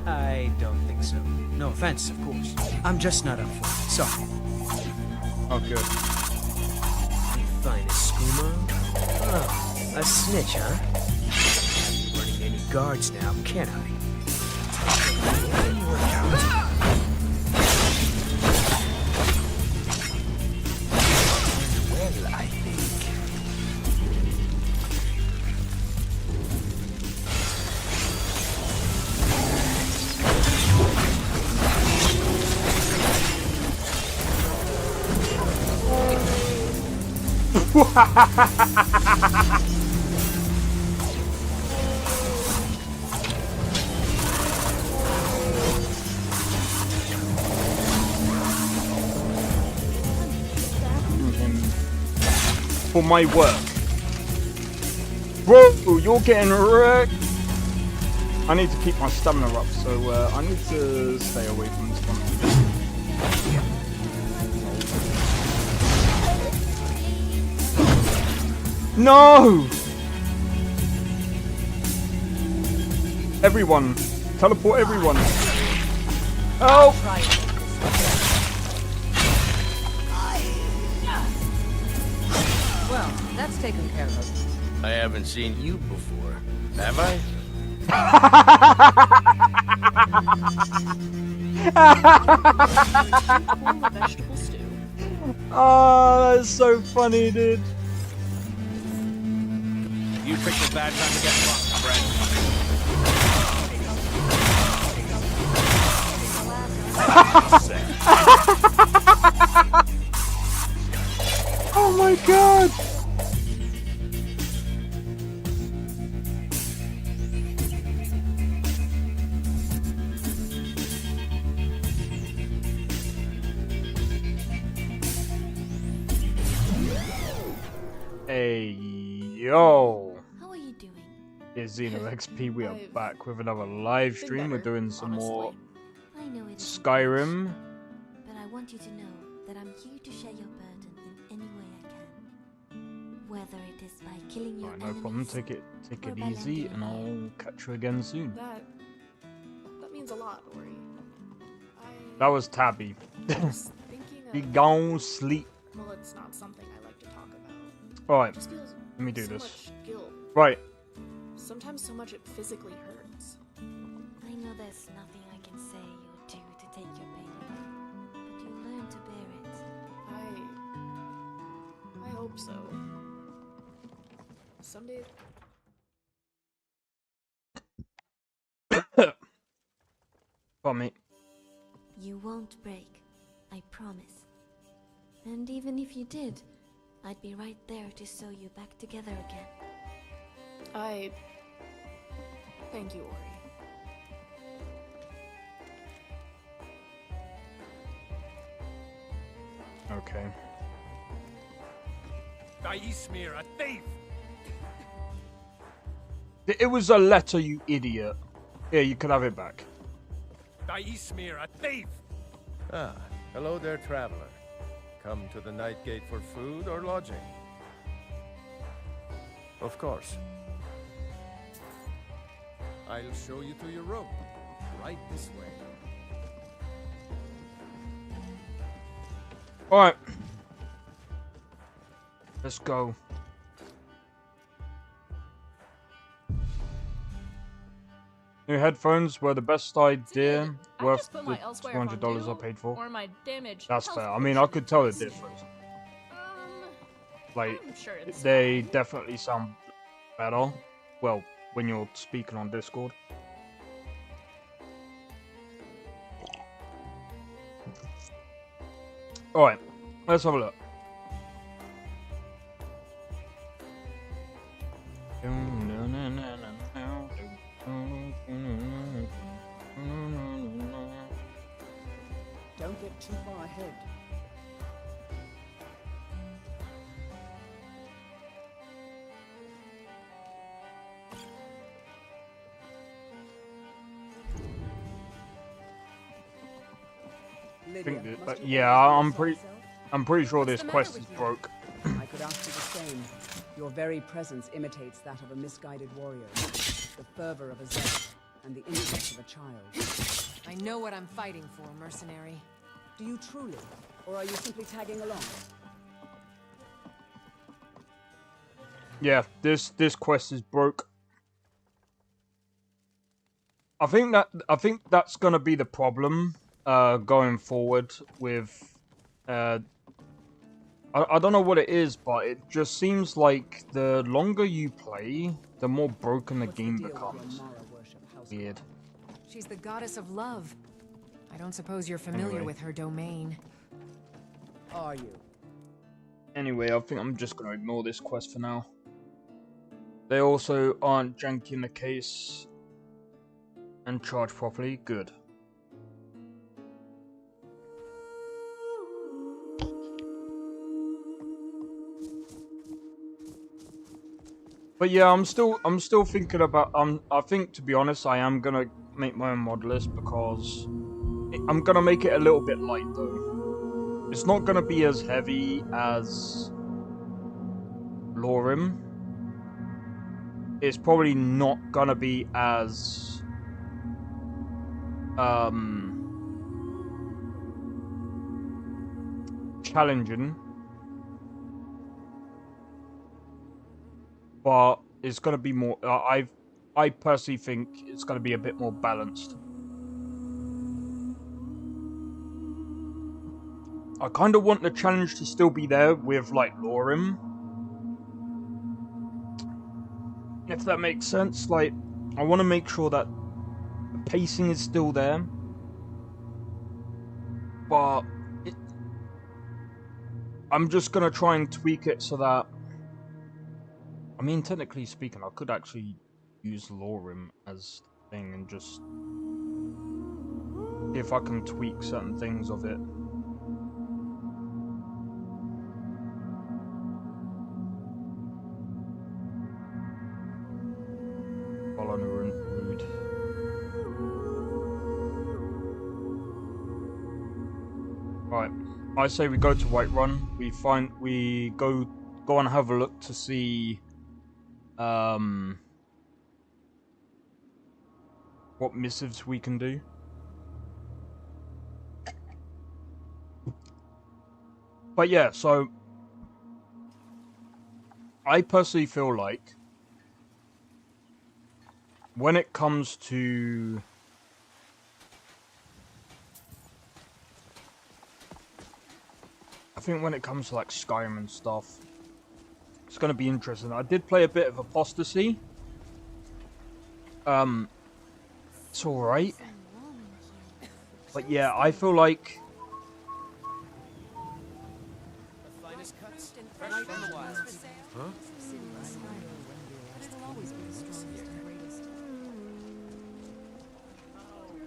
I don't think so. No offense, of course. I'm just not up for it. Sorry. Oh, good. Finest skooma. Oh, a snitch, huh? Can't be running any guards now, can I? Work out. Well, I think. For my work. Bro, you're getting wrecked. I need to keep my stamina up, so I need to stay away from this one. No! Everyone. Teleport everyone. Oh! Well, that's taken care of. I haven't seen you before, have I? Vegetable stew. Oh, that's so funny, dude. You picked a bad time to get fucked, friend. Oh my god! Hey, yo! How are you doing? It's Xeno XP, we are back with another live stream. We're doing some more I know it is Skyrim. but I want you to know that I'm here to share your burden in any way I can. Whether it is by killing your Alright, no problem. Take it or by easy, lending and a I'll catch you again soon. That means a lot, Ori. That was Tabby. was thinking Be of, gone sleep. well, it's not something I like to talk about. Alright, It just feels let me do so this. much guilt. Right. Sometimes so much it physically hurts. I know there's nothing I can say or do to take your pain away, but you learn to bear it. I hope so. Someday. Pardon me. You won't break, I promise. And even if you did, I'd be right there to sew you back together again. Thank you, Ori. Okay. Daismir, a thief! It was a letter, you idiot. Yeah, you could have it back. Daismir, a thief! Ah, hello there, traveler. Come to the Night Gate for food or lodging? Of course. I'll show you to your room. Right this way. Alright. Let's go. New headphones were the best idea, worth the $200 I paid for. Or my damage. That's fair. I mean, I could tell the difference. Like, I'm sure it's they definitely sound better. Well, when you're speaking on Discord. Alright, let's have a look. Don't get too far ahead. Think that, but yeah, I'm pretty sure this quest is broke. I could ask you the same. Your very presence imitates that of a misguided warrior, the fervor of a zealot, and the intellect of a child. I know what I'm fighting for, mercenary. Do you truly? Or are you simply tagging along? Yeah, this quest is broke. I think that's gonna be the problem going forward with I don't know what it is, but it just seems like the longer you play, the more broken the game becomes. Weird. She's the goddess of love. I don't suppose you're familiar Anyway. with her domain. Are you? Anyway, I think I'm just gonna ignore this quest for now. They also aren't janking the case and charged properly. Good. But yeah, I'm still thinking about I think, to be honest, I am gonna make my own mod list because I'm gonna make it a little bit light though. It's not gonna be as heavy as LoreRim. It's probably not gonna be as challenging, but it's gonna be more. I personally think it's gonna be a bit more balanced. I kind of want the challenge to still be there with like LoreRim, if that makes sense. Like, I want to make sure that the pacing is still there, but I'm just gonna try and tweak it so that. I mean, technically speaking, I could actually use LoreRim as the thing and just see if I can tweak certain things of it. Rude. Right, I say we go to Whiterun. We go and have a look to see what missives we can do. But yeah, so I personally feel like when it comes to when it comes to like Skyrim and stuff, it's going to be interesting. I did play a bit of Apostasy. It's alright. But yeah, I feel like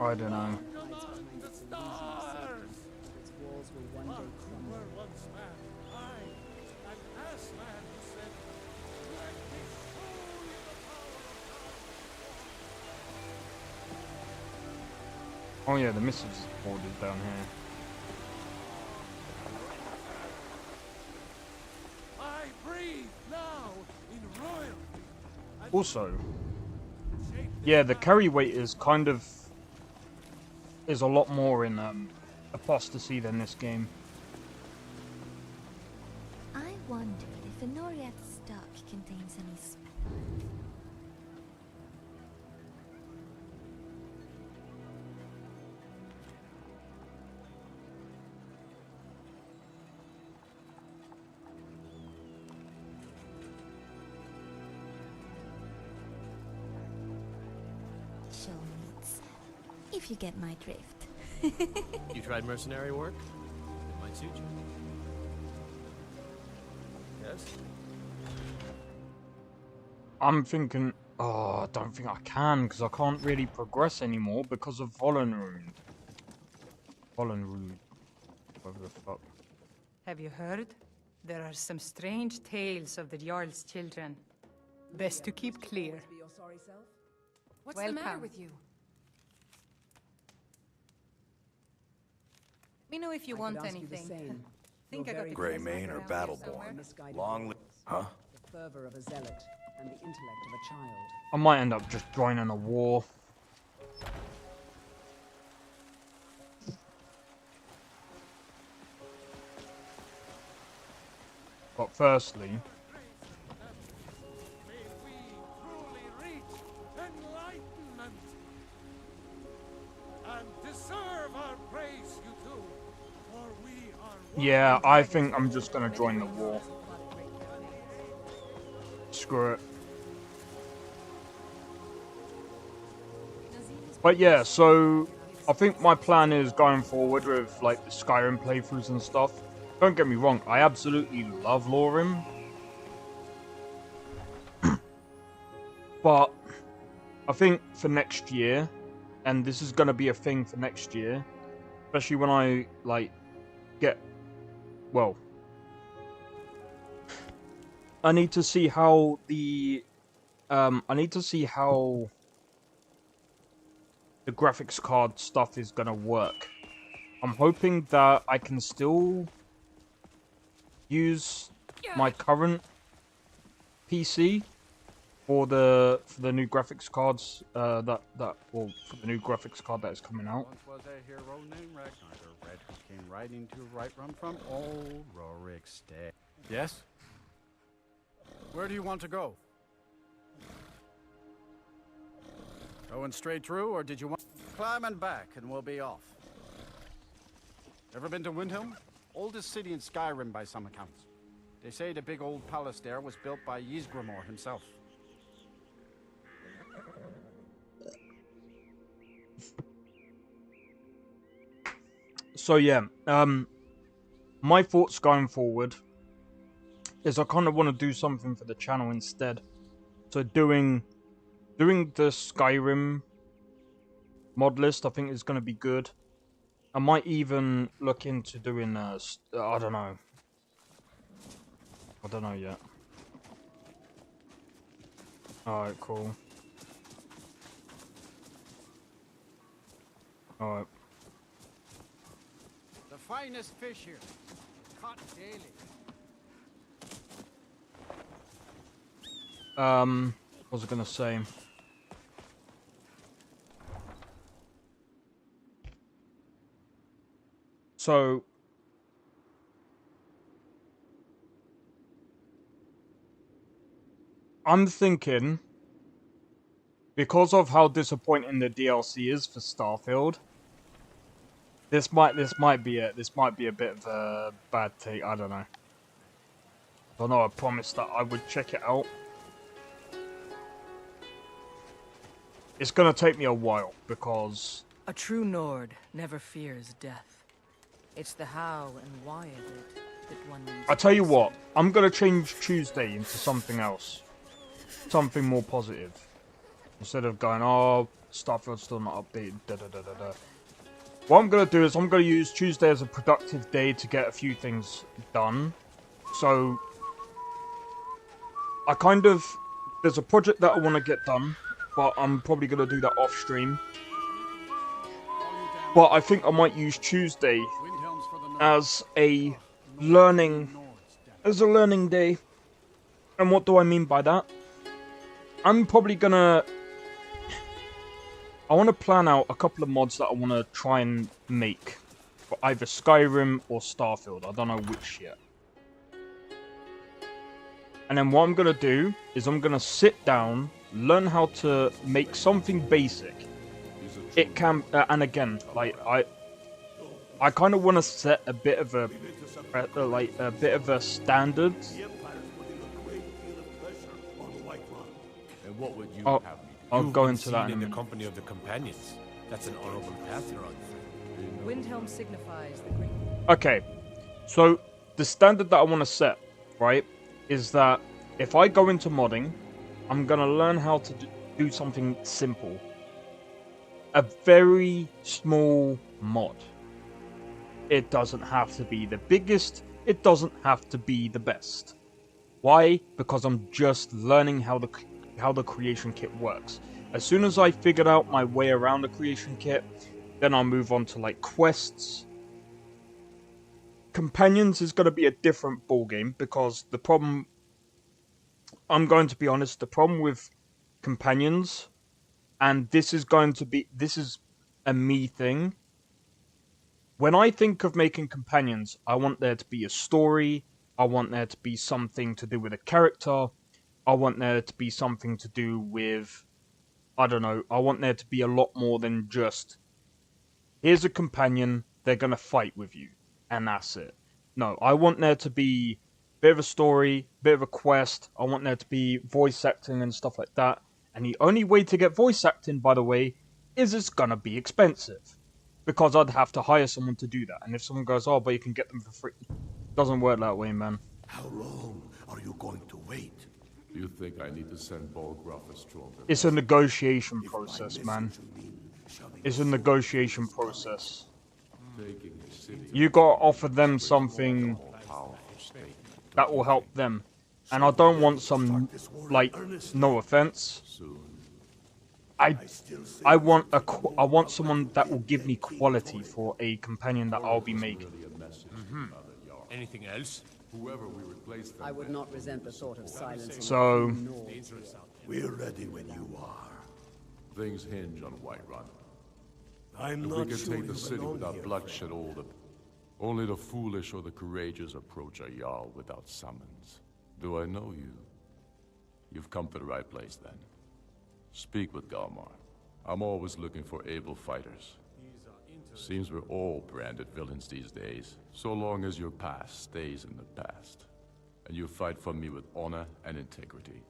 I don't know. Oh yeah, the missiles board is down here. I breathe now in royalty. Also, yeah, the carry weight is a lot more in Apostasy than this game. I wonder if Enoriath's stock contains any show meats, if you get my drift. You tried mercenary work? It might suit you. Yes? I'm thinking, oh, I don't think I can, because I can't really progress anymore because of Volunrude. Whatever the fuck. Have you heard? There are some strange tales of the Jarl's children. Best to keep clear. Be your sorry self? What's the matter Welcome. with you? Let me know if you want I could ask you the anything. same. Think You're I got very the Grey keys Mane or around here Battleborn? somewhere. Misguided Long words, Huh? the fervor of a zealot and the intellect of a child. I might end up just joining a war. firstly, May we truly reach enlightenment and deserve our praise, you two, for we are yeah, I think I'm just gonna join the war. Screw it. But yeah, so I think my plan is going forward with like the Skyrim playthroughs and stuff. Don't get me wrong, I absolutely love LoreRim. But I think for next year, and this is gonna be a thing for next year, especially when I like get, well, I need to see how the the graphics card stuff is gonna work. I'm hoping that I can still use my current PC for the new graphics cards for the new graphics card that is coming out. Once was a hero named Ragnar the Red who came riding to right run from old Rorik's day. Yes? Where do you want to go? Going straight through, or did you want... Climb and back, and we'll be off. Ever been to Windhelm? Oldest city in Skyrim by some accounts. They say the big old palace there was built by Ysgramor himself. So yeah, my thoughts going forward is I kind of want to do something for the channel instead. So doing the Skyrim mod list, I think is going to be good. I might even look into doing I don't know yet. Alright, cool. Alright. The finest fish here, caught daily. What was I gonna say? So I'm thinking, because of how disappointing the DLC is for Starfield, this might be it. This might be a bit of a bad take. I don't know. I promised that I would check it out. It's gonna take me a while because A true Nord never fears death. It's the how and why of it that one needs. I tell you what, I'm gonna change Tuesday into something else, something more positive, instead of going, oh, Starfield's still not updated. Da da da da da. What I'm gonna do is I'm gonna use Tuesday as a productive day to get a few things done. So there's a project that I want to get done, but I'm probably gonna do that off stream. But I think I might use Tuesday as a learning day. And what do I mean by that? I'm probably gonna... I want to plan out a couple of mods that I want to try and make for either Skyrim or Starfield. I don't know which yet. And then what I'm gonna do is I'm gonna sit down, learn how to make something basic. It can, and again, like I kind of want to set a bit of a standard. And what would you I'll, have me do? I'll You've go been into seen that in a in the minute. company of the companions. That's an honorable path you're on. Windhelm signifies the great. Okay, so the standard that I want to set, right, is that if I go into modding, I'm gonna learn how to do something simple. A very small mod. It doesn't have to be the biggest. It doesn't have to be the best. Why? Because I'm just learning how the creation kit works. As soon as I figured out my way around the creation kit, then I'll move on to like quests. Companions is going to be a different ballgame because the problem, I'm going to be honest, the problem with companions, and this is a me thing. When I think of making companions, I want there to be a story. I want there to be something to do with a character. I want there to be something to do with, I don't know, I want there to be a lot more than just, here's a companion, they're gonna fight with you, and that's it. No, I want there to be a bit of a story, bit of a quest. I want there to be voice acting and stuff like that. And the only way to get voice acting, by the way, is it's gonna be expensive. Because I'd have to hire someone to do that. And if someone goes, oh, but you can get them for free. Doesn't work that way, man. How long are you going to wait? Do you think I need to send Bolgraf a stronger? It's a negotiation process, man. It's a negotiation process. You gotta offer them something that will help them. And I don't want some, like, no offense. I want someone that will give me quality for a companion that I'll be making. Anything else? Whoever we replace them. I would not resent the thought of silencing. So, we're ready when you are. Things hinge on Whiterun. I'm if not we can sure take the you city belong without here, bloodshed, friend. only the foolish or the courageous approach a Jarl without summons. Do I know you? You've come to the right place then. Speak with Galmar. I'm always looking for able fighters. Seems we're all branded villains these days, so long as your past stays in the past. And you fight for me with honor and integrity.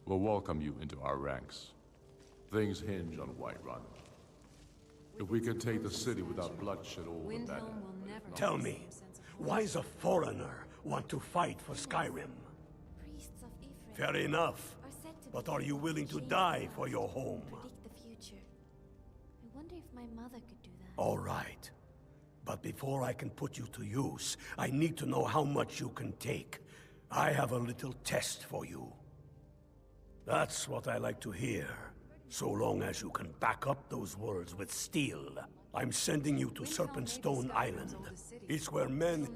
We'll welcome you into our ranks. Things hinge on Whiterun. If we can take the city without bloodshed, all the better. Tell me, why does a foreigner want to fight for Skyrim? Fair enough, but are you willing to die for your home? I wonder if my mother could do that. All right. But before I can put you to use, I need to know how much you can take. I have a little test for you. That's what I like to hear, so long as you can back up those words with steel. I'm sending you to Serpentstone Island. It's where men...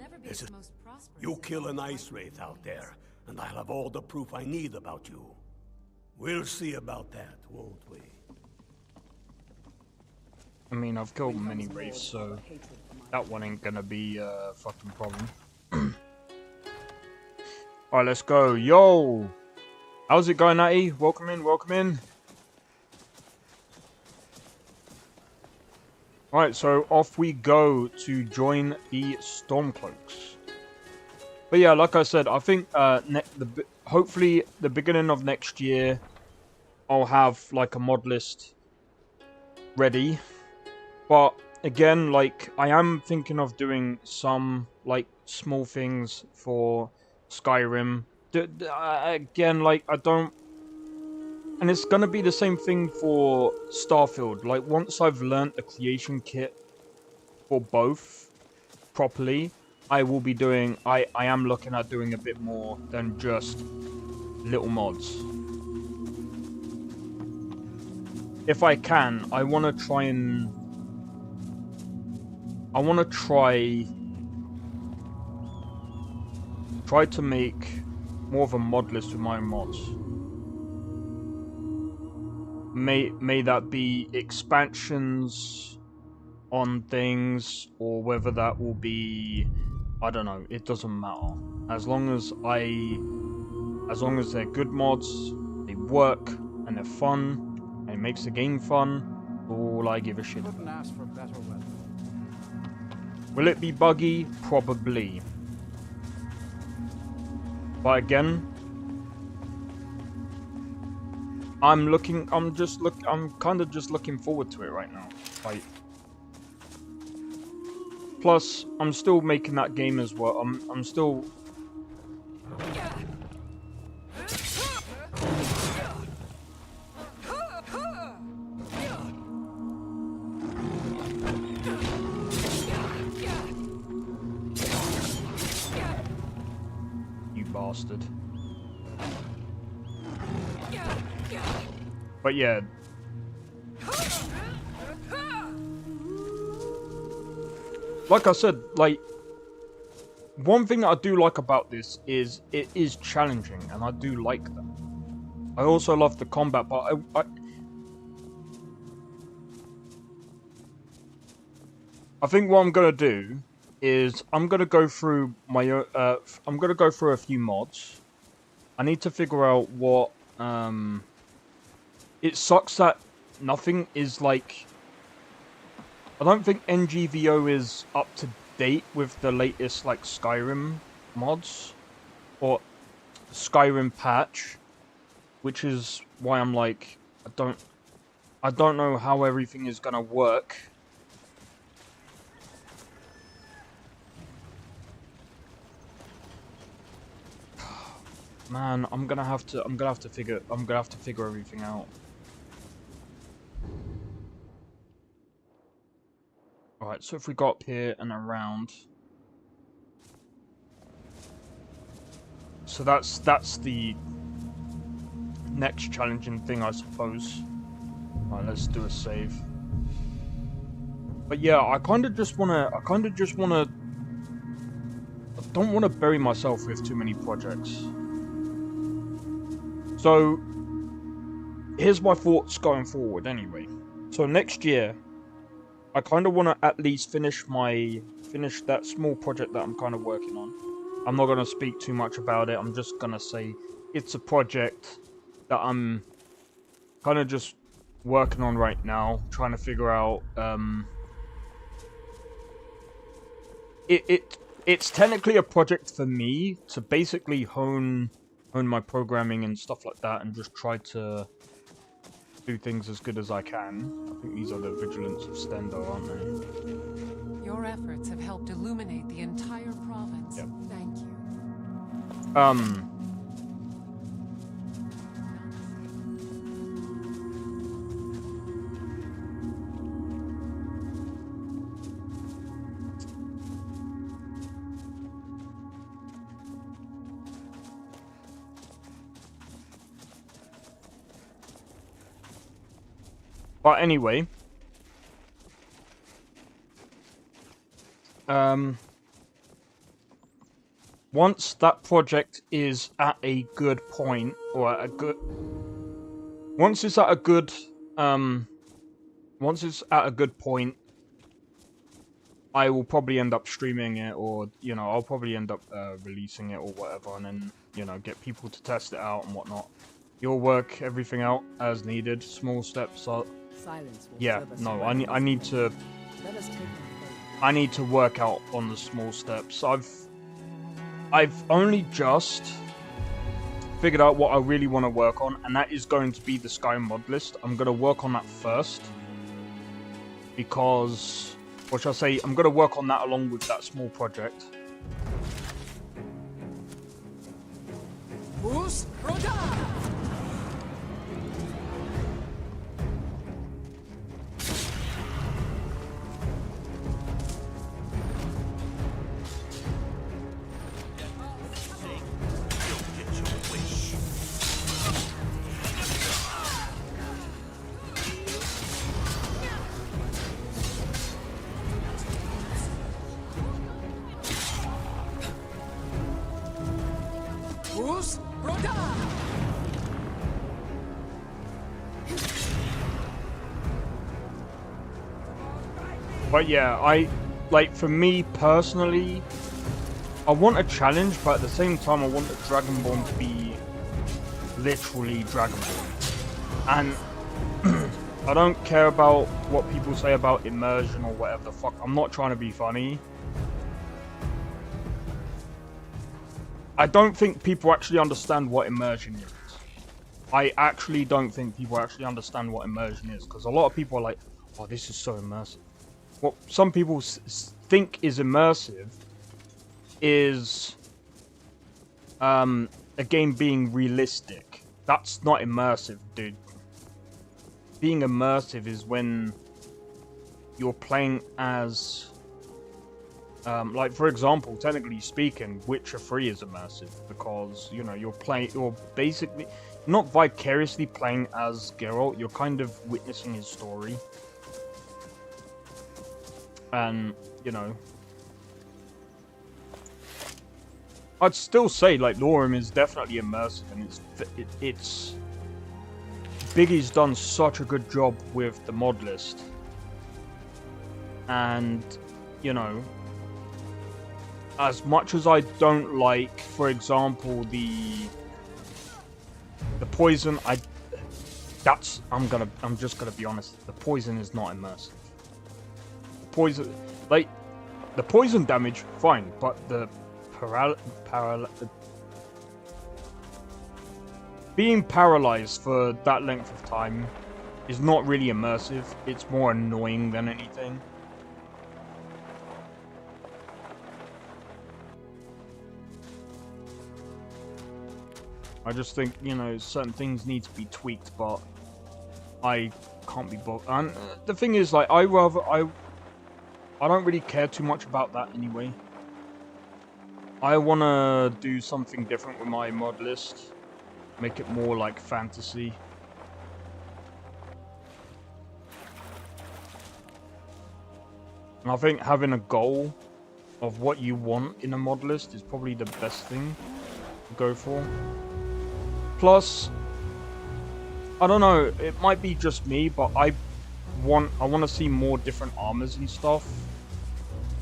You kill an ice wraith out there, and I'll have all the proof I need about you. We'll see about that, won't we? I mean, I've killed many wraiths, so that one ain't gonna be a fucking problem. Alright, let's go. Yo! How's it going, Natty? Welcome in, welcome in. Alright, so off we go to join the Stormcloaks. But yeah, like I said, I think hopefully the beginning of next year, I'll have like a mod list ready. But again, like, I am thinking of doing some like small things for Skyrim. Again, like, I don't... And it's gonna be the same thing for Starfield. Like, once I've learnt the creation kit for both properly, I will be doing... I am looking at doing a bit more than just little mods. If I can, I want to try and... I want to try to make more of a mod list with my mods. May that be expansions on things, or whether that will be, I don't know, it doesn't matter. As long as they're good mods, they work, and they're fun, and it makes the game fun, all I give a shit about. Ask for better weather. Will it be buggy? Probably. But again, I'm kind of just looking forward to it right now. Like, plus, I'm still making that game as well. I'm still... You bastard. But yeah. Like I said, like, one thing that I do like about this is it is challenging, and I do like that. I also love the combat, but I think what I'm gonna do is I'm gonna go through my I'm gonna go through a few mods. I need to figure out what it sucks that nothing is like. I don't think NGVO is up to date with the latest like Skyrim mods or Skyrim patch, which is why I'm like I don't know how everything is gonna work. Man, I'm gonna have to figure everything out. Alright, so if we go up here and around. So that's the next challenging thing, I suppose. Alright, let's do a save. But yeah, I don't want to bury myself with too many projects. So, here's my thoughts going forward anyway. So next year, I kind of want to at least finish that small project that I'm kind of working on. I'm not going to speak too much about it. I'm just going to say it's a project that I'm kind of just working on right now, trying to figure out. It's technically a project for me to basically hone my programming and stuff like that, and just try to do things as good as I can. I think these are the Vigilance of Stendo, aren't they? Your efforts have helped illuminate the entire province. Yep. Thank you. But anyway, once that project is at a good point, or at a good, once it's at a good point, I will probably end up streaming it, or I'll probably end up releasing it or whatever, and then get people to test it out and whatnot. You'll work everything out as needed. Small steps are. Yeah, no, I need to work out on the small steps. I've only just figured out what I really want to work on, and that is going to be the Skyrim mod list. I'm going to work on that first, because, what shall I say, I'm going to work on that along with that small project. Who's Roda? But yeah, for me personally, I want a challenge, but at the same time I want the Dragonborn to be literally Dragonborn. And I don't care about what people say about immersion or whatever the fuck. I'm not trying to be funny. I don't think people actually understand what immersion is. I actually don't think people actually understand what immersion is, because a lot of people are like, oh, this is so immersive. What some people think is immersive is a game being realistic. That's not immersive, dude. Being immersive is when you're playing as like, for example, technically speaking, Witcher 3 is immersive because you're basically not vicariously playing as Geralt, you're kind of witnessing his story. And, I'd still say, like, LoreRim is definitely immersive, and it's Biggie's done such a good job with the mod list. And, as much as I don't like, for example, the poison, I'm just gonna be honest. The poison is not immersive. The poison, like, the poison damage, fine, but the being paralyzed for that length of time is not really immersive. It's more annoying than anything. I just think, you know, certain things need to be tweaked, but I can't be bothered. And the thing is, like, I don't really care too much about that anyway. I want to do something different with my mod list. Make it more like fantasy. And I think having a goal of what you want in a mod list is probably the best thing to go for. Plus, I don't know, it might be just me, but I want to see more different armors and stuff.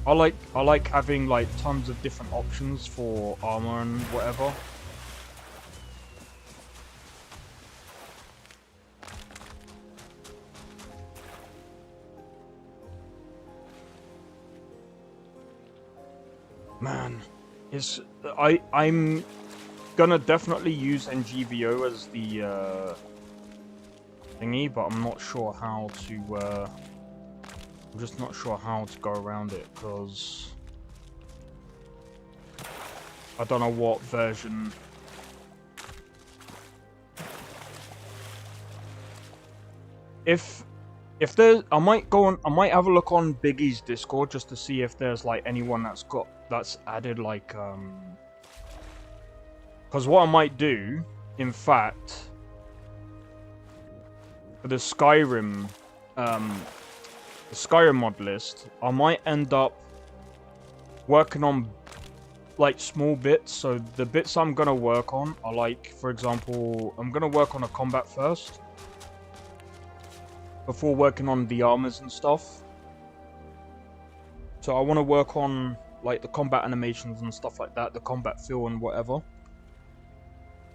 I like having like tons of different options for armor and whatever. Man, I'm gonna definitely use NGVO as the thingy, but I'm not sure how to. I'm just not sure how to go around it because I don't know what version. If there's, I might have a look on Biggie's Discord just to see if there's like anyone that's added like because what I might do, in fact, for the Skyrim mod list, I might end up working on like small bits. So the bits I'm gonna work on are like, for example, I'm gonna work on a combat first before working on the armors and stuff. So I want to work on like the combat animations and stuff like that, the combat feel and whatever.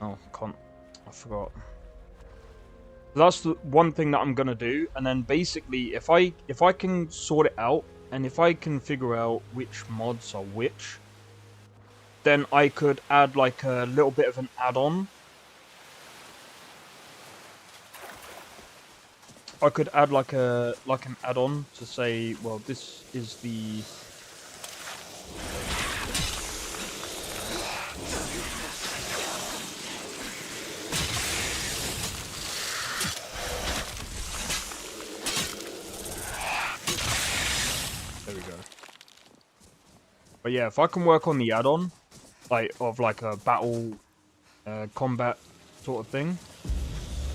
Oh, I forgot. That's the one thing that I'm gonna do, and then basically, if I can sort it out, and if I can figure out which mods are which, then I could add like a little bit of an add-on. I could add like an add-on to say, well, this is the there we go. But yeah, if I can work on the add-on, like of like a battle combat sort of thing,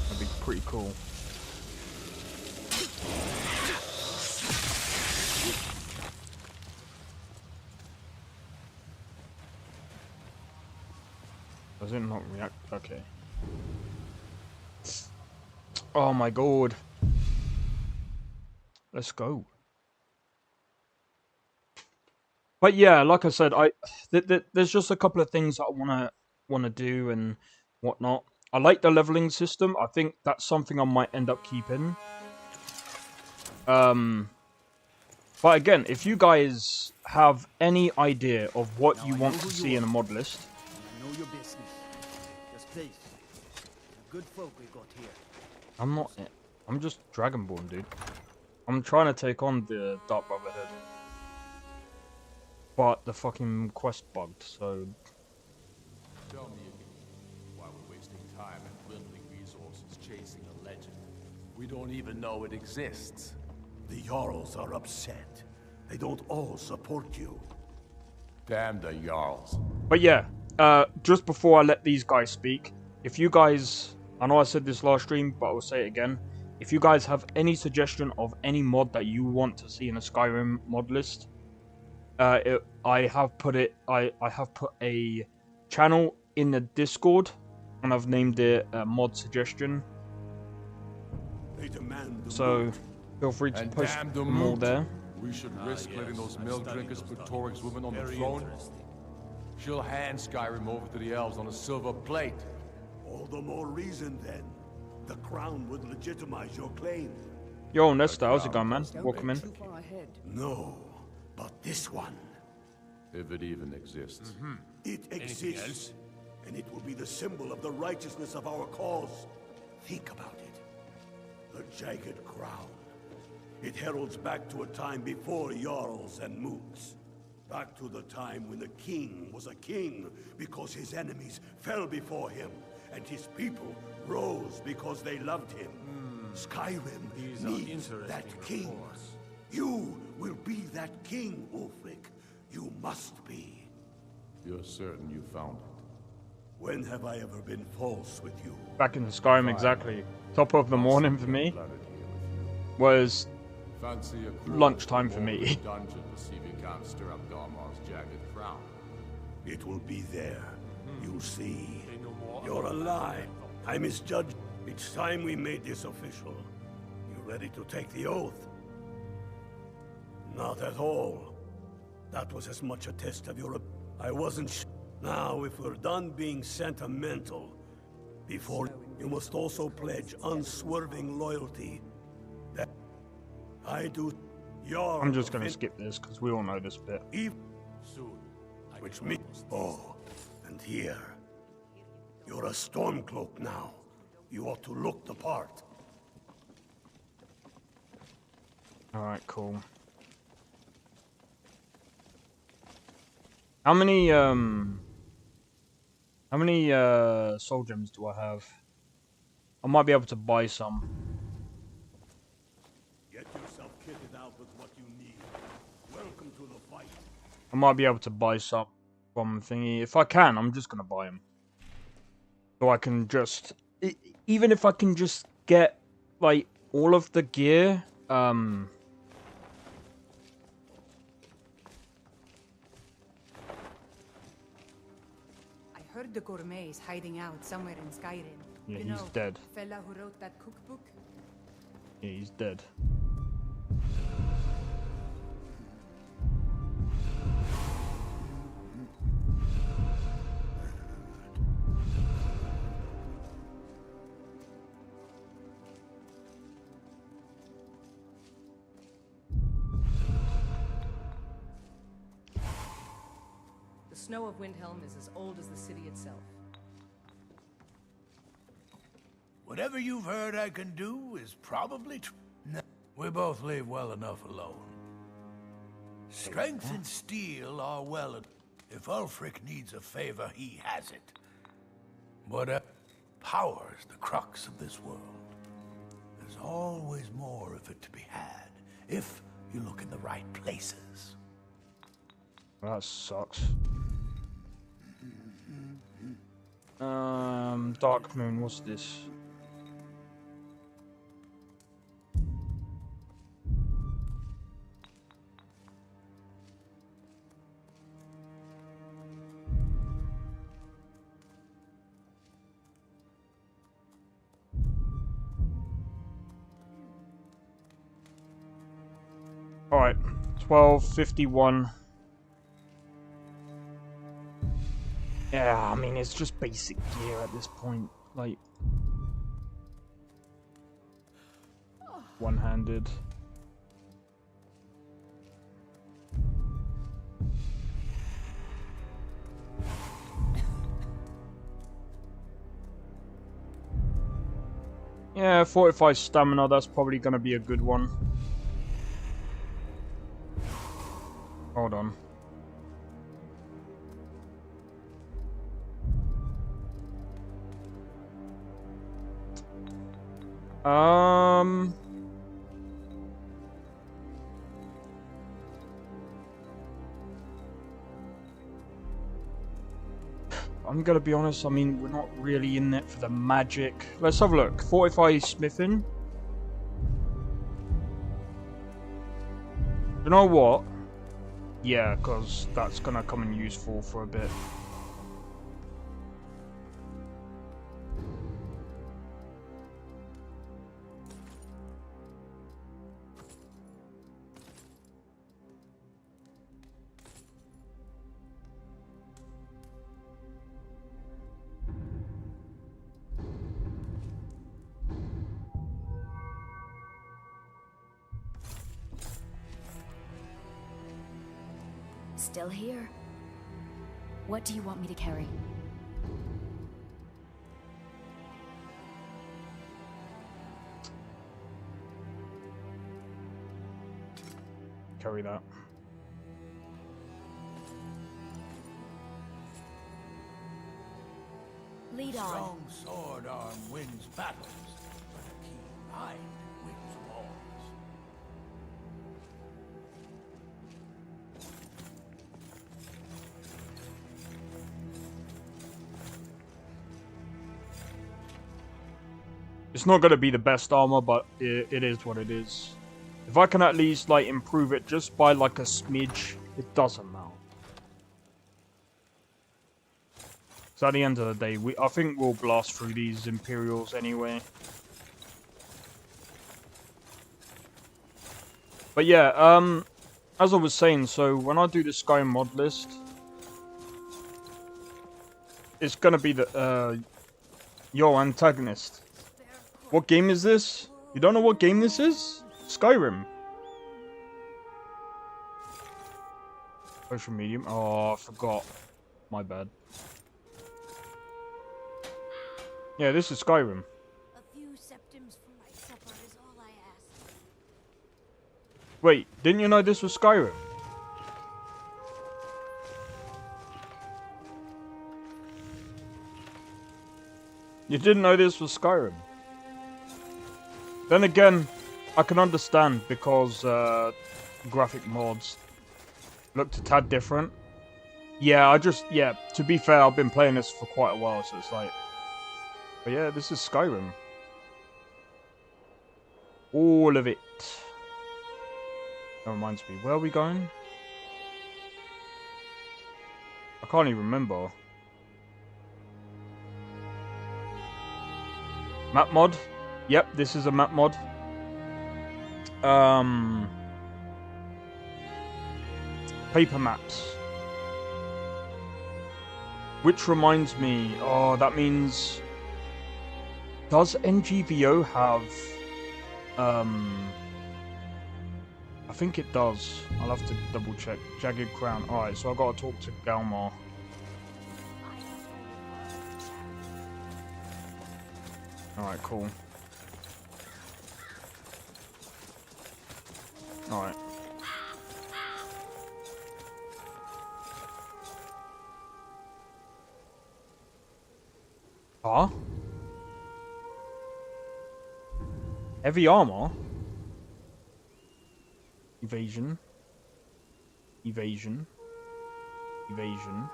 that'd be pretty cool. Does it not react? Okay. Oh my god. Let's go. But yeah, like I said, there's just a couple of things that I wanna do and whatnot. I like the leveling system. I think that's something I might end up keeping. But again, if you guys have any idea of what you want to see in a mod list, know your business. Just please. Good folk we got here. I'm just Dragonborn, dude. I'm trying to take on the Dark Brotherhood. But the fucking quest bugged, so... Tell me again, why we're wasting time and dwindling resources chasing a legend. We don't even know it exists. The Jarls are upset. They don't all support you. Damn the Jarls. But yeah, just before I let these guys speak, if you guys... I know I said this last stream, but I'll say it again. If you guys have any suggestion of any mod that you want to see in a Skyrim mod list, I have put a channel in the Discord, and I've named it mod suggestion. They demand the so feel free to post them all there. We should risk letting those mill drinkers put Toryg's women on the throne? She'll hand Skyrim over to the elves on a silver plate. All the more reason, then. The crown would legitimize your claim. Yo, Nesta, how's it going, man? Welcome in. No, but this one. If it even exists. It exists. And it will be the symbol of the righteousness of our cause. Think about it. The jagged crown. It heralds back to a time before Jarls and Moods. Back to the time when the king was a king because his enemies fell before him, and his people rose because they loved him. Skyrim needs that king. You will be that king, Ulfric. You must be. You're certain you found it? When have I ever been false with you? Back in Skyrim, exactly. Top of the morning for me was lunchtime for me. Dungeon to see if you can't stir up Garmar's jagged crown. It will be there. You'll see. You're alive. I misjudged. It's time we made this official. You ready to take the oath? Not at all. That was as much a test of your... I wasn't Now, if we're done being sentimental, before you must also pledge unswerving loyalty. That I do. I'm just gonna skip this because we all know this bit. Which means, oh, and here, you're a Stormcloak now. You ought to look the part. All right, cool. How many soul gems do I have? I might be able to buy some. Get yourself kitted out with what you need. Welcome to the fight. I might be able to buy some from thingy. If I can, I'm just gonna buy them. So I can just, even if I can just get like all of the gear, I heard the gourmet is hiding out somewhere in Skyrim. Yeah, You he's know, dead. Fella who wrote that cookbook? Yeah, he's dead. The snow of Windhelm is as old as the city itself. Whatever you've heard I can do is probably true. No, we both leave well enough alone. Strength and steel are well. If Ulfric needs a favor, he has it. But power is the crux of this world. There's always more of it to be had, if you look in the right places. That sucks. Dark Moon, what's this? Alright, 1251. Yeah, I mean, it's just basic gear at this point. Like, one-handed. Yeah, 45 stamina, that's probably gonna be a good one. Hold on. I'm gonna be honest, I mean, we're not really in it for the magic. Let's have a look. 45 smithing. You know what? Yeah, because that's gonna come in useful for a bit. still here. What do you want me to carry? Carry that. Lead on. Strong sword arm wins battles, but a keen mind wins wars. It's not going to be the best armor, but it is what it is. If I can at least, like, improve it just by, like, a smidge, it doesn't matter. So at the end of the day, I think we'll blast through these Imperials anyway. But yeah, as I was saying, so when I do the Skyrim mod list, it's going to be the, your antagonist. What game is this? You don't know what game this is? Skyrim. Social medium. Oh, I forgot. My bad. Yeah, this is Skyrim. A few septims for my supper is all I ask. Wait, didn't you know this was Skyrim? You didn't know this was Skyrim? Then again, I can understand because graphic mods looked a tad different. Yeah, to be fair, I've been playing this for quite a while, so it's like... But yeah, this is Skyrim. All of it. That reminds me, where are we going? I can't even remember. Map mod? Yep, this is a map mod. Paper maps. Which reminds me, oh, that means... Does NGVO have... I think it does. I'll have to double check. Jagged Crown. Alright, so I've got to talk to Galmar. Alright, cool. Alright. Huh? Heavy armor? Evasion. Evasion. Evasion.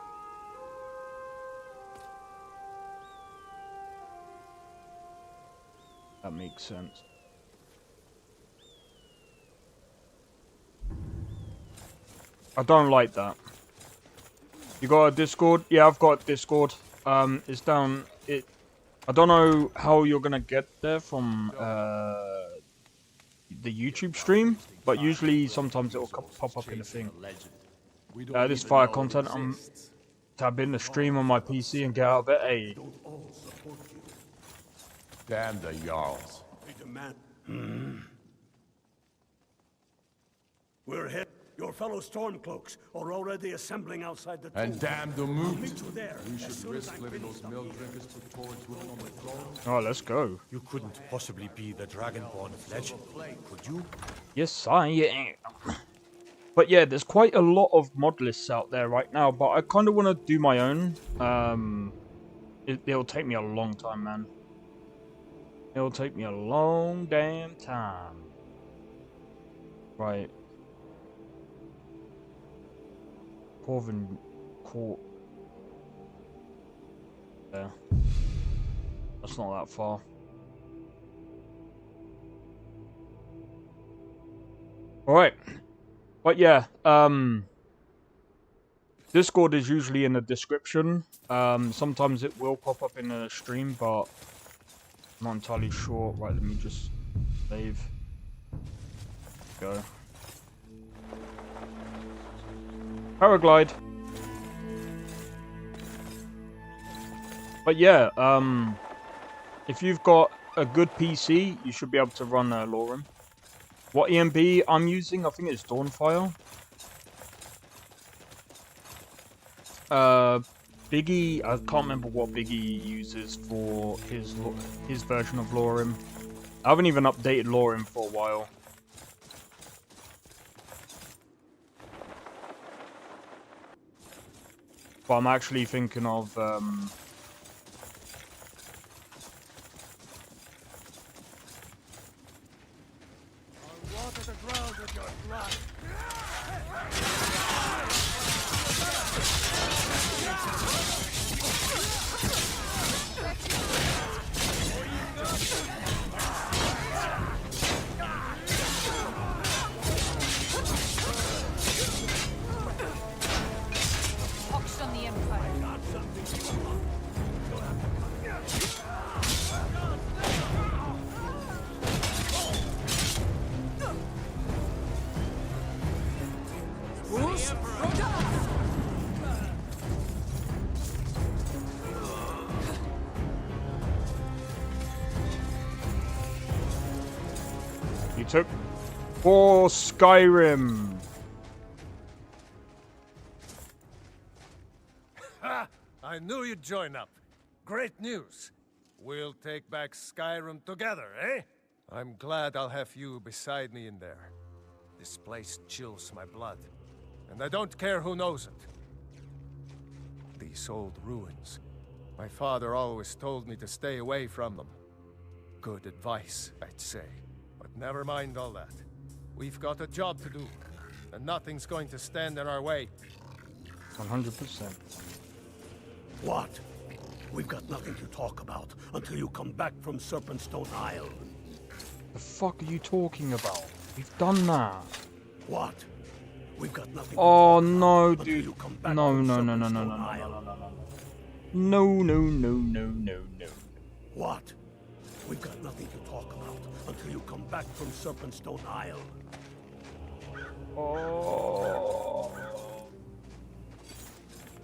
That makes sense. I don't like that. You got a Discord? Yeah, I've got Discord. It's down. I don't know how you're gonna get there from the YouTube stream, but usually sometimes it will pop up in the thing. This fire content. I'm tab in the stream on my PC and get out of it. Hey. Damn the Jarls. We're here. Your fellow Stormcloaks are already assembling outside the tomb. And damn the moot. I'll meet you there. We should risk letting those mill drinkers put towards will on the throne. Oh, let's go. You couldn't possibly be the Dragonborn of legend, could you? Yes, I am. But yeah, there's quite a lot of mod lists out there right now, but I kind of want to do my own. It'll take me a long time, man. It'll take me a long damn time. Right. Corvin Court. There. That's not that far. Alright. But yeah, Discord is usually in the description. Sometimes it will pop up in the stream, but I'm not entirely sure. Right, let me just save. Go. Paraglide. But yeah, if you've got a good PC, you should be able to run LoreRim. What EMB I'm using, I think it's Dawnfire. Biggie, I can't remember what Biggie uses for his version of LoreRim. I haven't even updated LoreRim for a while. But I'm actually thinking of Water the ground with your blood. Hawks on the Empire. you took for Skyrim. Ha! I knew you'd join up. Great news. We'll take back Skyrim together, eh? I'm glad I'll have you beside me in there. This place chills my blood, and I don't care who knows it. These old ruins. My father always told me to stay away from them. Good advice, I'd say. But never mind all that. We've got a job to do, and nothing's going to stand in our way. 100%. What? We've got nothing to talk about until you come back from Serpentstone Isle. The fuck are you talking about? We've done that. What? We've got nothing. Oh no, dude. No, no, no, no, no, no, no, no, no. No, no, no, no, no, no. What? We've got nothing to talk about until you come back from Serpentstone Isle. Oh.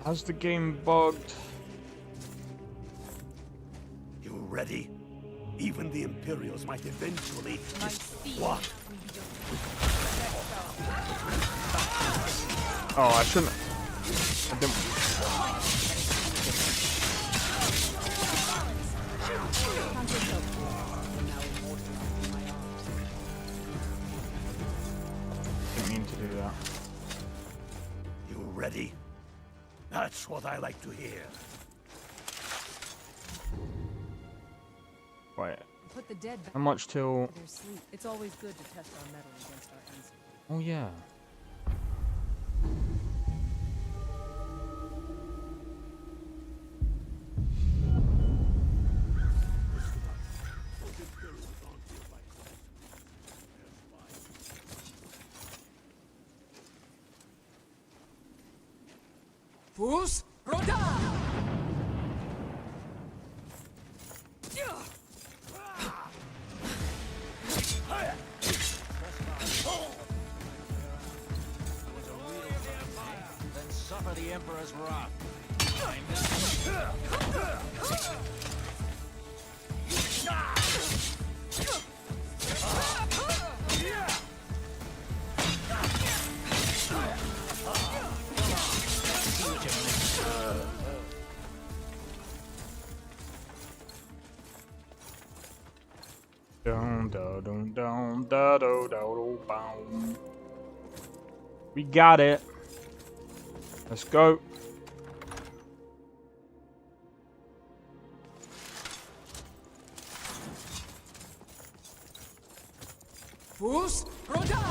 Has the game bugged? You ready? Even the Imperials might eventually. What? Oh, I shouldn't. I didn't. Didn't mean to do that. You ready? That's what I like to hear. Right. Put the dead back. How much till? Their sleep. It's always good to test our metal against our ancestors. Oh yeah. Fus Roda! Then suffer the Emperor's wrath. Dun dun dun dun da do do boom. We got it. Let's go. Fus Roda!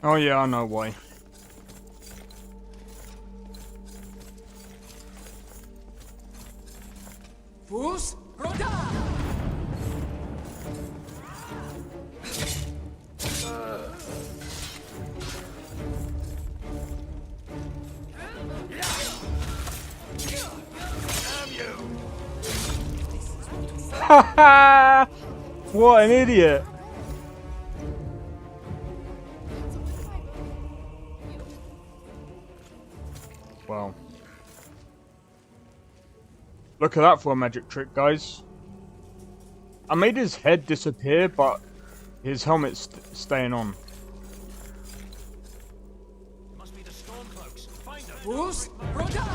Oh yeah, I know why. Fus Roda! What an idiot! Wow. Look at that for a magic trick, guys. I made his head disappear, but his helmet's staying on. Must be the Stormcloaks. Find them. Who's Roda?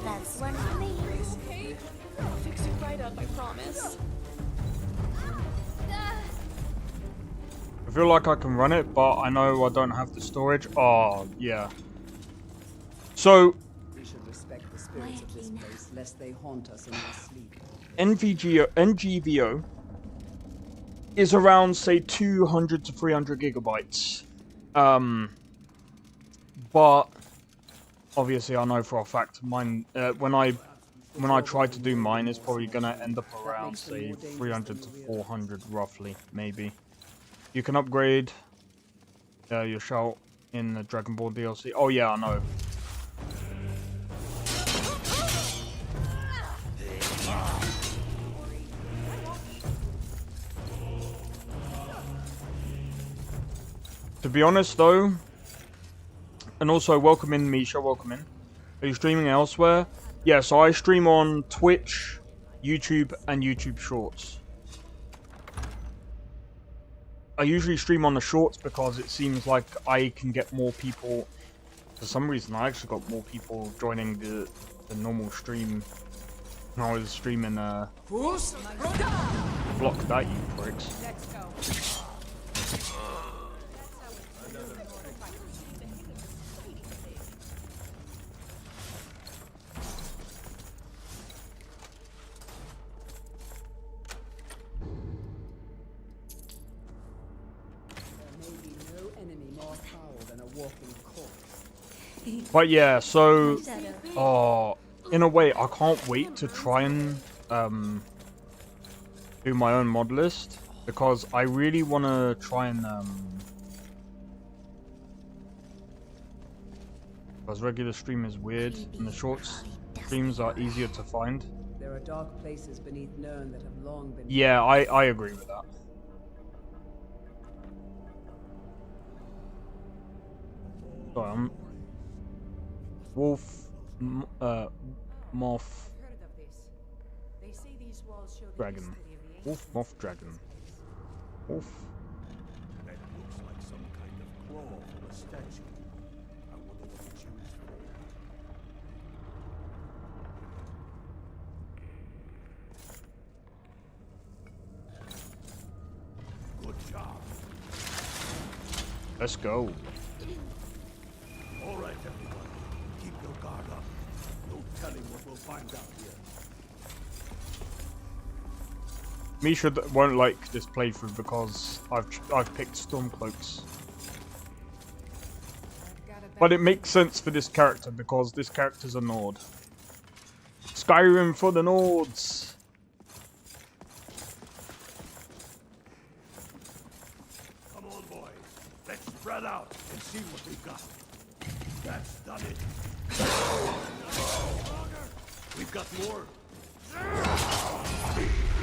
That's one for me. Okay, I'll fix it right up, I promise. I feel like I can run it, but I know I don't have the storage. Oh, yeah. So, We should respect the spirits of this place, lest they haunt us in our sleep. NGVO is around, say, 200 to 300 gigabytes. But obviously, I know for a fact mine. When I try to do mine, it's probably gonna end up around, say, 300 to 400, roughly, maybe. You can upgrade your shout in the Dragon Ball DLC. Oh yeah, I know. To be honest though, and also welcome in Misha, welcome in. Are you streaming elsewhere? Yeah, so I stream on Twitch, YouTube, and YouTube Shorts. I usually stream on the Shorts because it seems like I can get more people. For some reason, I actually got more people joining the normal stream when I was streaming. Block that, you pricks. Let's go. But yeah, so in a way, I can't wait to try and do my own mod list because I really want to try and because regular stream is weird and the short streams are easier to find. There are dark places beneath Nirn that have long been. Yeah, I agree with that. Sorry, I'm Wolf, Moth, Dragon. Wolf, Moth, Dragon. Wolf. That looks like some kind of claw from a statue. I wonder what it's used for. Good job. Let's go. All right, everyone. Keep your guard up. No telling what we'll find out here. Misha won't like this playthrough because I've picked Stormcloaks. But it makes sense for this character because this character's a Nord. Skyrim for the Nords! Come on, boys. Let's spread out and see what we've got. That's done it. We've got more.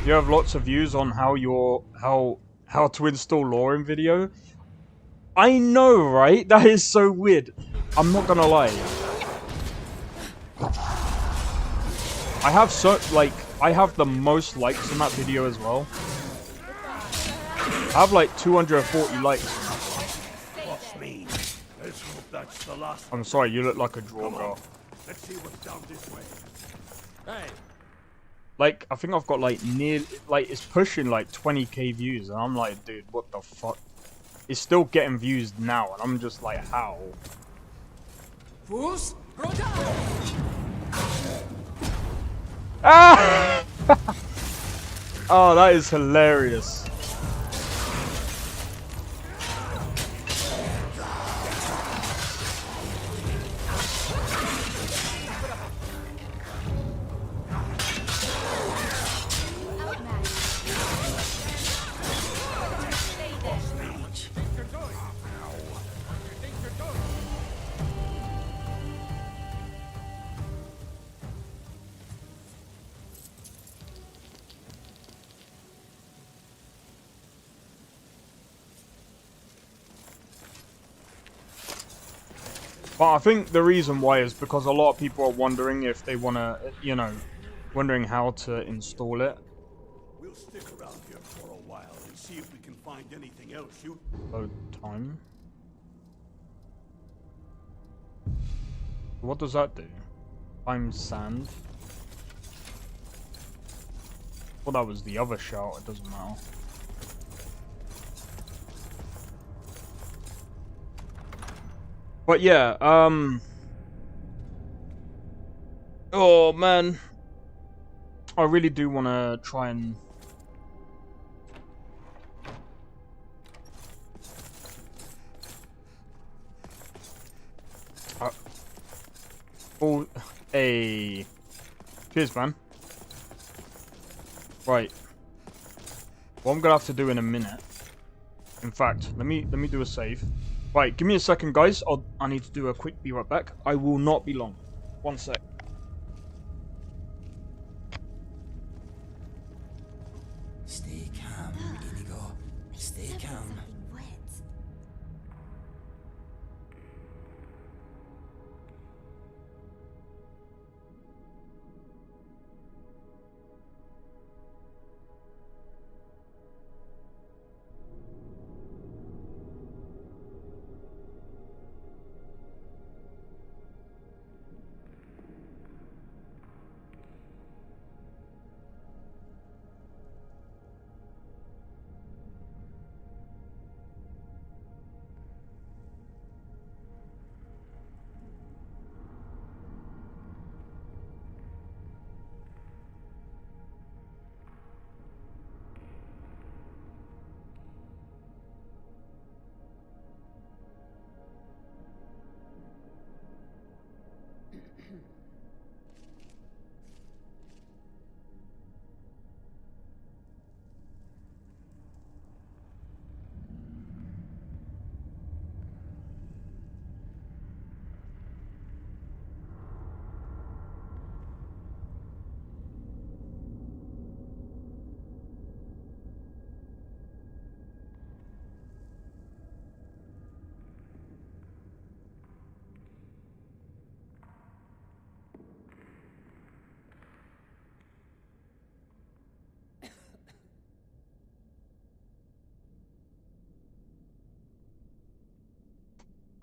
You have lots of views on how to install LoreRim video. I know, right? That is so weird. I'm not gonna lie. I have I have the most likes on that video as well. I have like 240 likes. Let's hope that's the last. I'm sorry, you look like a draw girl. Let's see what's down this way. Hey. Like, I think I've got like it's pushing like 20k views, and I'm like, dude, what the fuck? It's still getting views now, and I'm just like, how? Ah! Oh, that is hilarious. But I think the reason why is because a lot of people are wondering if they want to, you know, wondering how to install it. We'll stick around here for a while and see if we can find anything else you... Load time. What does that do? Time sand. Well, that was the other shout. It doesn't matter. But yeah, oh man, I really do want to try and oh, hey, cheers, man. Right, what I'm gonna have to do in a minute. In fact, let me do a save. Right, give me a second, guys. I need to do a quick be right back. I will not be long. 1 sec. Stay calm, Inigo. Stay calm.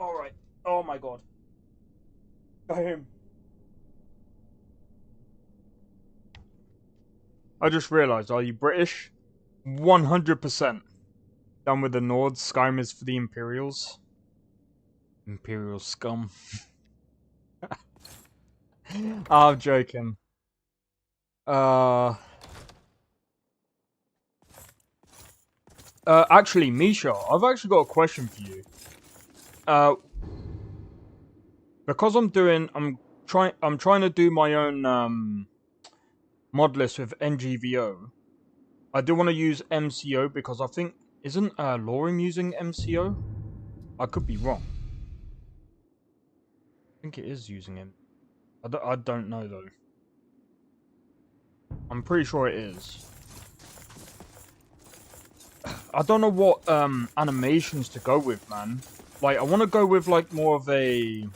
Alright. Oh my god. Boom. I just realized, are you British? 100%. Down with the Nords, Skyrim is for the Imperials. Imperial scum. I'm joking. Actually, Misha, I've actually got a question for you. Because I'm trying to do my own mod list with NGVO. I do want to use MCO because I think isn't LoreRim using MCO? I could be wrong. I think it is using it. I don't know though. I'm pretty sure it is. I don't know what animations to go with, man. Like, I want to go with like more of a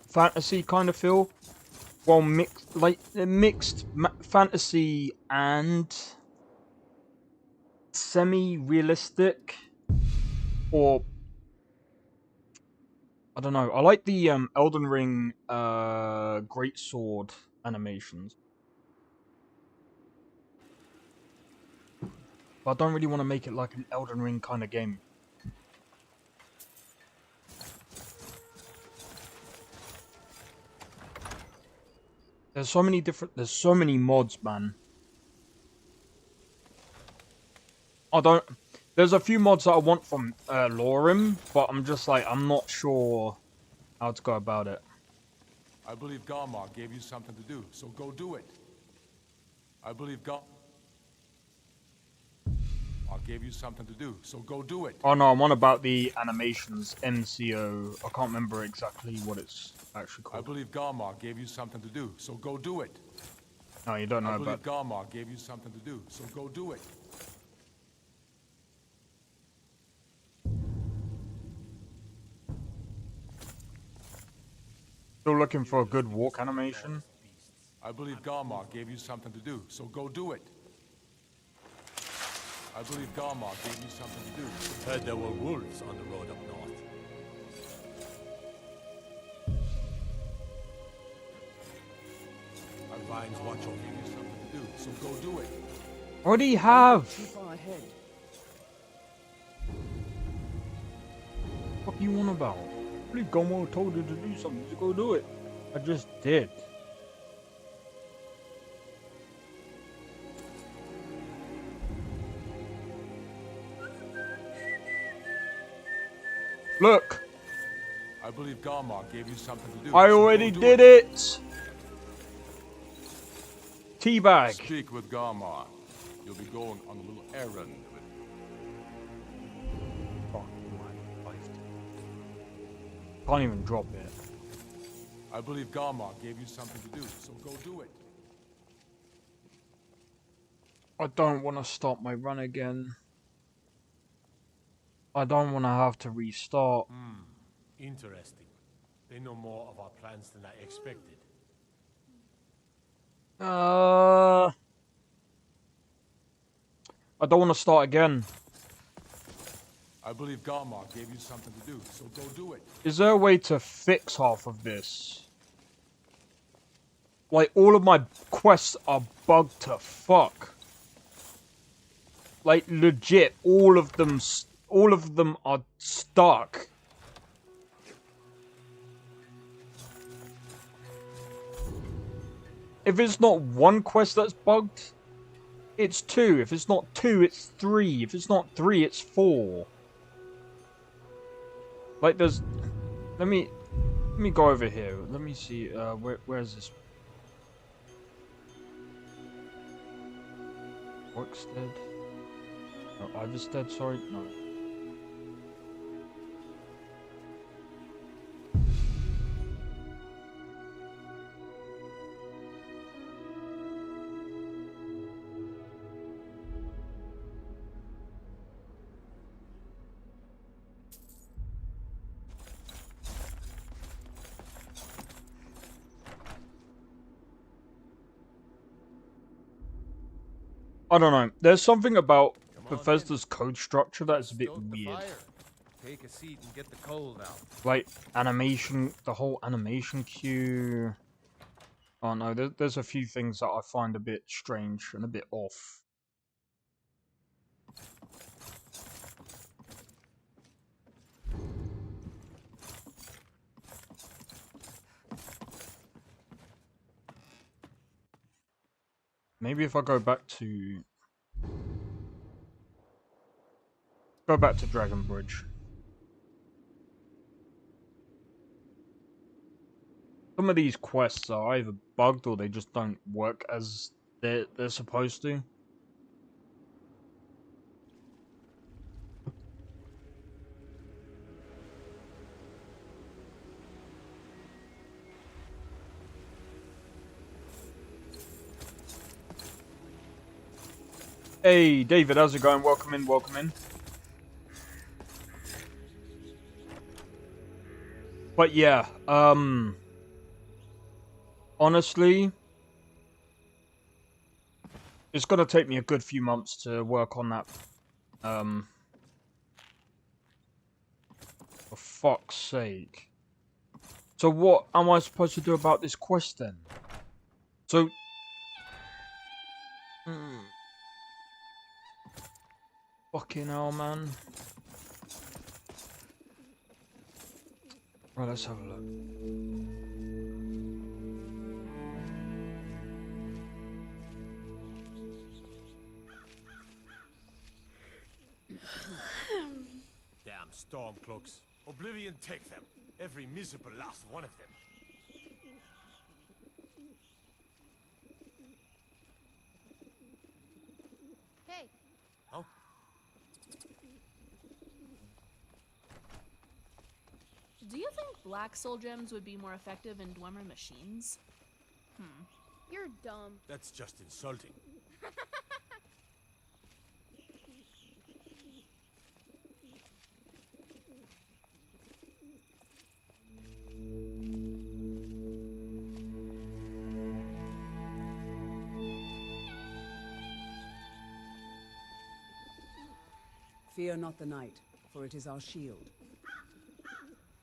fantasy kind of feel. Well, mixed fantasy and semi-realistic, or I don't know. I like the Elden Ring great sword animations, but I don't really want to make it like an Elden Ring kind of game. There's so many mods, man. There's a few mods that I want from LoreRim, but I'm just like, I'm not sure how to go about it. I believe Galmar gave you something to do, so go do it. I believe Galmar gave you something to do, so go do it. Oh no, I'm on about the animations, MCO. I can't remember exactly what it's actually called. I believe Galmar gave you something to do, so go do it. No, you don't know about... I believe Galmar gave you something to do, so go do it. Still looking for a good walk animation. I believe Garmar gave you something to do, so go do it. I believe Garmar gave you something to do. Heard there were wolves on the road up north. Our vines watch over you something to do, so go do it. What do you have? Too far ahead. What you want about? I believe Garmar told you to do something, so go do it. I just did. Look! I believe Garmar gave you something to do. I so already go do did it! Teabag. Speak with Garmar. You'll be going on a little errand with Fuck my life. Can't even drop it. I believe Garmar gave you something to do, so go do it. I don't want to start my run again. I don't want to have to restart. Interesting. They know more of our plans than I expected. I don't want to start again. I believe Garmar gave you something to do, so go do it. Is there a way to fix half of this? Like, all of my quests are bugged to fuck. Like, legit, all of them are stuck. If it's not one quest that's bugged, it's 2. If it's not 2, it's 3. If it's not 3, it's 4. Like, there's... Let me go over here. Let me see, where's this? Workstead? No, Iverstead, sorry, no. I don't know. There's something about Bethesda's code structure that's a bit weird. Take a seat and get the cold out. Like, animation, the whole animation queue. Oh no, there's a few things that I find a bit strange and a bit off. Maybe if I go back to Dragon Bridge. Some of these quests are either bugged or they just don't work as they're supposed to. Hey, David, how's it going? Welcome in, welcome in. But yeah, honestly, it's gonna take me a good few months to work on that. For fuck's sake. So what am I supposed to do about this quest then? So... Fucking hell, man. Right, let's have a look. Damn stormcloaks. Oblivion take them. Every miserable last one of them. Hey. Oh? Do you think black soul gems would be more effective in Dwemer machines? You're dumb. That's just insulting. Fear not the night, for it is our shield.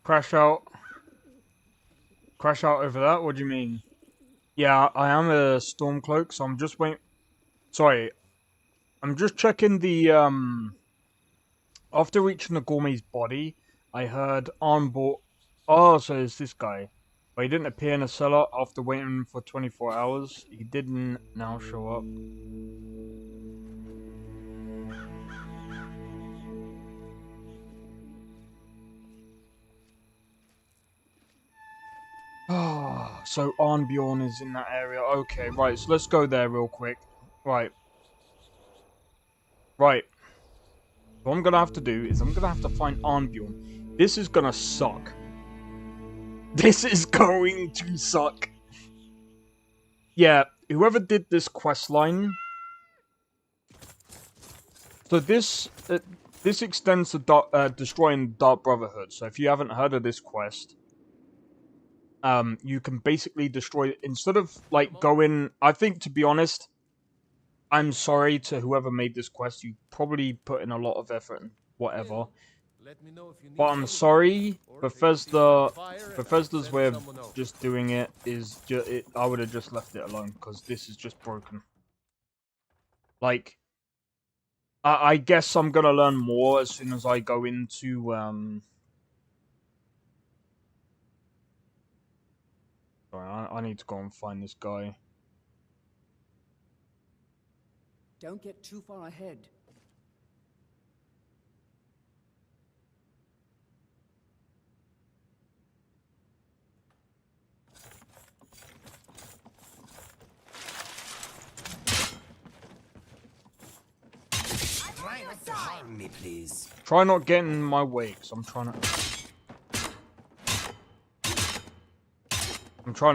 Crash out. Crash out over that? What do you mean? Yeah, I am a Stormcloak, so I'm just waiting. Sorry. I'm just checking the, After reaching the gourmet's body, I heard Arnbor. Oh, so it's this guy. But he didn't appear in the cellar after waiting for 24 hours. He didn't now show up. Oh, so Arnbjorn is in that area. Okay, right, so let's go there real quick. Right. Right. What I'm gonna have to do is I'm gonna have to find Arnbjorn. This is gonna suck. This is going to suck. Yeah, whoever did this quest line. So this extends to destroying Dark Brotherhood. So if you haven't heard of this quest, you can basically destroy, instead of like going, I think, to be honest, I'm sorry to whoever made this quest. You probably put in a lot of effort and whatever. But I'm sorry, Bethesda's way of just doing it is I would have just left it alone, because this is just broken. Like, I guess I'm gonna learn more as soon as I go into Sorry, I need to go and find this guy. Don't get too far ahead. Try not to harm me, please. Try not getting in my way, because I'm trying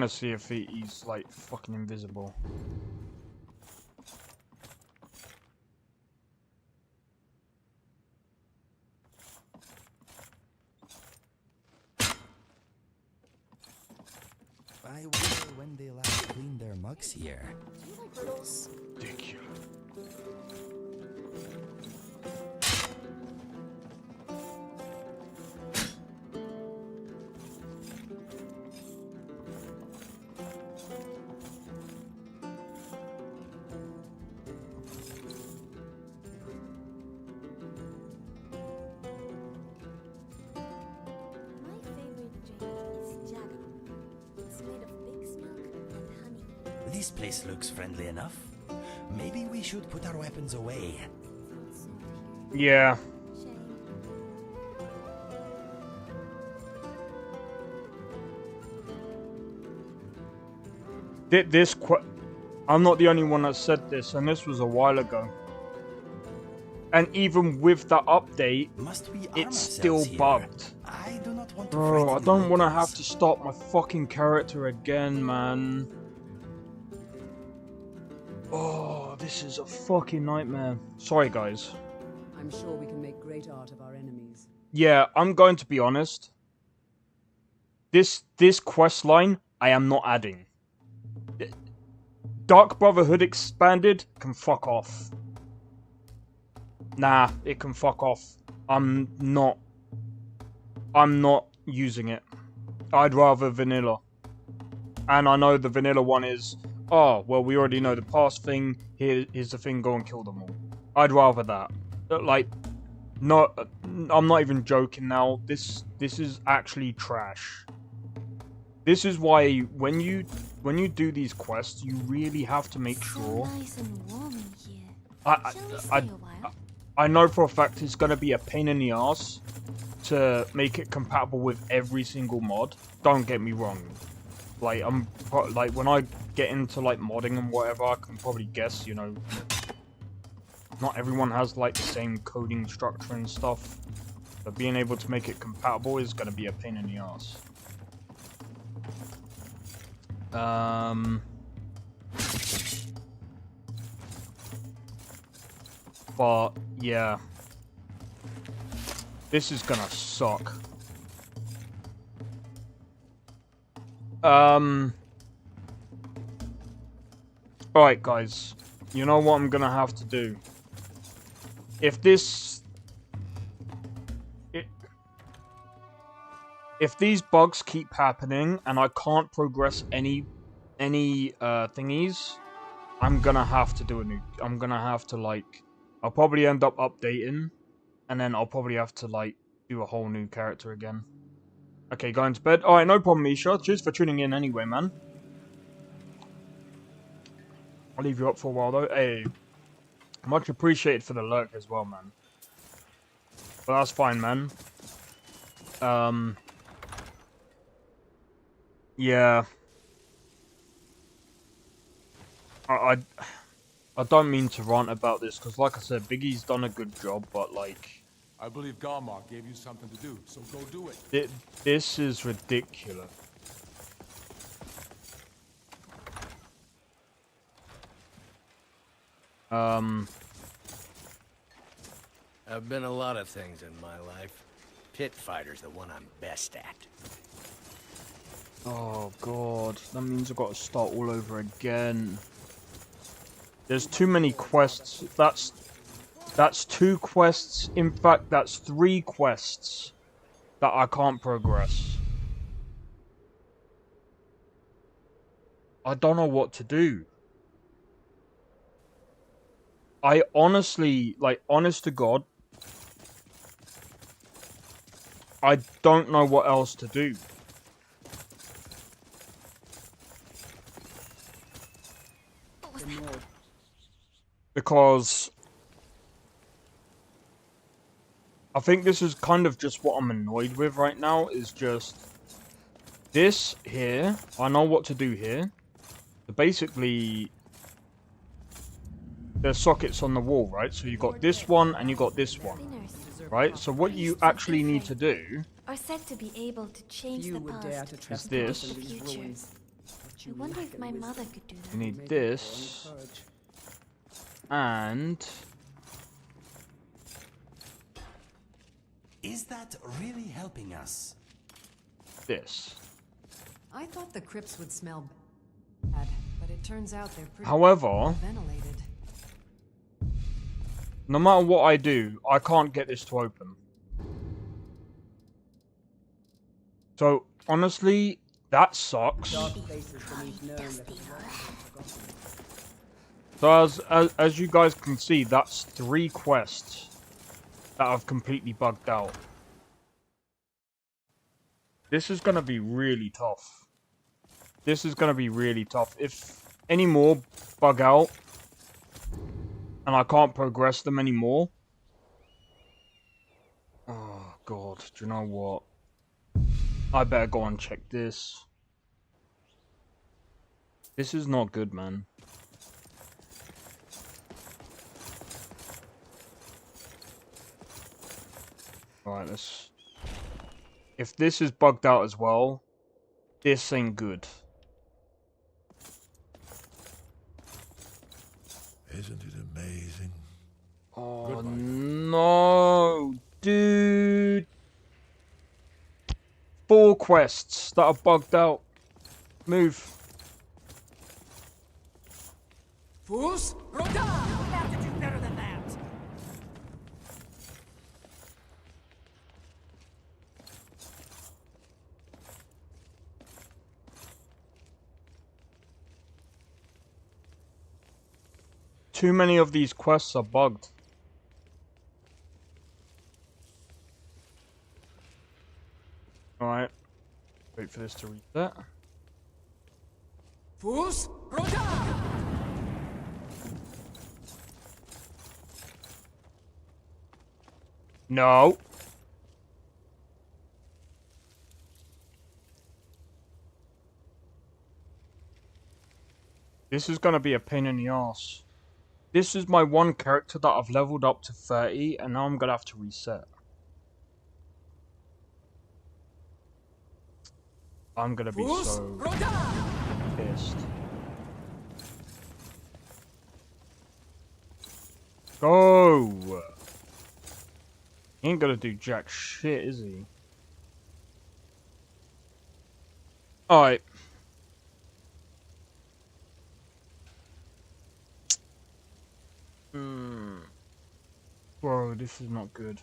to see if he's like fucking invisible. I wonder when they last cleaned their mugs here. Do you like riddles? Ridiculous. This place looks friendly enough. Maybe we should put our weapons away. Yeah. I'm not the only one that said this, and this was a while ago. And even with that update, it's still bugged. I do not want to Bro, I don't want to have to start my fucking character again, man. Oh, this is a fucking nightmare. Sorry, guys. I'm sure we can make great art of our enemies. Yeah, I'm going to be honest. This quest line, I am not adding. Dark Brotherhood Expanded can fuck off. Nah, it can fuck off. I'm not using it. I'd rather vanilla. And I know the vanilla one is, oh, well, we already know the past thing. Here's the thing, go and kill them all. I'd rather that. Like, no, I'm not even joking now. This is actually trash. This is why when you do these quests, you really have to make sure. Nice and warm in here. I know for a fact it's gonna be a pain in the ass to make it compatible with every single mod. Don't get me wrong. Like when I get into like modding and whatever, I can probably guess, you know, not everyone has like the same coding structure and stuff. But being able to make it compatible is gonna be a pain in the ass. But yeah, this is gonna suck. Alright guys, you know what I'm gonna have to do? If this If these bugs keep happening and I can't progress any thingies, I'm gonna have to do a new. I'm gonna have to like. I'll probably end up updating, and then I'll probably have to like do a whole new character again. Okay, going to bed. All right, no problem, Misha. Cheers for tuning in anyway, man. I'll leave you up for a while though. Hey, much appreciated for the lurk as well, man. But that's fine, man. Yeah. I don't mean to rant about this, because like I said, Biggie's done a good job, but like... I believe Garmar gave you something to do, so go do it. This is ridiculous. I've been a lot of things in my life. Pit fighter's the one I'm best at. Oh god, that means I've got to start all over again. There's too many quests. That's 2 quests. In fact, that's 3 quests that I can't progress. I don't know what to do. I honestly, like, honest to God, I don't know what else to do. Because I think this is kind of just what I'm annoyed with right now, is just this here. I know what to do here. So basically, there's sockets on the wall, right? So you got this one and you got this one, right? So what you actually need to do are said to be able to change the past is this. the future. I wonder if my mother could do that. You need this and Is that really helping us? this. I thought the crypts would smell bad, but it turns out they're pretty However, ventilated. no matter what I do, I can't get this to open. So, honestly, that sucks. So as you guys can see, that's 3 quests that I've completely bugged out. This is gonna be really tough. This is gonna be really tough. If any more bug out, and I can't progress them anymore. Oh god, do you know what? I better go and check this. This is not good, man. Alright, let's... If this is bugged out as well, this ain't good. Isn't it amazing? Oh no, dude. 4 quests that are bugged out. Move. Fools? Roda! You have to do better than that! Too many of these quests are bugged. Alright. Wait for this to reset. Fools? Roda! No. This is gonna be a pain in the ass. This is my one character that I've leveled up to 30, and now I'm gonna have to reset. I'm gonna be so pissed. Go! He ain't gonna do jack shit, is he? Alright. Bro, this is not good.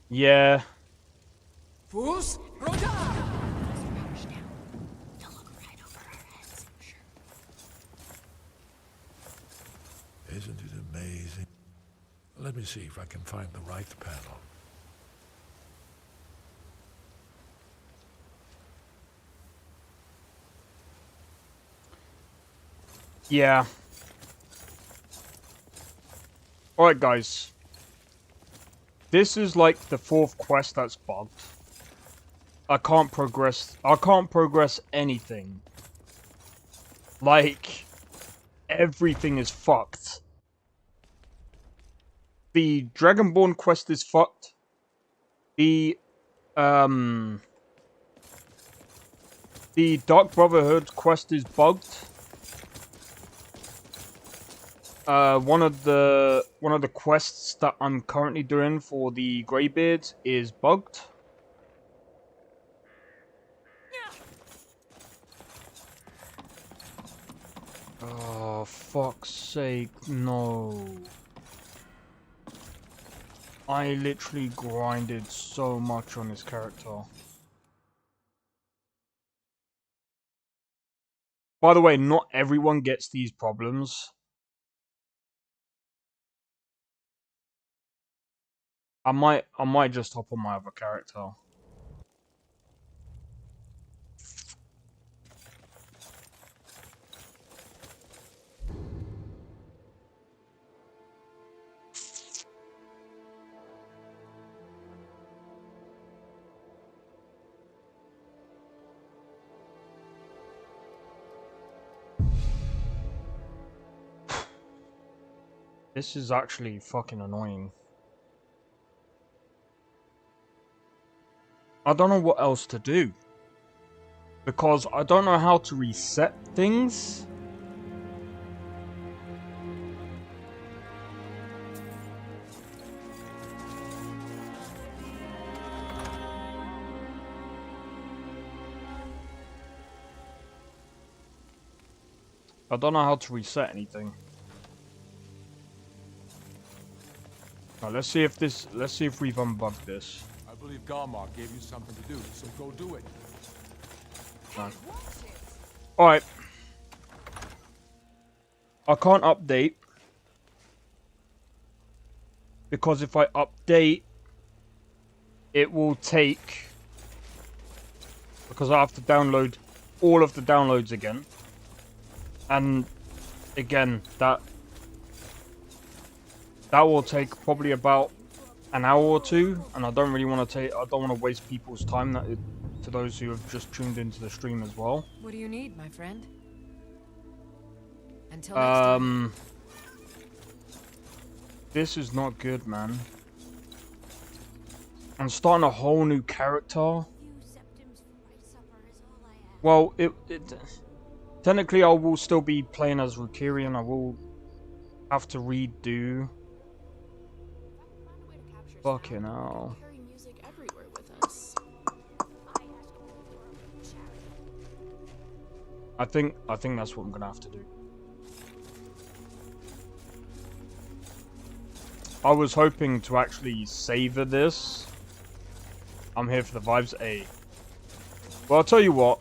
Yeah. Fus Roda! Isn't it amazing? Let me see if I can find the right panel. Yeah. Alright, guys. This is like the 4th quest that's bugged. I can't progress anything. Like, everything is fucked. The Dragonborn quest is fucked. The Dark Brotherhood quest is bugged. One of the quests that I'm currently doing for the Greybeards is bugged. Oh, fuck's sake, no. I literally grinded so much on this character. By the way, not everyone gets these problems. I might just hop on my other character. This is actually fucking annoying. I don't know what else to do. Because I don't know how to reset things. I don't know how to reset anything. Right, let's see if we've unbugged this. I believe Garmar gave you something to do, so go do it. No. Alright. I can't update. Because if I update, it will take... Because I have to download all of the downloads again. And again, that will take probably about an hour or two, and I don't want to waste people's time to those who have just tuned into the stream as well. What do you need, my friend? Until next time. This is not good, man. I'm starting a whole new character. Well, technically I will still be playing as Rukiri, and I will have to redo. Fucking hell. I think that's what I'm gonna have to do. I was hoping to actually savor this. I'm here for the vibes. Well, I'll tell you what.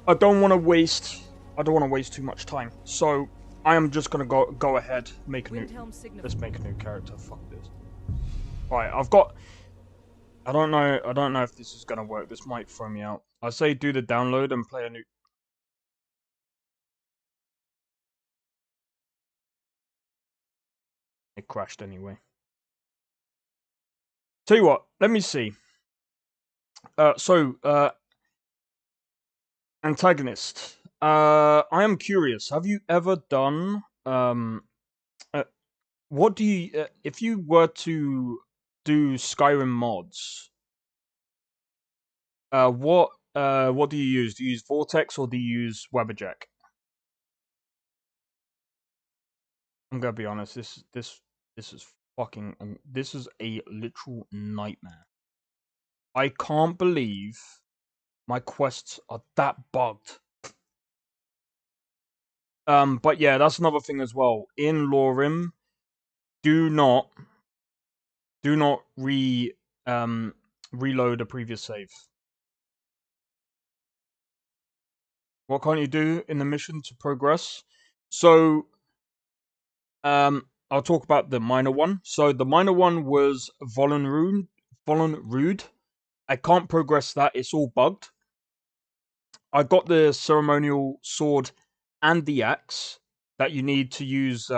I don't want to waste too much time. So I am just gonna go ahead, let's make a new character. Fuck this. Alright, I don't know if this is gonna work. This might throw me out. I say do the download and play a new. It crashed anyway. Tell you what, let me see. Antagonist. I am curious. Have you ever done what do you if you were to do Skyrim mods? What do you use? Do you use Vortex or do you use Webberjack? I'm gonna be honest. This is fucking. This is a literal nightmare. I can't believe my quests are that bugged. But yeah, that's another thing as well. In LoreRim, do not do not reload a previous save. What can't you do in the mission to progress? So, I'll talk about the minor one. So the minor one was Vollen Rude. I can't progress that. It's all bugged. I got the ceremonial sword and the axe that you need to use.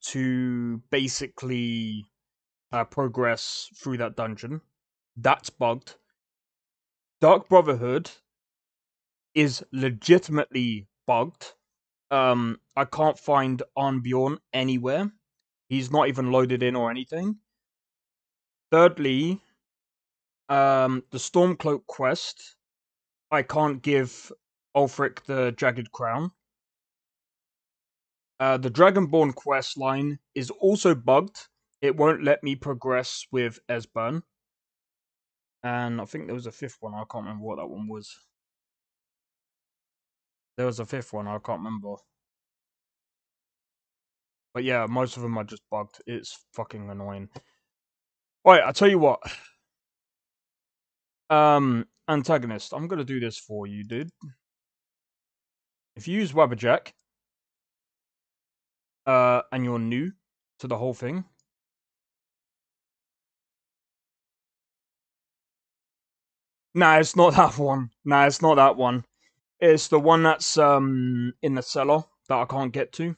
To basically progress through that dungeon. That's bugged. Dark Brotherhood is legitimately bugged. I can't find Arnbjorn anywhere. He's not even loaded in or anything. Thirdly, the Stormcloak quest, I can't give Ulfric the Jagged Crown. The Dragonborn quest line is also bugged. It won't let me progress with Esbern. And I think there was a fifth one. I can't remember what that one was. There was a fifth one. I can't remember. But yeah, most of them are just bugged. It's fucking annoying. Alright, I'll tell you what. Antagonist, I'm gonna do this for you, dude. If you use Wabberjack, and you're new to the whole thing, nah, it's not that one. Nah, it's not that one. It's the one that's in the cellar that I can't get to.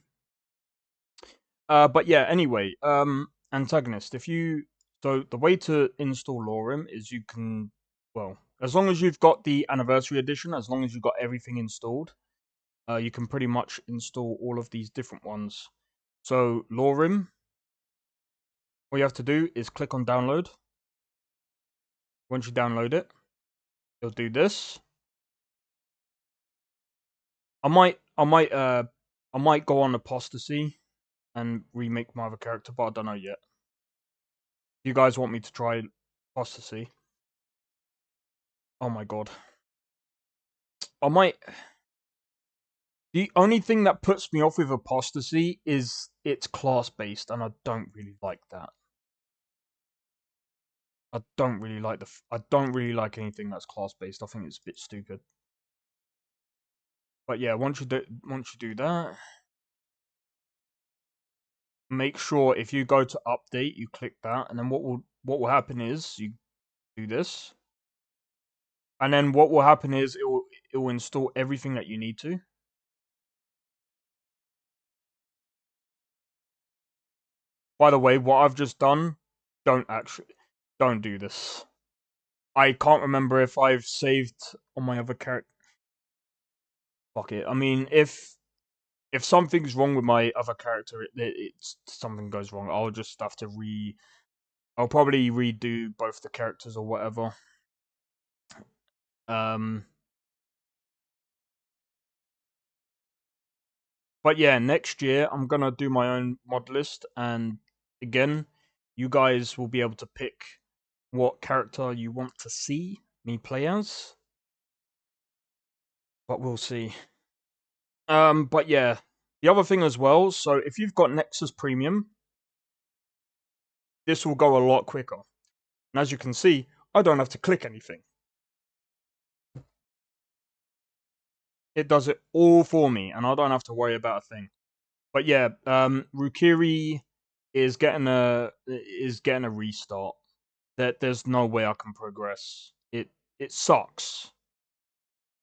But yeah, anyway, Antagonist, so the way to install LoreRim is you can, well, as long as you've got the Anniversary Edition, as long as you've got everything installed, you can pretty much install all of these different ones. So, LoreRim, all you have to do is click on download. Once you download it, you'll do this. I might go on Apostasy and remake my other character, but I don't know yet. You guys want me to try Apostasy? Oh my god. I might... The only thing that puts me off with Apostasy is it's class-based, and I don't really like that. I don't really like anything that's class-based. I think it's a bit stupid. But yeah, once you do that, make sure if you go to update, you click that, and then what will happen is you do this, and then what will happen is it will install everything that you need to. By the way, what I've just done, don't do this. I can't remember if I've saved on my other character. Fuck it. I mean, if something's wrong with my other character, it's something goes wrong. I'll just have to I'll probably redo both the characters or whatever. But yeah, next year I'm gonna do my own mod list, and again, you guys will be able to pick what character you want to see me play as. But we'll see. But yeah, the other thing as well, so if you've got Nexus Premium, this will go a lot quicker. And as you can see, I don't have to click anything. It does it all for me, and I don't have to worry about a thing. But yeah, Rukiri is getting a restart. There's no way I can progress. It sucks.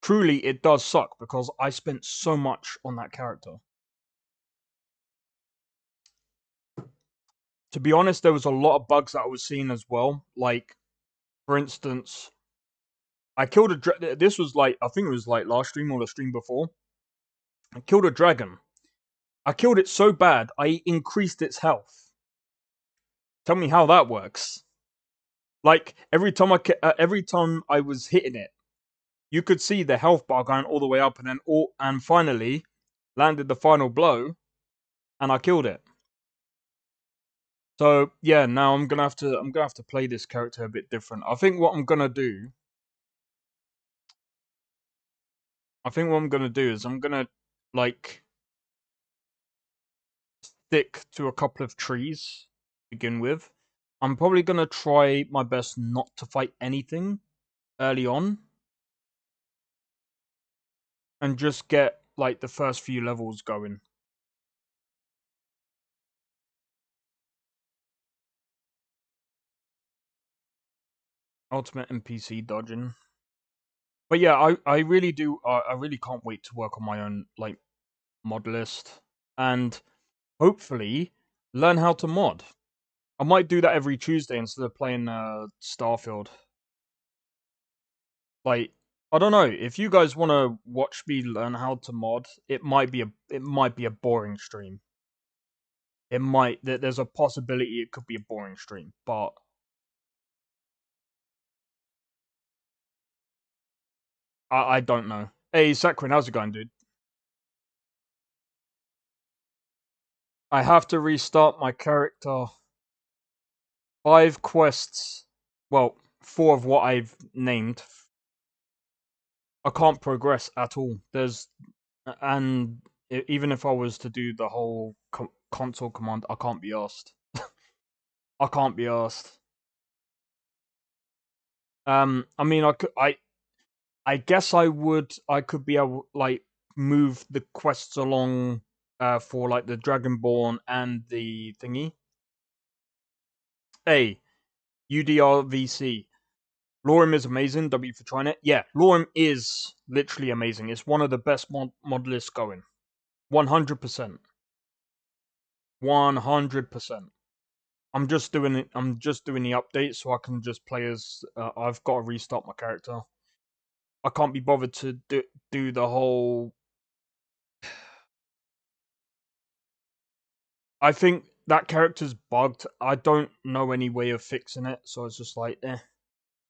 Truly, it does suck because I spent so much on that character. To be honest, there was a lot of bugs that I was seeing as well. Like, for instance, I killed a this was like, I think it was like last stream or the stream before. I killed a dragon. I killed it so bad, I increased its health. Tell me how that works. Like, every time I was hitting it, you could see the health bar going all the way up, and finally landed the final blow, and I killed it. So yeah, now I'm gonna have to play this character a bit different. I think what I'm gonna do is I'm gonna like stick to a couple of trees to begin with. I'm probably gonna try my best not to fight anything early on, and just get like the first few levels going. Ultimate NPC dodging. But yeah, I really do. I really can't wait to work on my own like mod list and hopefully learn how to mod. I might do that every Tuesday instead of playing Starfield. Like, I don't know, if you guys want to watch me learn how to mod, it might be a boring stream. There's a possibility it could be a boring stream, but I don't know. Hey, Sakrin, how's it going, dude? I have to restart my character. 5 quests. Well, 4 of what I've named. I can't progress at all. And even if I was to do the whole console command, I can't be asked. I can't be asked. I mean, I guess I could be able like move the quests along for like the Dragonborn and the thingy. Hey, UDRVC. LoreRim is amazing. W for trying it. Yeah, LoreRim is literally amazing. It's one of the best mod lists going. 100%. 100%. I'm just doing it. I'm just doing the update so I can just play as. I've got to restart my character. I can't be bothered to do the whole. I think that character's bugged. I don't know any way of fixing it, so it's just like,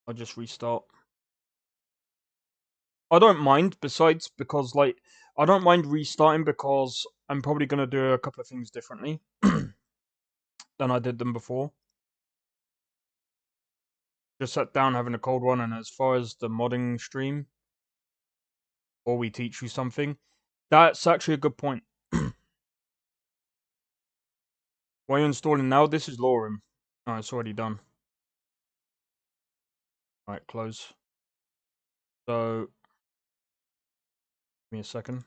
I'll just restart. I don't mind. Besides, because like, I don't mind restarting because I'm probably gonna do a couple of things differently than I did them before. Just sat down having a cold one, and as far as the modding stream, or we teach you something, that's actually a good point. Why are you installing now? This is LoreRim. Oh, it's already done. Alright, close. So, give me a second.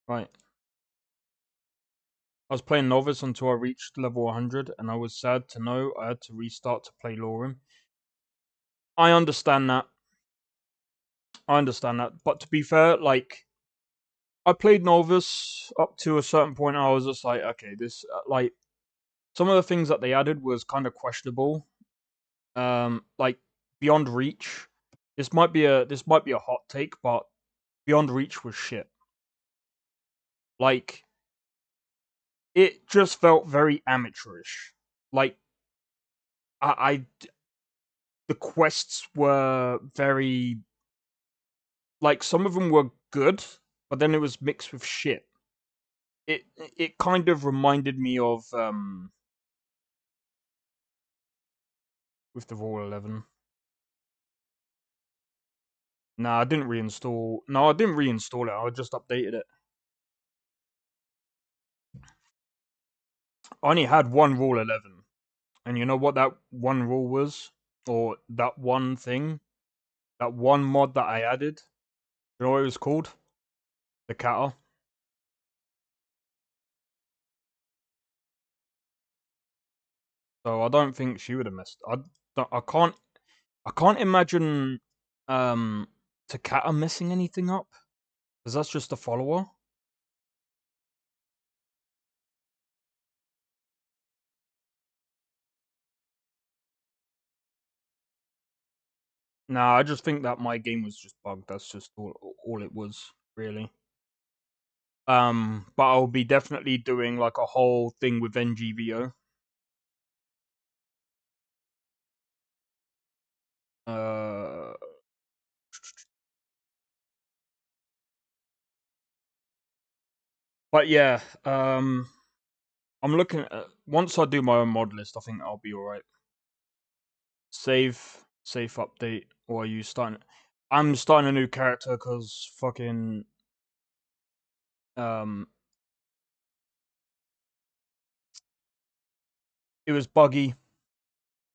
Right. I was playing Novice until I reached level 100, and I was sad to know I had to restart to play LoreRim. I understand that. But to be fair, like, I played Novice up to a certain point, and I was just like, okay, this, like, some of the things that they added was kind of questionable. Like, Beyond Reach. This might be a hot take, but Beyond Reach was shit. Like, it just felt very amateurish. Like, the quests were very, like, some of them were good, but then it was mixed with shit. It kind of reminded me of with the Raw 11. Nah, I didn't reinstall. No, I didn't reinstall it. I just updated it. I only had one Rule 11. And you know what that one rule was? Or that one thing? That one mod that I added? You know what it was called? The Catter. So I don't think she would have missed. I can't imagine Takata messing anything up. Because that's just a follower. Nah, I just think that my game was just bugged. That's just all it was, really. But I'll be definitely doing like a whole thing with NGVO. But yeah, I'm looking at, once I do my own mod list, I think I'll be alright. Save update, or are you starting? I'm starting a new character because fucking It was buggy.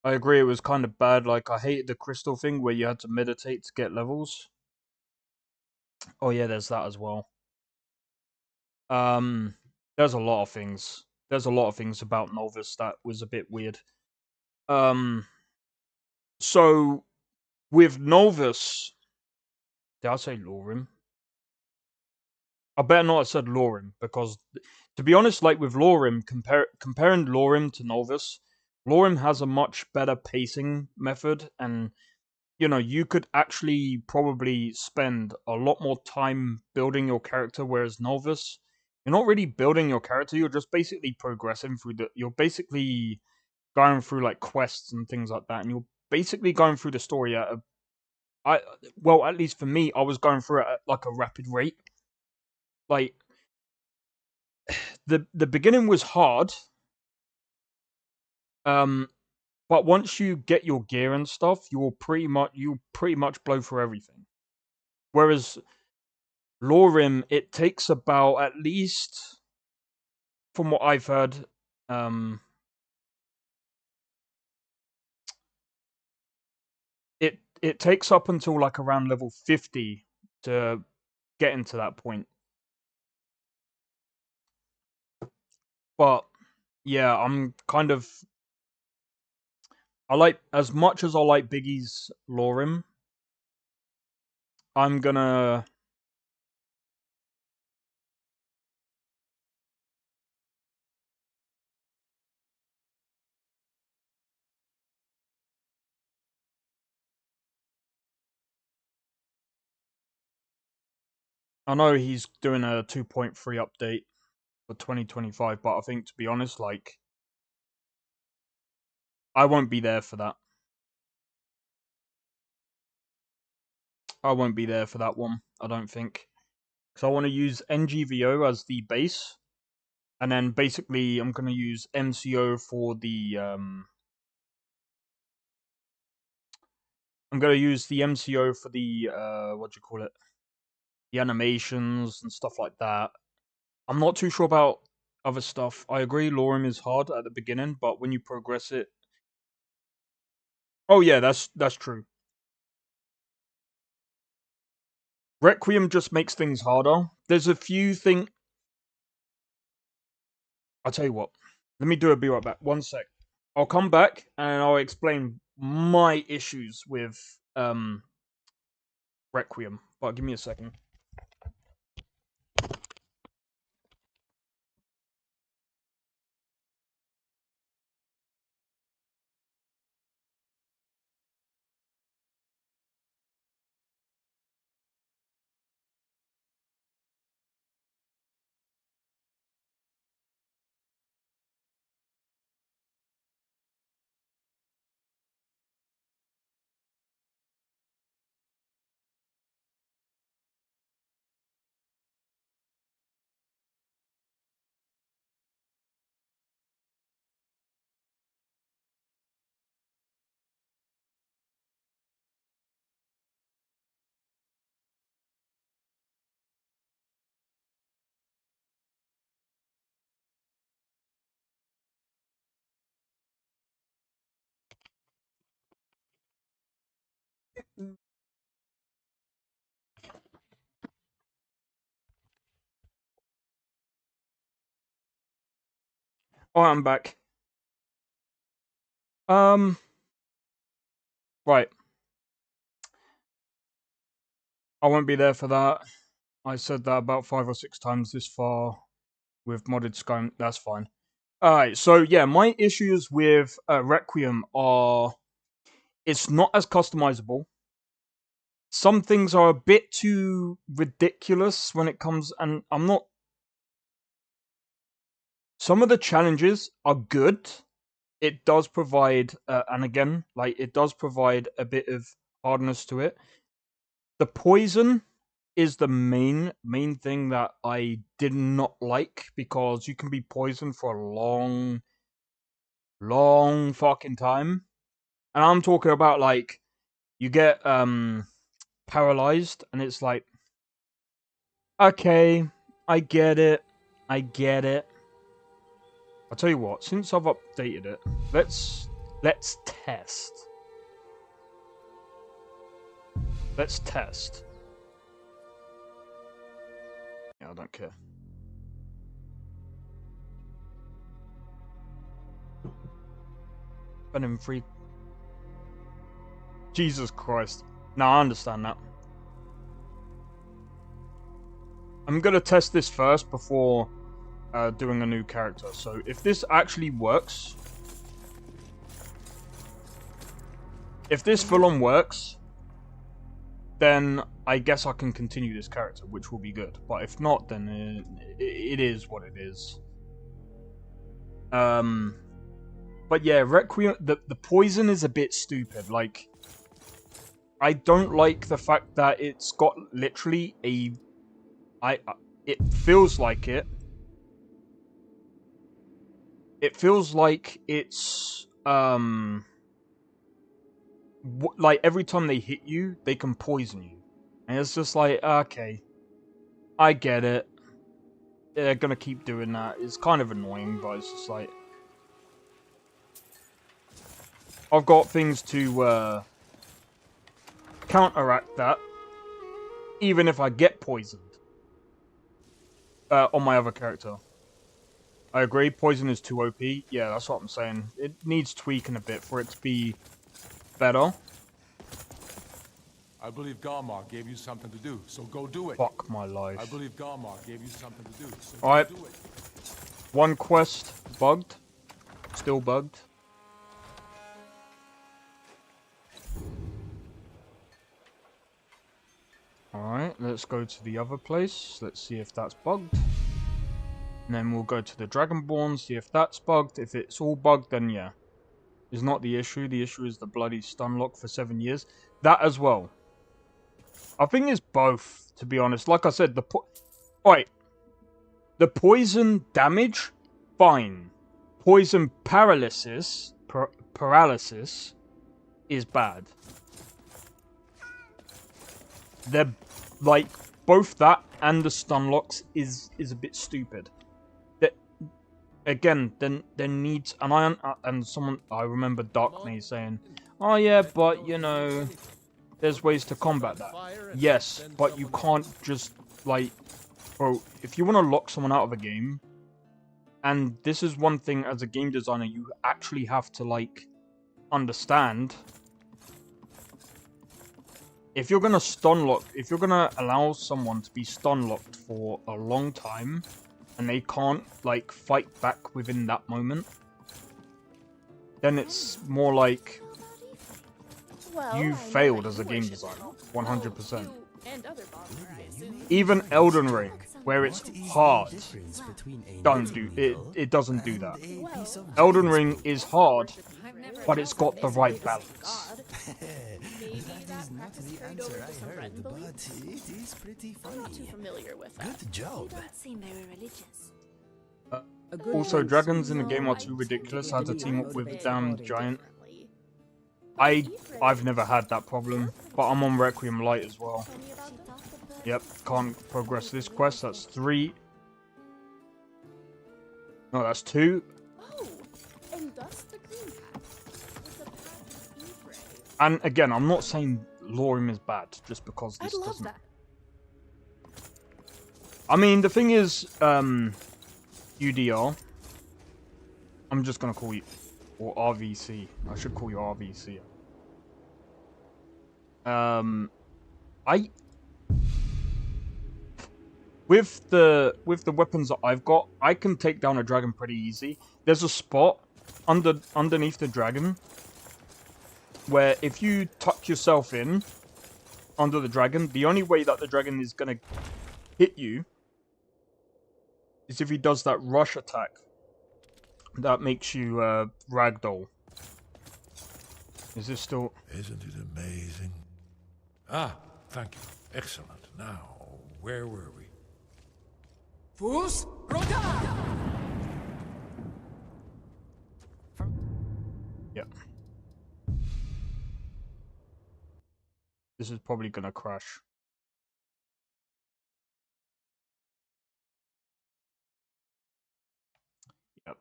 I agree, it was kind of bad. Like, I hated the crystal thing where you had to meditate to get levels. Oh yeah, there's that as well. There's a lot of things. There's a lot of things about Novice that was a bit weird. So with Novice, did I say LoreRim? I better not have said LoreRim because, to be honest, like with LoreRim, comparing LoreRim to Novice, LoreRim has a much better pacing method, and you know you could actually probably spend a lot more time building your character, whereas Novice, you're not really building your character. You're just basically progressing through the. You're basically going through like quests and things like that, and you're basically going through the story at a. Well, at least for me, I was going through it at like a rapid rate. Like the beginning was hard, but once you get your gear and stuff, you pretty much blow through everything. Whereas LoreRim, it takes about at least, from what I've heard, it takes up until like around level 50 to get into that point. But yeah, I'm kind of I like, as much as I like Biggie's LoreRim, I'm gonna I know he's doing a 2.3 update for 2025, but I think, to be honest, like, I won't be there for that. I won't be there for that one, I don't think. Because I want to use NGVO as the base, and then basically I'm going to use MCO for the, I'm going to use the MCO for the, what do you call it? The animations and stuff like that. I'm not too sure about other stuff. I agree, LoreRim is hard at the beginning, but when you progress it... Oh yeah, that's true. Requiem just makes things harder. There's a few things... I'll tell you what. Let me do a be right back. One sec. I'll come back and I'll explain my issues with Requiem. But give me a second. Alright, I'm back. Right. I won't be there for that. I said that about 5 or 6 times this far with modded Skyrim. That's fine. Alright, so yeah, my issues with Requiem are... It's not as customizable. Some things are a bit too ridiculous when it comes... And I'm not... Some of the challenges are good. It does provide... and again, like, it does provide a bit of hardness to it. The poison is the main thing that I did not like, because you can be poisoned for a long fucking time. And I'm talking about, like, you get paralyzed and it's like, okay, I get it. I'll tell you what, since I've updated it, let's test. Let's test. Yeah, I don't care. Spending free. Jesus Christ. No, I understand that. I'm gonna test this first before doing a new character. So if this actually works, if this full-on works, then I guess I can continue this character, which will be good. But if not, then it is what it is. But yeah, Requiem. The poison is a bit stupid. Like, I don't like the fact that it's got literally a. It feels like it. It feels like it's like every time they hit you, they can poison you, and it's just like, okay, I get it. They're gonna keep doing that. It's kind of annoying, but it's just like I've got things to counteract that, even if I get poisoned on my other character. I agree, poison is too OP. Yeah, that's what I'm saying. It needs tweaking a bit for it to be better. I believe Galmar gave you something to do, so go do it. Fuck my life. I believe Galmar gave you something to do, so Alright. go do it. One quest bugged. Still bugged. Alright, let's go to the other place. Let's see if that's bugged. And then we'll go to the Dragonborn, see if that's bugged. If it's all bugged, then yeah. It's not the issue. The issue is the bloody stun lock for 7 years. That as well. I think it's both, to be honest. Like I said, Alright. The poison damage, fine. Poison paralysis, paralysis is bad. They're like both that and the stun locks is a bit stupid. That again, then there needs and someone I remember Darkney saying, "Oh yeah, but you know, there's ways to combat that." Yes, but you can't just like, bro. If you want to lock someone out of a game, and this is one thing as a game designer you actually have to like understand. If you're gonna stun lock, if you're gonna allow someone to be stun locked for a long time, and they can't like fight back within that moment, then it's more like you failed as a game designer, 100%. Even Elden Ring, where it's hard, don't do it. It doesn't do that. Elden Ring is hard, but it's got the right balance. Not the answer I heard, but it is pretty funny. I'm not too familiar with that. Good job. You don't seem very religious. Also, dragons in the game are too ridiculous. I had to team up with a damn giant. I've never had that problem, but I'm on Requiem Light as well. Yep, can't progress this quest. That's 3. No, that's 2. Oh, and thus the green path. With the path of Ephraim. And again, I'm not saying LoreRim is bad just because this doesn't. That. I mean, the thing is, UDR. I'm just gonna call you, or RVC. I should call you RVC. With the weapons that I've got, I can take down a dragon pretty easy. There's a spot underneath the dragon where if you tuck yourself in under the dragon, the only way that the dragon is gonna hit you is if he does that rush attack that makes you ragdoll. Is this still? Isn't it amazing? Ah, thank you. Excellent. Now, where were we? Fus Rota! Yep. This is probably gonna crash. Yep.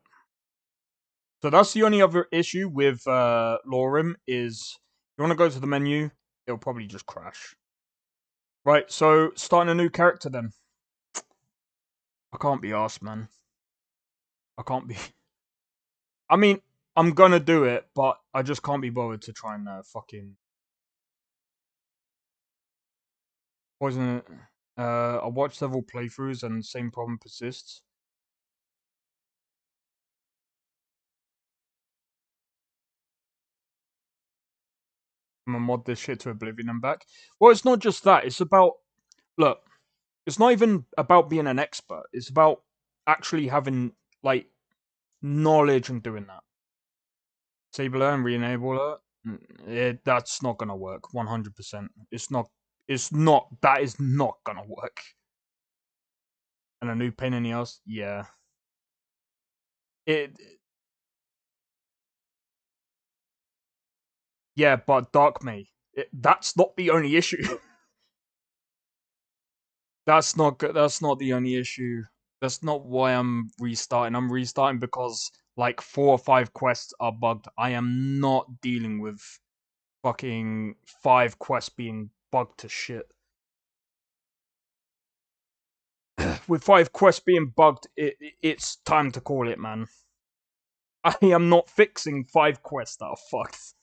So that's the only other issue with LoreRim is you want to go to the menu, it'll probably just crash. Right, so starting a new character then. I can't be arsed, man. I can't be. I mean, I'm gonna do it, but I just can't be bothered to try and fucking poison it. I watched several playthroughs and the same problem persists. I'm gonna mod this shit to oblivion and back. Well, it's not just that. It's about look. It's not even about being an expert. It's about actually having like knowledge and doing that. Disable her and re-enable her. That's not gonna work. 100%. It's not. It's not. That is not gonna work. And a new pain in the ass. Yeah. It. Yeah, but Dark May. That's not the only issue. That's not good. That's not the only issue. That's not why I'm restarting. I'm restarting because like 4 or 5 quests are bugged. I am not dealing with fucking 5 quests being bugged to shit. With 5 quests being bugged, it's time to call it, man. I am not fixing 5 quests that are fucked.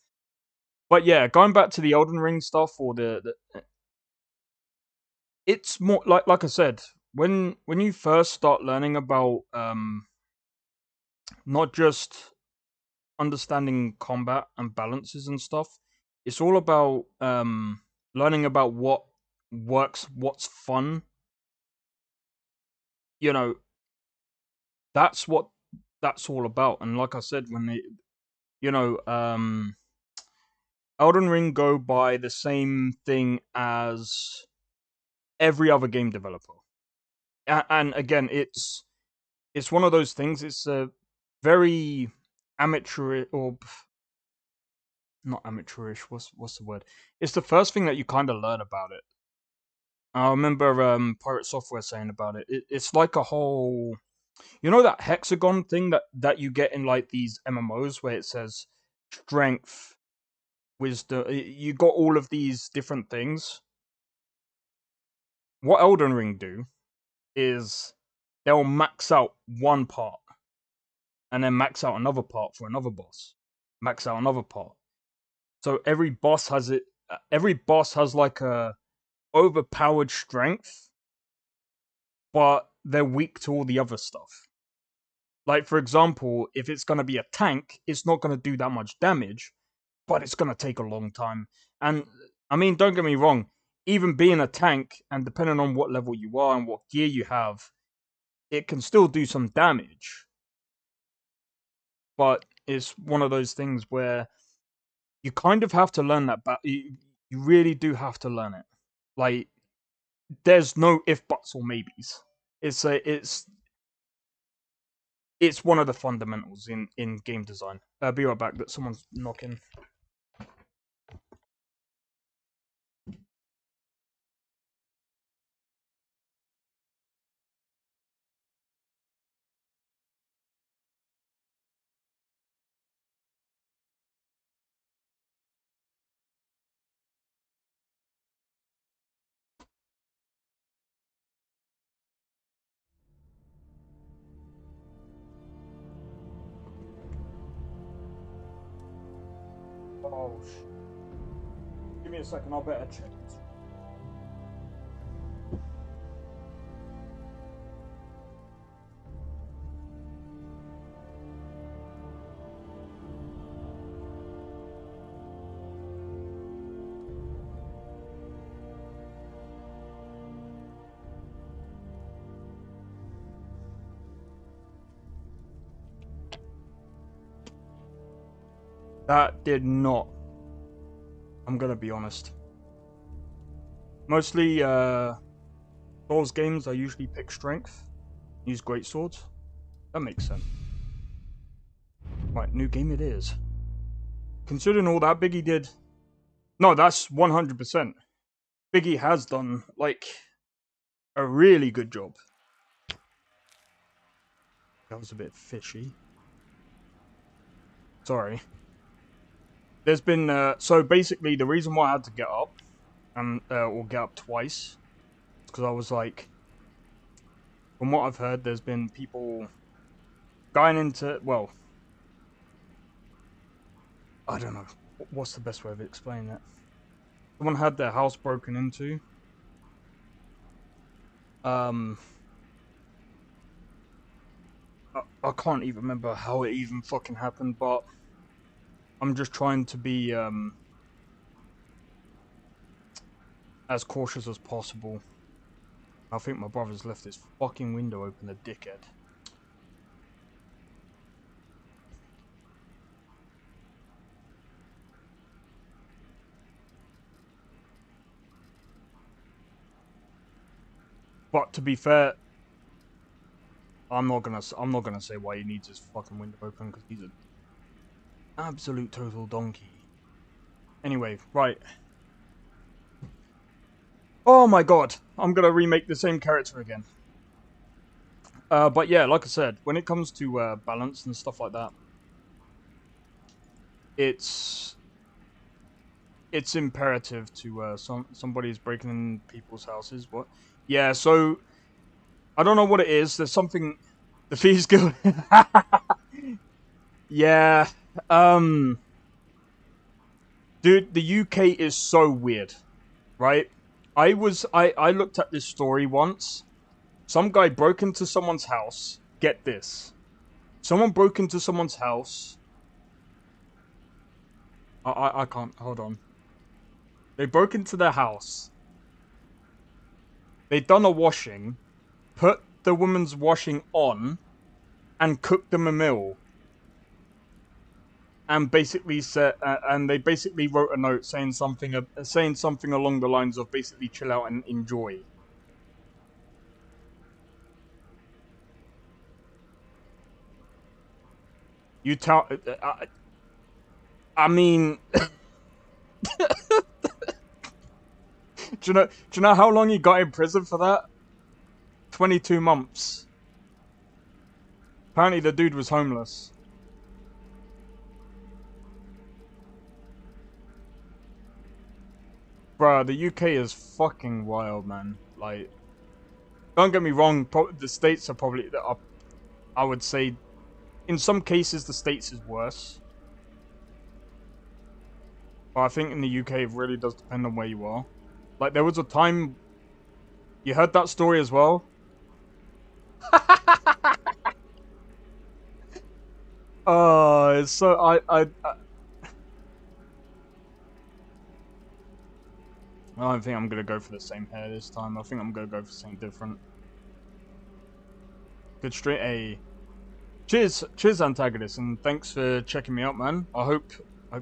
But yeah, going back to the Elden Ring stuff or the it's more like I said, when you first start learning about not just understanding combat and balances and stuff, it's all about learning about what works, what's fun. You know, that's what that's all about. And like I said, when they, you know, Elden Ring go by the same thing as every other game developer. And again, it's one of those things. It's a very amateur or not amateurish. What's the word? It's the first thing that you kind of learn about it. I remember Pirate Software saying about it. It's like a whole, you know, that hexagon thing that you get in like these MMOs where it says strength, wisdom. You got all of these different things. What Elden Ring do is they'll max out one part and then max out another part for another boss. Max out another part. So every boss has it. Every boss has like a overpowered strength, but they're weak to all the other stuff. Like for example, if it's gonna be a tank, it's not gonna do that much damage, but it's gonna take a long time. And I mean, don't get me wrong. Even being a tank, and depending on what level you are and what gear you have, it can still do some damage. But it's one of those things where you kind of have to learn that. You really do have to learn it. Like, there's no if, buts, or maybes. It's one of the fundamentals in game design. Be right back. That someone's knocking. Oh, give me a second. I'll better check this. That did not. I'm gonna be honest. Mostly, Souls games, I usually pick strength, use great swords. That makes sense. Right, new game it is. Considering all that Biggie did, no, that's 100%. Biggie has done like a really good job. That was a bit fishy. Sorry. There's been, so basically the reason why I had to get up, and, or get up twice, because I was like, from what I've heard, there's been people going into, well, I don't know, what's the best way of explaining it? Someone had their house broken into. I can't even remember how it even fucking happened, but I'm just trying to be, as cautious as possible. I think my brother's left his fucking window open, a dickhead. But to be fair, I'm not gonna say why he needs his fucking window open, because he's an absolute total donkey. Anyway, right. Oh my god, I'm gonna remake the same character again. But yeah, like I said, when it comes to balance and stuff like that, it's imperative to somebody's breaking in people's houses. What? Yeah, so I don't know what it is. There's something. The Thieves Guild. Yeah. Dude, the UK is so weird, right? I looked at this story once. Some guy broke into someone's house. Get this. Someone broke into someone's house. I can't. Hold on. They broke into their house. They done a washing. Put the woman's washing on. And cooked them a meal. And basically said, and they basically wrote a note saying something along the lines of basically chill out and enjoy. You tell. I mean, do you know how long he got in prison for that? 22 months. Apparently, the dude was homeless. Bruh, the UK is fucking wild, man. Like, don't get me wrong, the States are probably, I would say, in some cases, the States is worse. But I think in the UK, it really does depend on where you are. Like, there was a time, you heard that story as well? Oh, it's so, I don't think I'm gonna go for the same hair this time. I think I'm gonna go for something different. Good straight A. Cheers, antagonist, and thanks for checking me out, man. I hope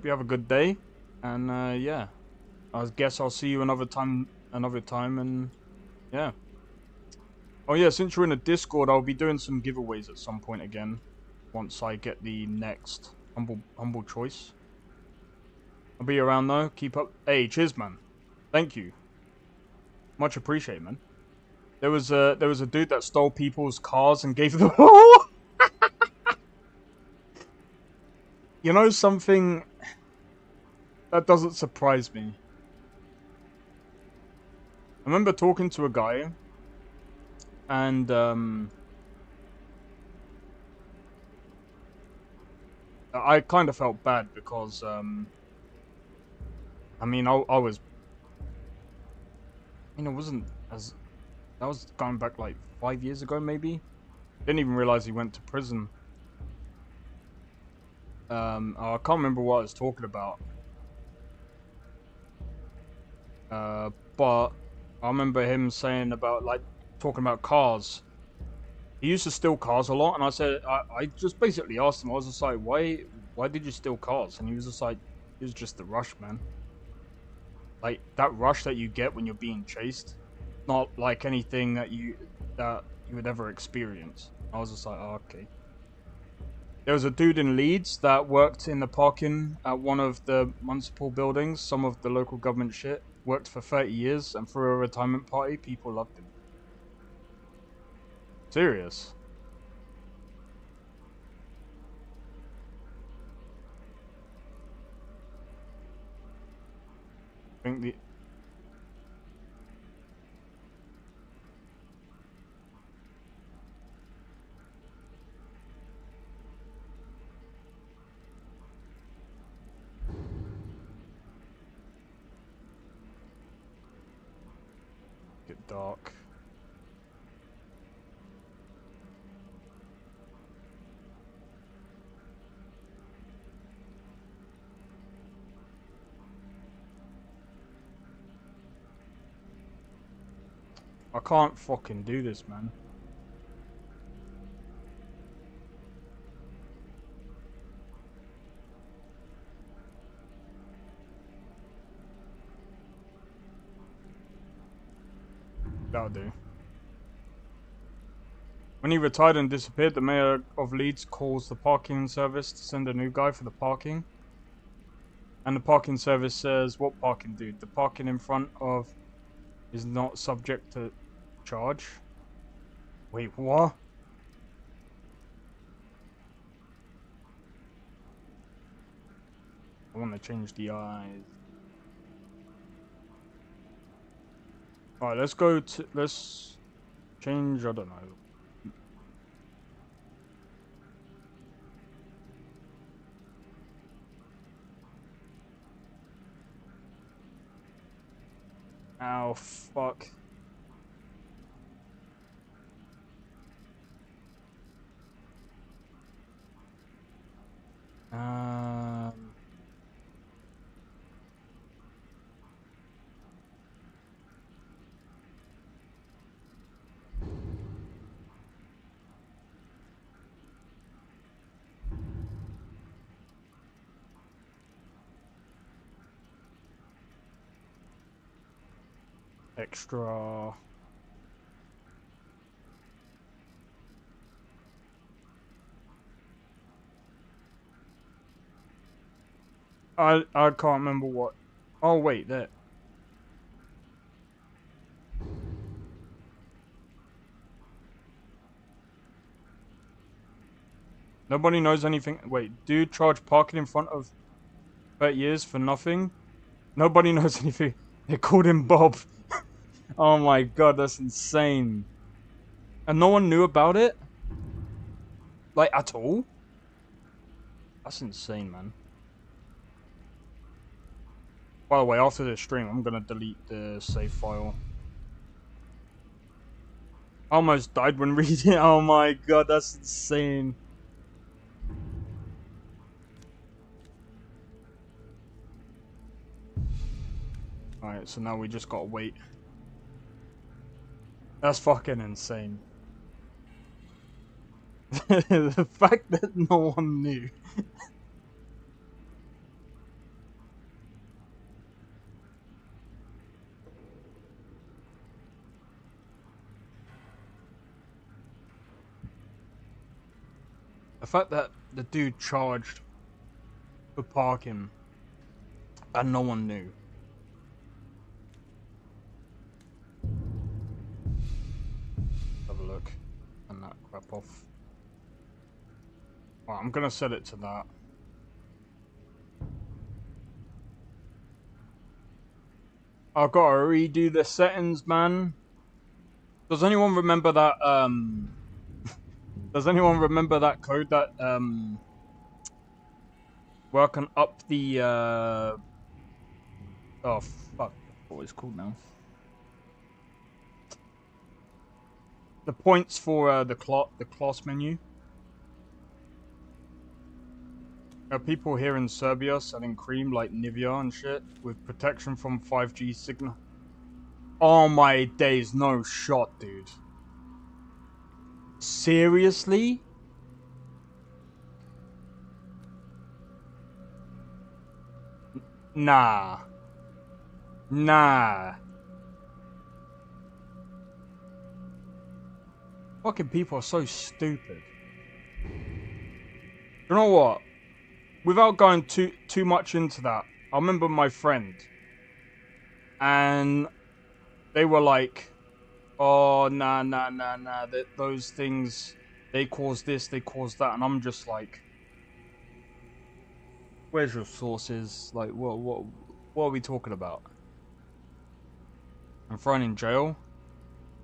you have a good day, and yeah, I guess I'll see you another time, and yeah. Oh yeah, since you're in a Discord, I'll be doing some giveaways at some point again, once I get the next humble choice. I'll be around though. Keep up. Hey, cheers, man. Thank you. Much appreciated, man. There was a dude that stole people's cars and gave them. You know something that doesn't surprise me. I remember talking to a guy, and I kind of felt bad because I mean, I was. You know, wasn't as... That was going back like 5 years ago, maybe? Didn't even realize he went to prison. I can't remember what I was talking about. But I remember him saying about, like, talking about cars. He used to steal cars a lot, and I said, I just basically asked him, I was just like, why did you steal cars? And he was just like, it was just the rush, man. Like, that rush that you get when you're being chased, not like anything that you would ever experience. I was just like, oh, okay. There was a dude in Leeds that worked in the parking at one of the municipal buildings, some of the local government shit, worked for 30 years, and for a retirement party, people loved him. Serious. think the get dark. I can't fucking do this, man. That'll do. When he retired and disappeared, the mayor of Leeds calls the parking service to send a new guy for the parking. And the parking service says, what parking, dude? The parking in front of is not subject to charge. Wait, what? I want to change the eyes. Alright, let's go to, let's change, I don't know. Ow, fuck. Extra. I can't remember what. Oh wait, there. Nobody knows anything. Wait, dude charge parking in front of 30 years for nothing? Nobody knows anything. They called him Bob. Oh my god, that's insane. And no one knew about it? Like, at all? That's insane, man. By the way, after this stream, I'm gonna delete the save file. I almost died when reading it. Oh my god, that's insane. Alright, so now we just gotta wait. That's fucking insane. The fact that no one knew. The fact that the dude charged for parking and no one knew. Have a look. And that crap off. Right, I'm gonna set it to that. I've gotta redo the settings, man. Does anyone remember that, does anyone remember that code that, where I can up the, oh fuck, what it's called now? The points for, the class menu. There are people here in Serbia selling cream like Nivea and shit with protection from 5G signal. Oh my days, no shot, dude. Seriously? Nah. Nah. Fucking people are so stupid. You know what? Without going too much into that, I remember my friend. And they were like, oh, nah, those things, they cause this, they cause that. And I'm just like, where's your sources? Like, what are we talking about? and thrown in jail.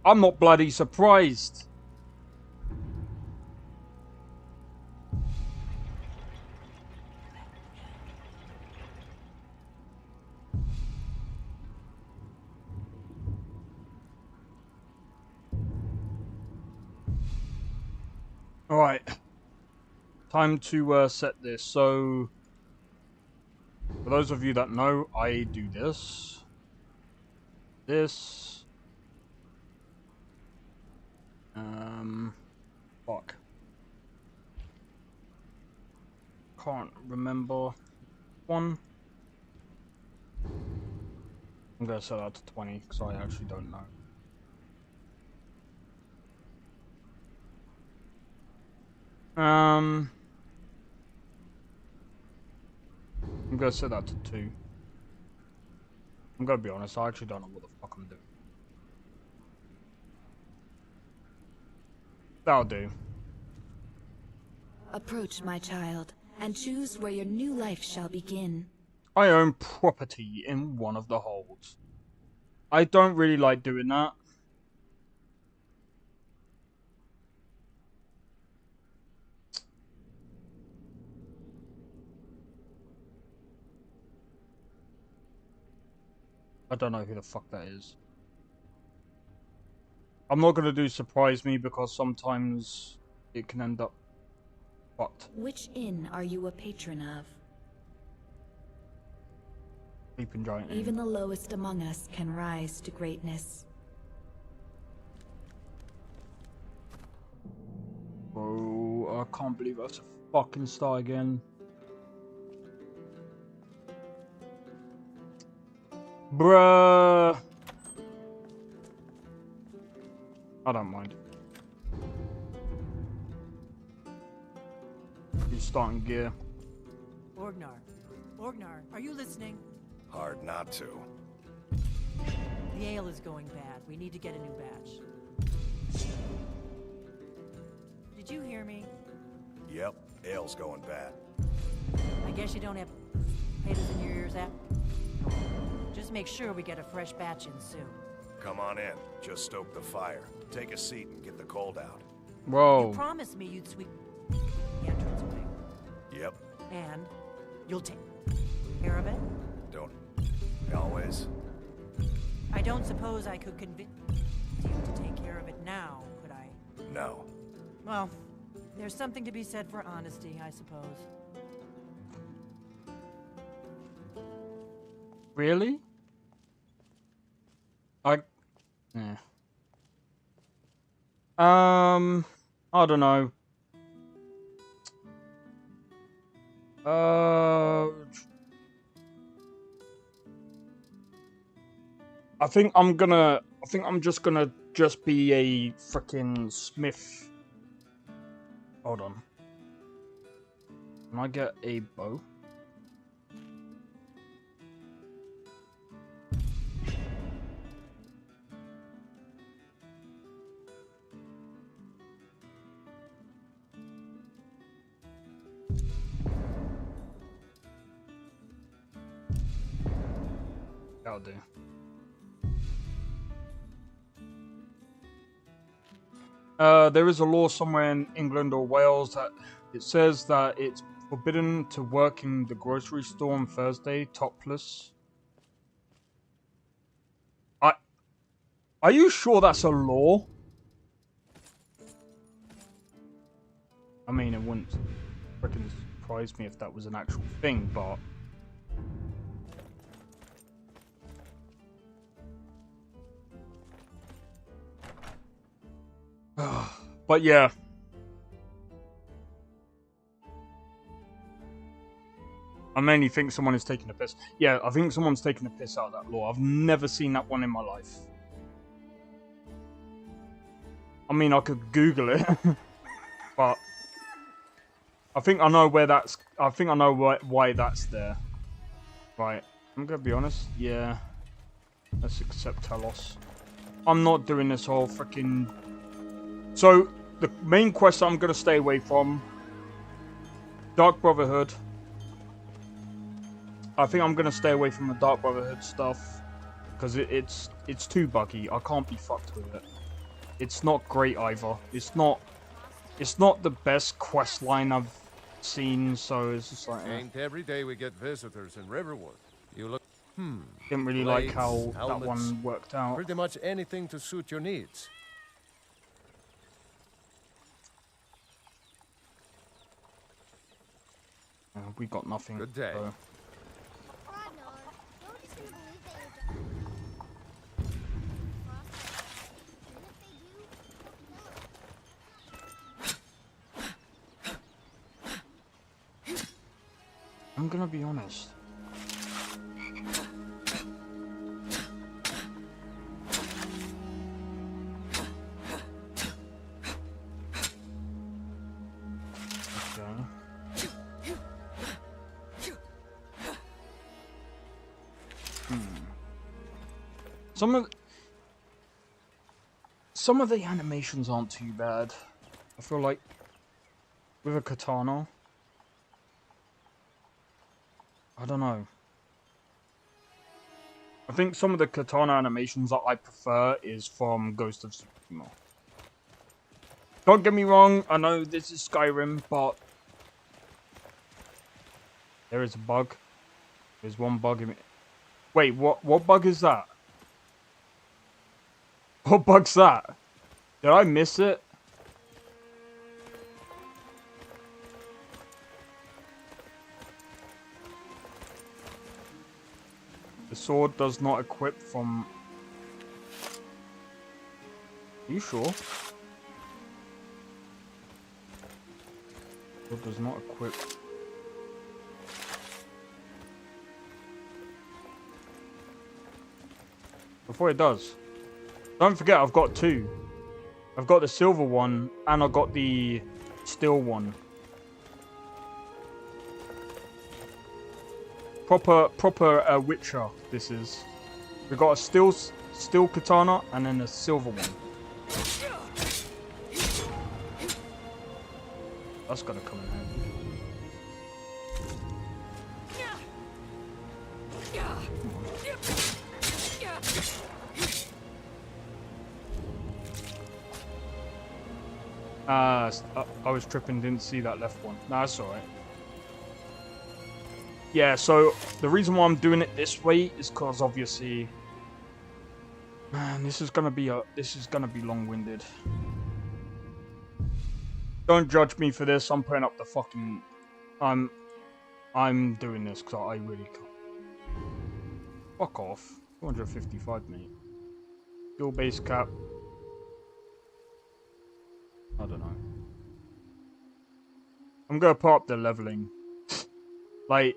I'm not bloody surprised. Alright. Time to set this. So, for those of you that know, I do this. This. Fuck. Can't remember one. I'm gonna set that to 20 because I actually don't know. I'm gonna set that to 2. I'm gonna be honest, I actually don't know what the fuck I'm doing. That'll do. Approach, my child, and choose where your new life shall begin. I own property in one of the holds. I don't really like doing that. I don't know who the fuck that is. I'm not gonna do surprise me because sometimes it can end up fucked. Which inn are you a patron of? Sleeping Giant Inn. Even the lowest among us can rise to greatness. Bro, I can't believe I have to fucking start again. Bruh. I don't mind. He's starting gear. Orgnar, are you listening? Hard not to. The ale is going bad. We need to get a new batch. Did you hear me? Yep, ale's going bad. I guess you don't have potatoes in your ears, Just make sure we get a fresh batch in soon. Come on in. Just stoke the fire. Take a seat and get the cold out. Whoa. You promised me you'd sweep the entranceway. Yep. And you'll take care of it? Don't always. I don't suppose I could convince you to take care of it now, could I? No. Well, there's something to be said for honesty, I suppose. Really? Yeah. I don't know. I think I'm just gonna be a frickin' smith. Hold on. Can I get a bow? That'll do. There is a law somewhere in England or Wales that it says that it's forbidden to work in the grocery store on Thursday topless. Are you sure that's a law? I mean, it wouldn't freaking surprise me if that was an actual thing, but... But yeah. I mainly think someone is taking a piss. Yeah, I think someone's taking a piss out of that law. I've never seen that one in my life. I mean, I could Google it. But I think I know where that's... I think I know why that's there. Right. I'm gonna be honest. Yeah. Let's accept our loss. I'm not doing this whole freaking... So, the main quest I'm going to stay away from, Dark Brotherhood. I think I'm going to stay away from the Dark Brotherhood stuff, because it's too buggy. I can't be fucked with it. It's not great either. It's not the best quest line I've seen, so it's just like Ain't every day we get visitors in Riverwood. You look didn't really like blades, how that helmets, one worked out. pretty much anything to suit your needs. We got nothing. Good day. So. I'm gonna be honest. Some of the animations aren't too bad. I feel like with a katana, I don't know. I think some of the katana animations that I prefer is from Ghost of Tsushima. Don't get me wrong, I know this is Skyrim, but there is a bug. There's one bug in it. Wait, what bug is that? What bug's that? Did I miss it? The sword does not equip from... Are you sure? Sword does not equip... Before it does. Don't forget, I've got two. I've got the silver one, and I've got the steel one. Proper Witcher, this is. We've got a steel katana, and then a silver one. That's gonna come in handy. I was tripping, didn't see that left one. Nah, that's alright. Yeah, so the reason why I'm doing it this way is because obviously, man, this is gonna be long-winded. Don't judge me for this. I'm putting up the fucking. I'm doing this because I really can't. Fuck off. 255, mate. Skill base cap. I don't know. I'm gonna put up the leveling. Like,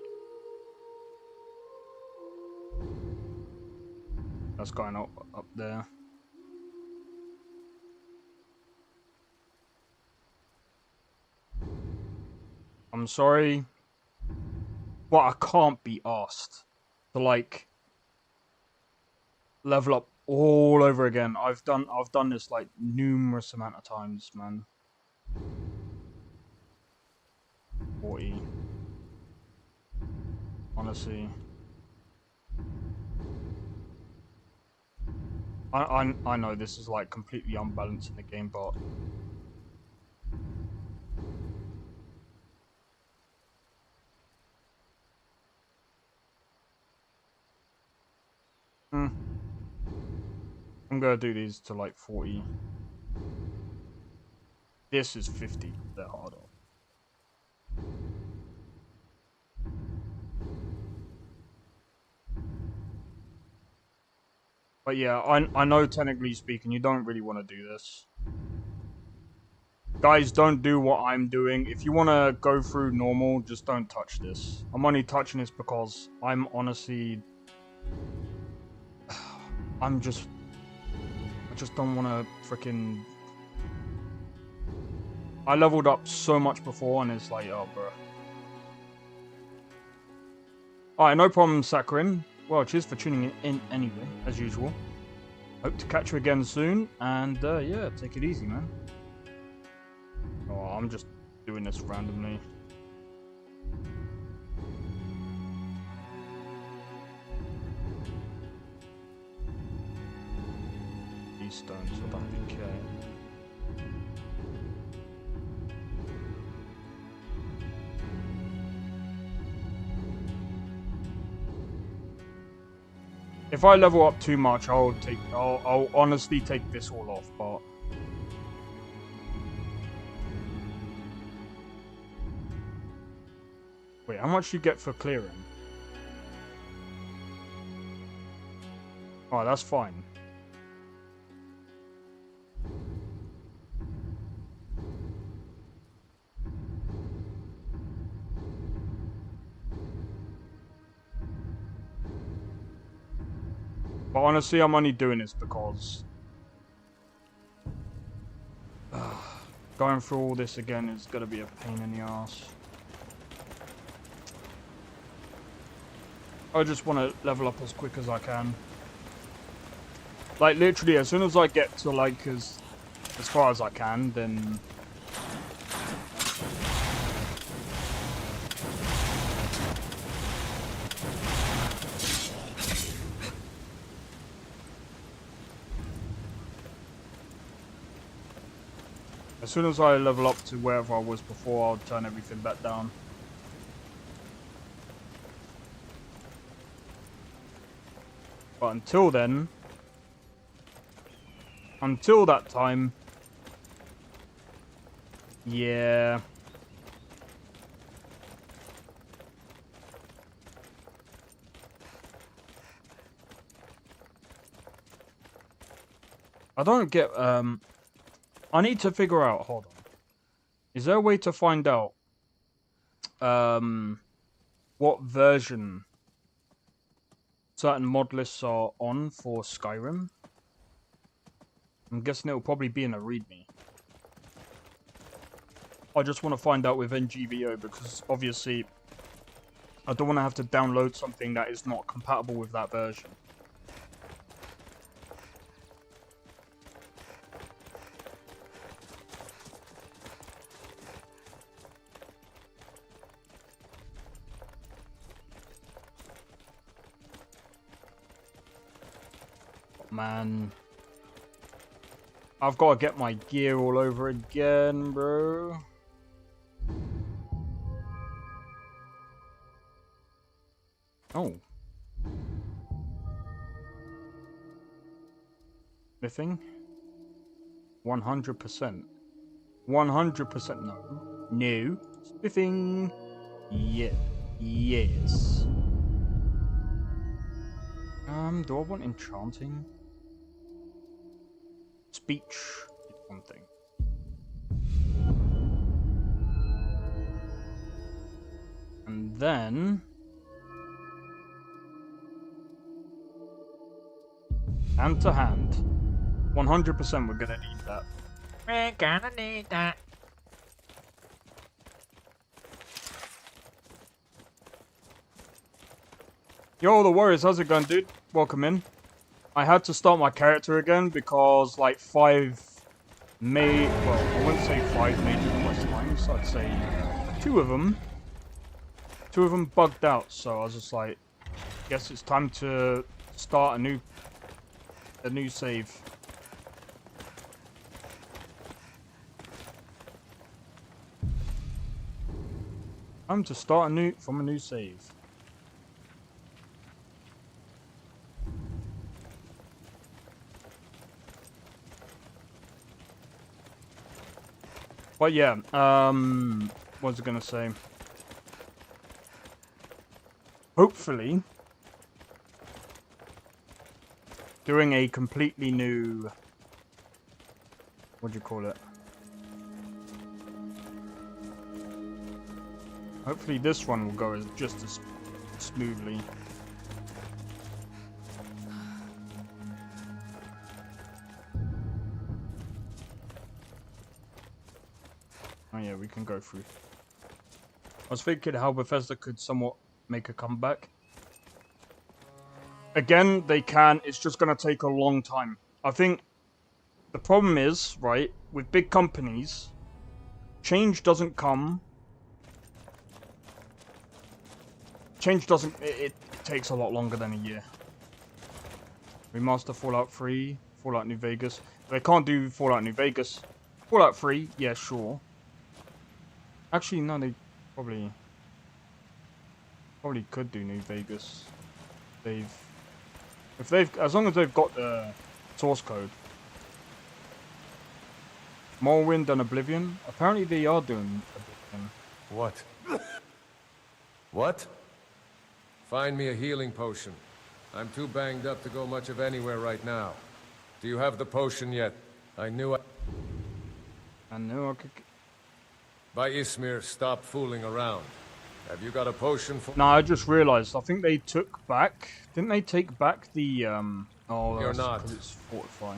that's going up there. I'm sorry, but I can't be asked to like level up all over again. I've done this like numerous amount of times, man. 40. Honestly. I know this is like completely unbalanced in the game, but I'm gonna do these to like 40. This is 50. They're harder. But yeah, I know technically speaking, you don't really want to do this. Guys, don't do what I'm doing. If you want to go through normal, just don't touch this. I'm only touching this because I'm honestly... I just don't want to freaking... I leveled up so much before and it's like, oh, bro. Alright, no problem, Skyrim. Well, cheers for tuning in anyway, as usual. Hope to catch you again soon, and yeah, take it easy, man. Oh, I'm just doing this randomly. these stones, so I don't really care. If I level up too much, I'll honestly take this all off, but wait, how much do you get for clearing? Oh, that's fine. But honestly, I'm only doing this because going through all this again is gonna be a pain in the ass. I just want to level up as quick as I can. Like literally, as soon as I get to like as far as I can, then as soon as I level up to wherever I was before, I'll turn everything back down. But until then, until that time, yeah. I don't get, I need to figure out, hold on. Is there a way to find out, what version certain mod lists are on for Skyrim? I'm guessing it'll probably be in a readme. I just want to find out with NGVO because obviously I don't want to have to download something that is not compatible with that version. Man, I've got to get my gear all over again, bro. Oh. Smithing? 100%. 100% no. No. Smithing. Yeah. Yes. Do I want enchanting? Speech is one thing. And then hand to hand. 100% we're gonna need that. We're gonna need that. Yo, the Warriors, how's it going, dude? Welcome in. I had to start my character again because like 5 well, I wouldn't say 5 major quest lines, I'd say 2 of them. 2 of them bugged out, so I was just like, guess it's time to start a new save. Time to start from a new save. But yeah, what was I gonna say? Hopefully, doing a completely new, what do you call it? Hopefully this one will go just as smoothly. Oh yeah, we can go through. I was thinking how Bethesda could somewhat make a comeback. Again, they can, it's just going to take a long time. I think the problem is, right, with big companies, change doesn't come. Change doesn't, it takes a lot longer than a year. Remaster Fallout 3, Fallout New Vegas. They can't do Fallout New Vegas. Fallout 3, yeah, sure. Actually, no, they probably could do New Vegas. As long as they've got the source code. Morrowind and Oblivion. Apparently, they are doing Oblivion. What? What? Find me a healing potion. I'm too banged up to go much of anywhere right now. Do you have the potion yet? I knew I could... By Ismir, stop fooling around. Have you got a potion for... No, I just realized. I think they took back... Didn't they take back the, Oh, You're that's not. 'cause it's fortify.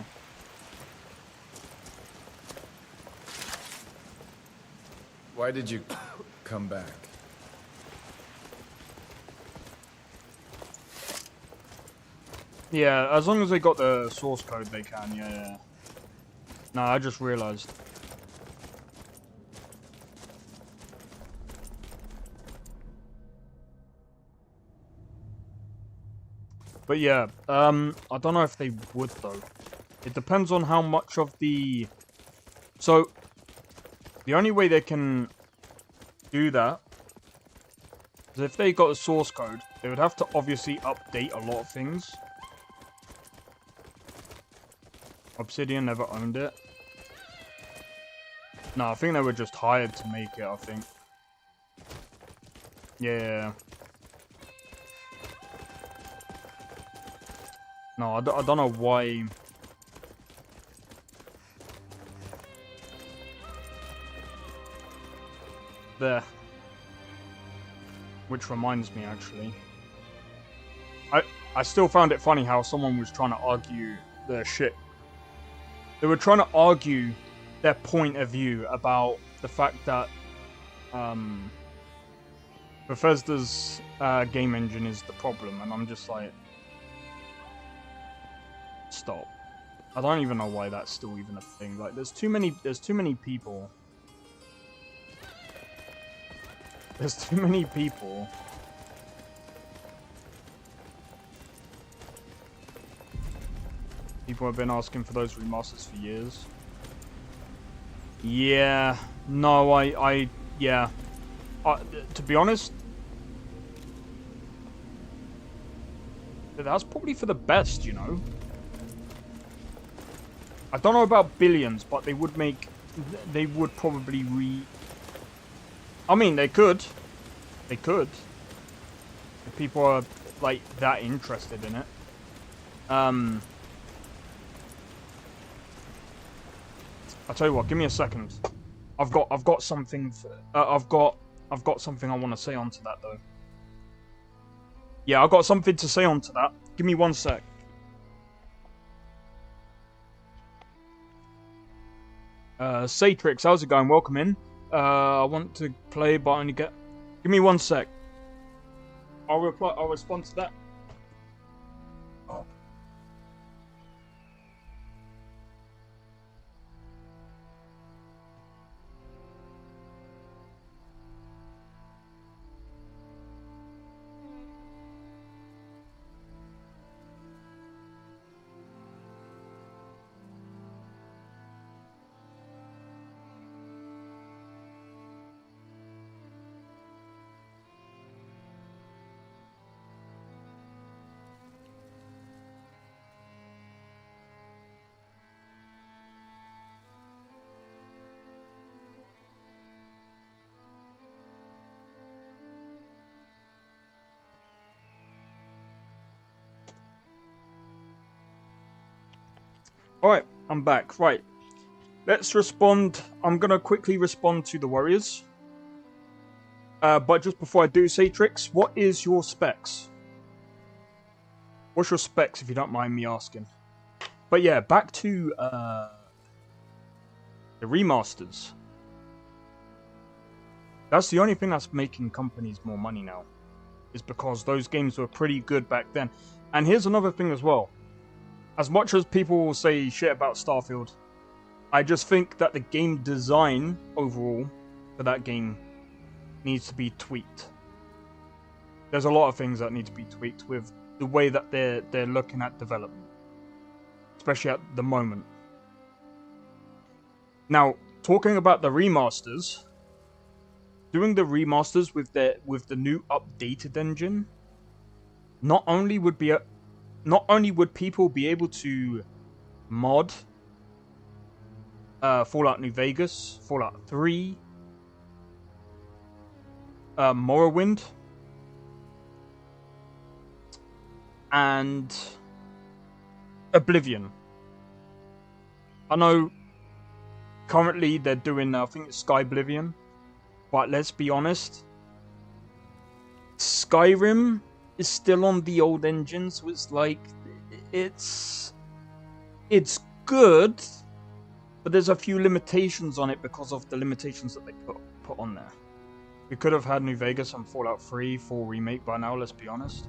Why did you come back? Yeah, as long as they got the source code, they can, yeah. No, I just realized. But yeah, I don't know if they would, though. It depends on how much of the... So, the only way they can do that is if they got a source code, they would have to obviously update a lot of things. Obsidian never owned it. No, I think they were just hired to make it, I think. Yeah. No, I don't know why... There. Which reminds me, actually. I still found it funny how someone was trying to argue their shit. They were trying to argue their point of view about the fact that Bethesda's game engine is the problem, and I'm just like, stop. I don't even know why that's still even a thing. Like, there's too many people. There's too many people. People have been asking for those remasters for years. Yeah. No, yeah. To be honest, that's probably for the best, you know. I don't know about billions, but they would probably I mean, they could. They could. If people are, like, that interested in it. I'll tell you what, give me a second. I've got something I've got something I want to say onto that, though. Yeah, I've got something to say onto that. Give me 1 sec. Satrix, how's it going? Welcome in. I want to play, but I only get... Give me 1 sec. I'll respond to that. Alright, I'm back. Right. Let's respond. I'm going to quickly respond to the Warriors. But just before I do, Satrix, what is your specs? What's your specs, if you don't mind me asking? But yeah, back to the remasters. That's the only thing that's making companies more money now. Is because those games were pretty good back then. And here's another thing as well. As much as people will say shit about Starfield, I just think that the game design overall for that game needs to be tweaked. There's a lot of things that need to be tweaked with the way that they're looking at development. especially at the moment. Now, talking about the remasters, doing the remasters with the new updated engine, not only would people be able to mod Fallout New Vegas, Fallout 3, Morrowind, and Oblivion. I know currently they're doing, I think it's Skyblivion, but let's be honest, Skyrim is still on the old engine, so it's like, it's good, but there's a few limitations on it because of the limitations that they put on there. We could have had New Vegas and Fallout 3 full remake by now, let's be honest.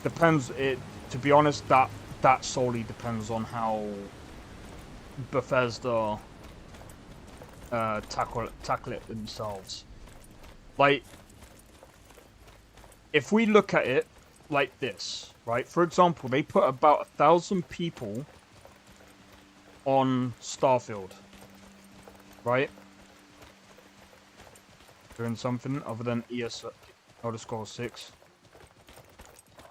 Depends, to be honest, that solely depends on how Bethesda tackle it themselves. Like, if we look at it like this, right? For example, they put about 1,000 people on Starfield, right? Doing something other than Elder Scrolls 6.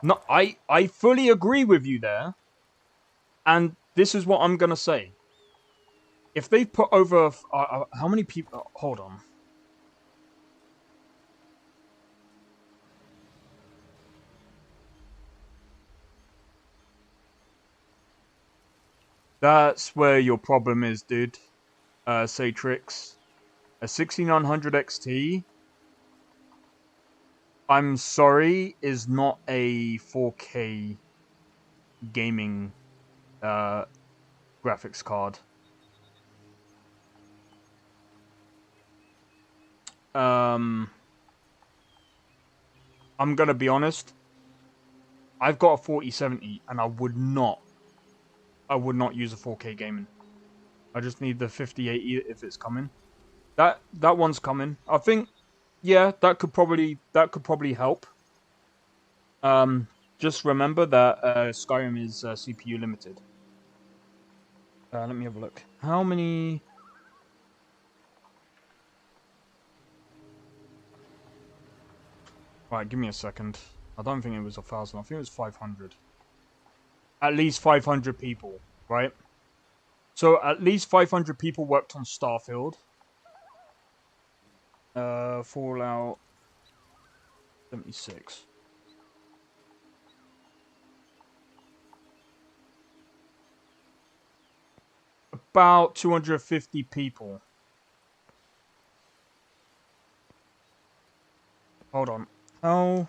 No, I fully agree with you there. And this is what I'm going to say. If they put over... how many people... hold on. That's where your problem is, dude. Satrix. A 6900 XT, I'm sorry, is not a 4K gaming graphics card. I'm gonna be honest. I've got a 4070 and I would not use a 4K gaming. I just need the 5080 if it's coming. That one's coming. I think, yeah, that could probably help. Just remember that Skyrim is CPU limited. Let me have a look. How many? Right, give me a second. I don't think it was 1,000. I think it was 500. At least 500 people, right? So at least 500 people worked on Starfield. Fallout 76. About 250 people. Hold on. How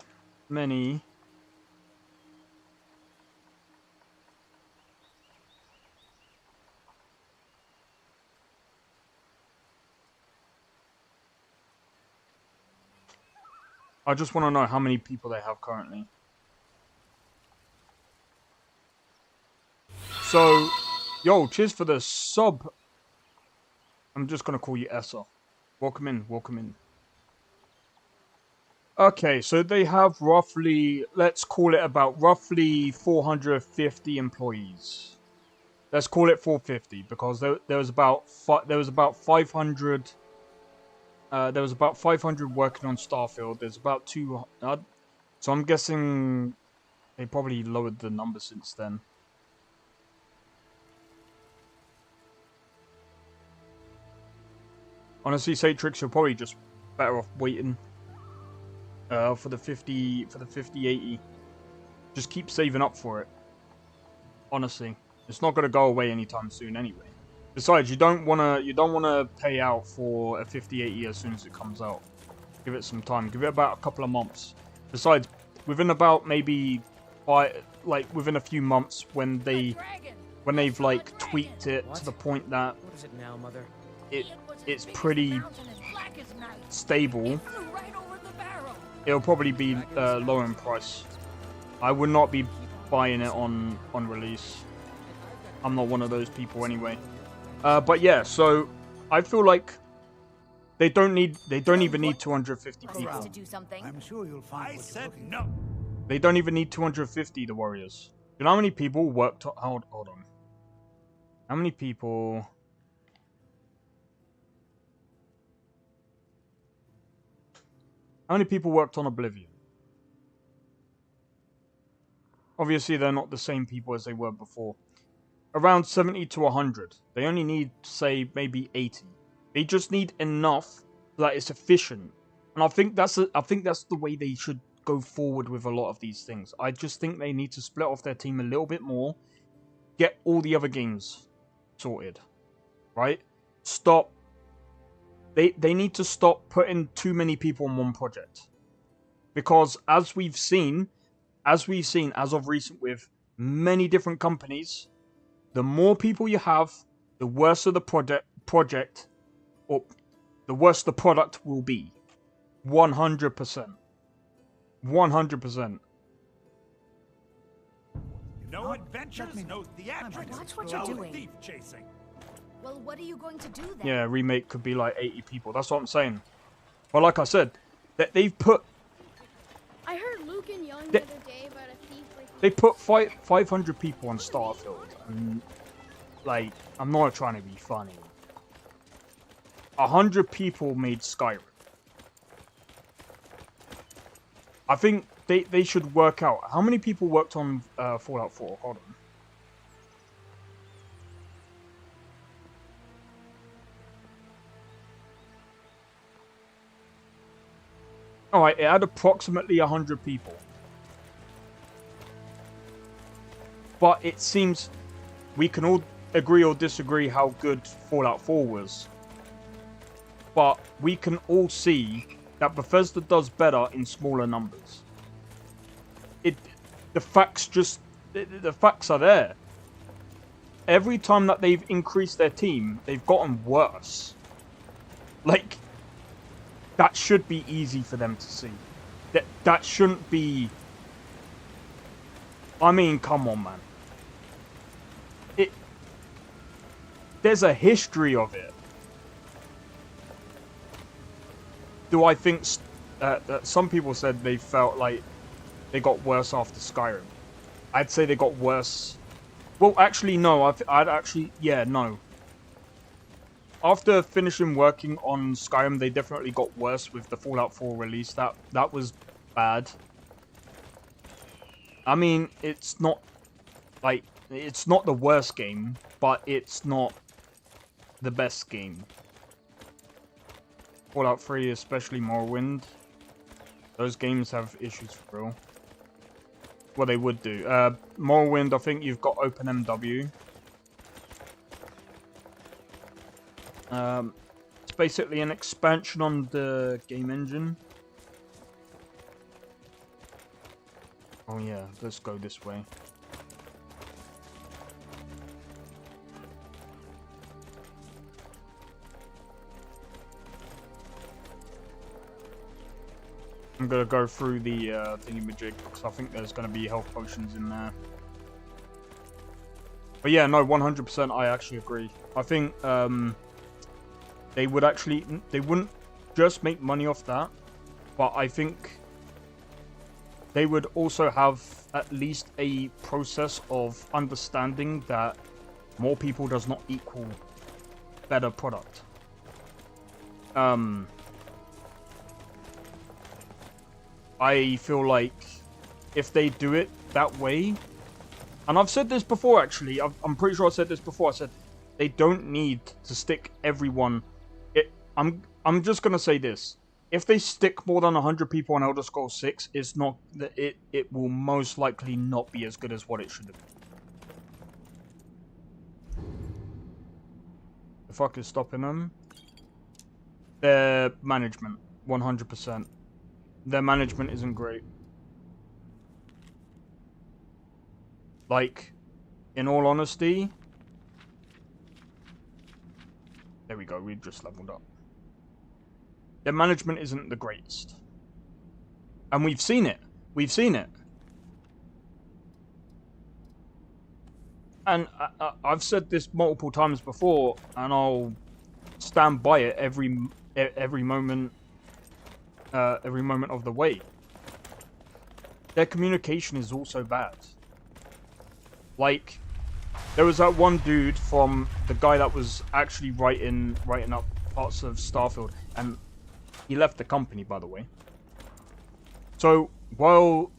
many? I just want to know how many people they have currently. So, yo, cheers for the sub. I'm just going to call you Essa. Welcome in, welcome in. Okay, so they have roughly, let's call it about roughly 450 employees. Let's call it 450 because there was about 500. There was about 500 working on Starfield. There's about 200. So I'm guessing they probably lowered the number since then. Honestly, Satrix, you're probably just better off waiting for the 5080. Just keep saving up for it. Honestly, it's not gonna go away anytime soon anyway. Besides, you don't wanna pay out for a 5080 as soon as it comes out. Give it some time. Give it about a couple of months. Besides, within about maybe within a few months when they've like tweaked it to the point that What is it now, Mother? it's pretty stable, it'll probably be lower in price. I would not be buying it on release. I'm not one of those people anyway. But yeah, so I feel like they don't even need 250 people. I'm sure you'll find. I said no. They don't even need 250, the Warriors. You know how many people worked on... Hold on. How many people... How many people worked on Oblivion? Obviously, they're not the same people as they were before. Around 70 to 100. They only need, say, maybe 80. They just need enough that it's efficient. And I think that's the way they should go forward with a lot of these things. I just think they need to split off their team a little bit more. Get all the other games sorted. Right? Stop. They need to stop putting too many people on one project. Because as we've seen as of recent with many different companies, the more people you have, the worse of the project, or the worse the product will be. 100%. 100%. No adventures, no theatrics, Watch what no you're doing. thief chasing. Well, what are you going to do then? Yeah, remake could be like 80 people. That's what I'm saying. But like I said, they've put... I heard Luke and Young the other day about a thief breaking. They put 500 people on Starfield. And, like, I'm not trying to be funny. 100 people made Skyrim. I think they should work out. How many people worked on Fallout 4? Hold on. Alright, it had approximately 100 people. But it seems we can all agree or disagree how good Fallout 4 was. But we can all see that Bethesda does better in smaller numbers. The facts are there. Every time that they've increased their team, they've gotten worse. Like, that should be easy for them to see. That shouldn't be... I mean, come on, man. There's a history of it. Do I think... some people said they felt like they got worse after Skyrim. I'd say they got worse... Well, actually, no. I'd actually... Yeah, no. After finishing working on Skyrim, they definitely got worse with the Fallout 4 release. That was bad. I mean, it's not... Like, it's not the worst game, but it's not the best game. Fallout 3, especially Morrowind. Those games have issues for real. Well, they would do. Morrowind, I think you've got OpenMW. It's basically an expansion on the game engine. Oh yeah, let's go this way. I'm gonna go through the thingamajig because I think there's gonna be health potions in there. But yeah, no, 100% I actually agree. I think they wouldn't just make money off that, but I think they would also have at least a process of understanding that more people does not equal better product. I feel like if they do it that way, and I've said this before actually, I'm pretty sure I said this before, I said they don't need to stick everyone. I'm just gonna say this. If they stick more than 100 people on Elder Scrolls 6, it's not it will most likely not be as good as what it should have been. The fuck is stopping them? Their management, 100%. Their management isn't great. Like, in all honesty... There we go, we just leveled up. Their management isn't the greatest. And we've seen it. We've seen it. And I've said this multiple times before, and I'll stand by it every moment of the way. Their communication is also bad. Like, there was that one dude from the guy that was actually writing up parts of Starfield, and he left the company, by the way. So while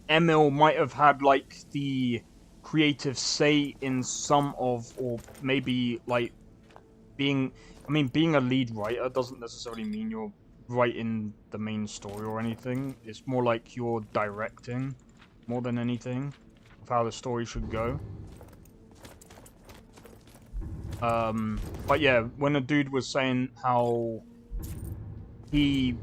Emil might have had like the creative say in some of, or maybe like being a lead writer doesn't necessarily mean you're writing the main story or anything. It's more like you're directing more than anything of how the story should go. But yeah, when a dude was saying how he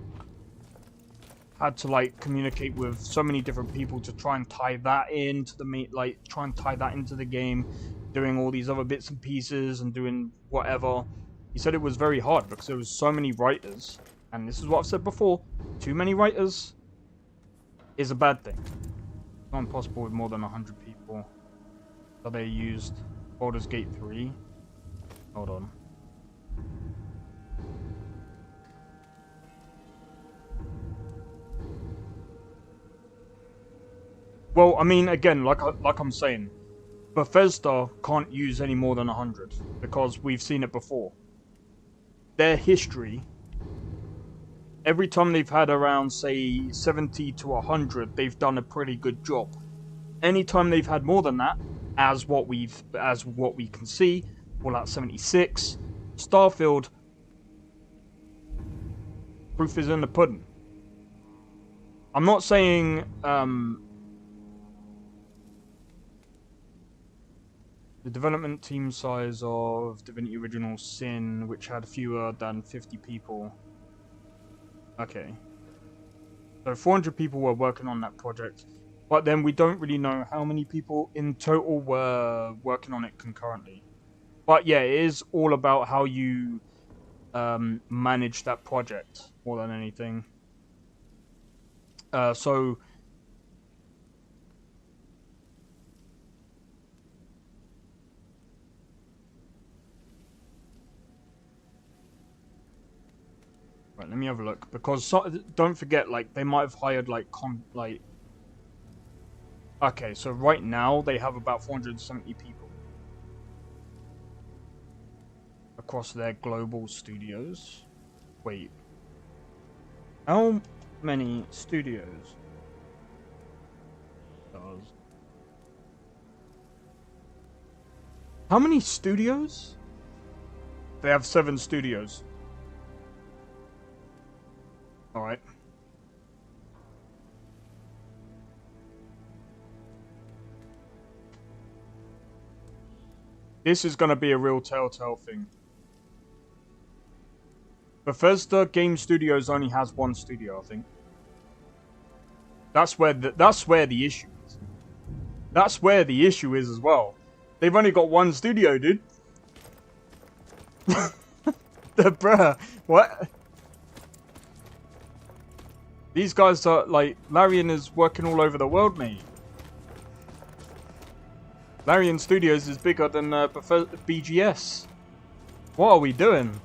had to like communicate with so many different people to try and tie that into the try and tie that into the game, doing all these other bits and pieces and doing whatever. He said it was very hard because there was so many writers, and this is what I've said before, too many writers is a bad thing. It's not impossible with more than 100 people. So they used Baldur's Gate 3. Hold on. Well, I mean, again, like I'm saying, Bethesda can't use any more than 100 because we've seen it before. Their history, every time they've had around, say, 70 to 100, they've done a pretty good job. Anytime they've had more than that, as what we can see, Fallout 76, Starfield, proof is in the pudding. I'm not saying the development team size of Divinity Original Sin, which had fewer than 50 people. Okay. So 400 people were working on that project, but then we don't really know how many people in total were working on it concurrently. But yeah, it is all about how you manage that project more than anything. So right, let me have a look, because don't forget, like, they might have hired okay, so right now they have about 470 people across their global studios. Wait, how many studios does... How many studios? They have 7 studios. Alright. This is gonna be a real telltale thing. Bethesda Game Studios only has 1 studio, I think. That's where the issue is. That's where the issue is as well. They've only got 1 studio, dude. Bruh, what? These guys are like, Larian is working all over the world, mate. Larian Studios is bigger than BGS. What are we doing?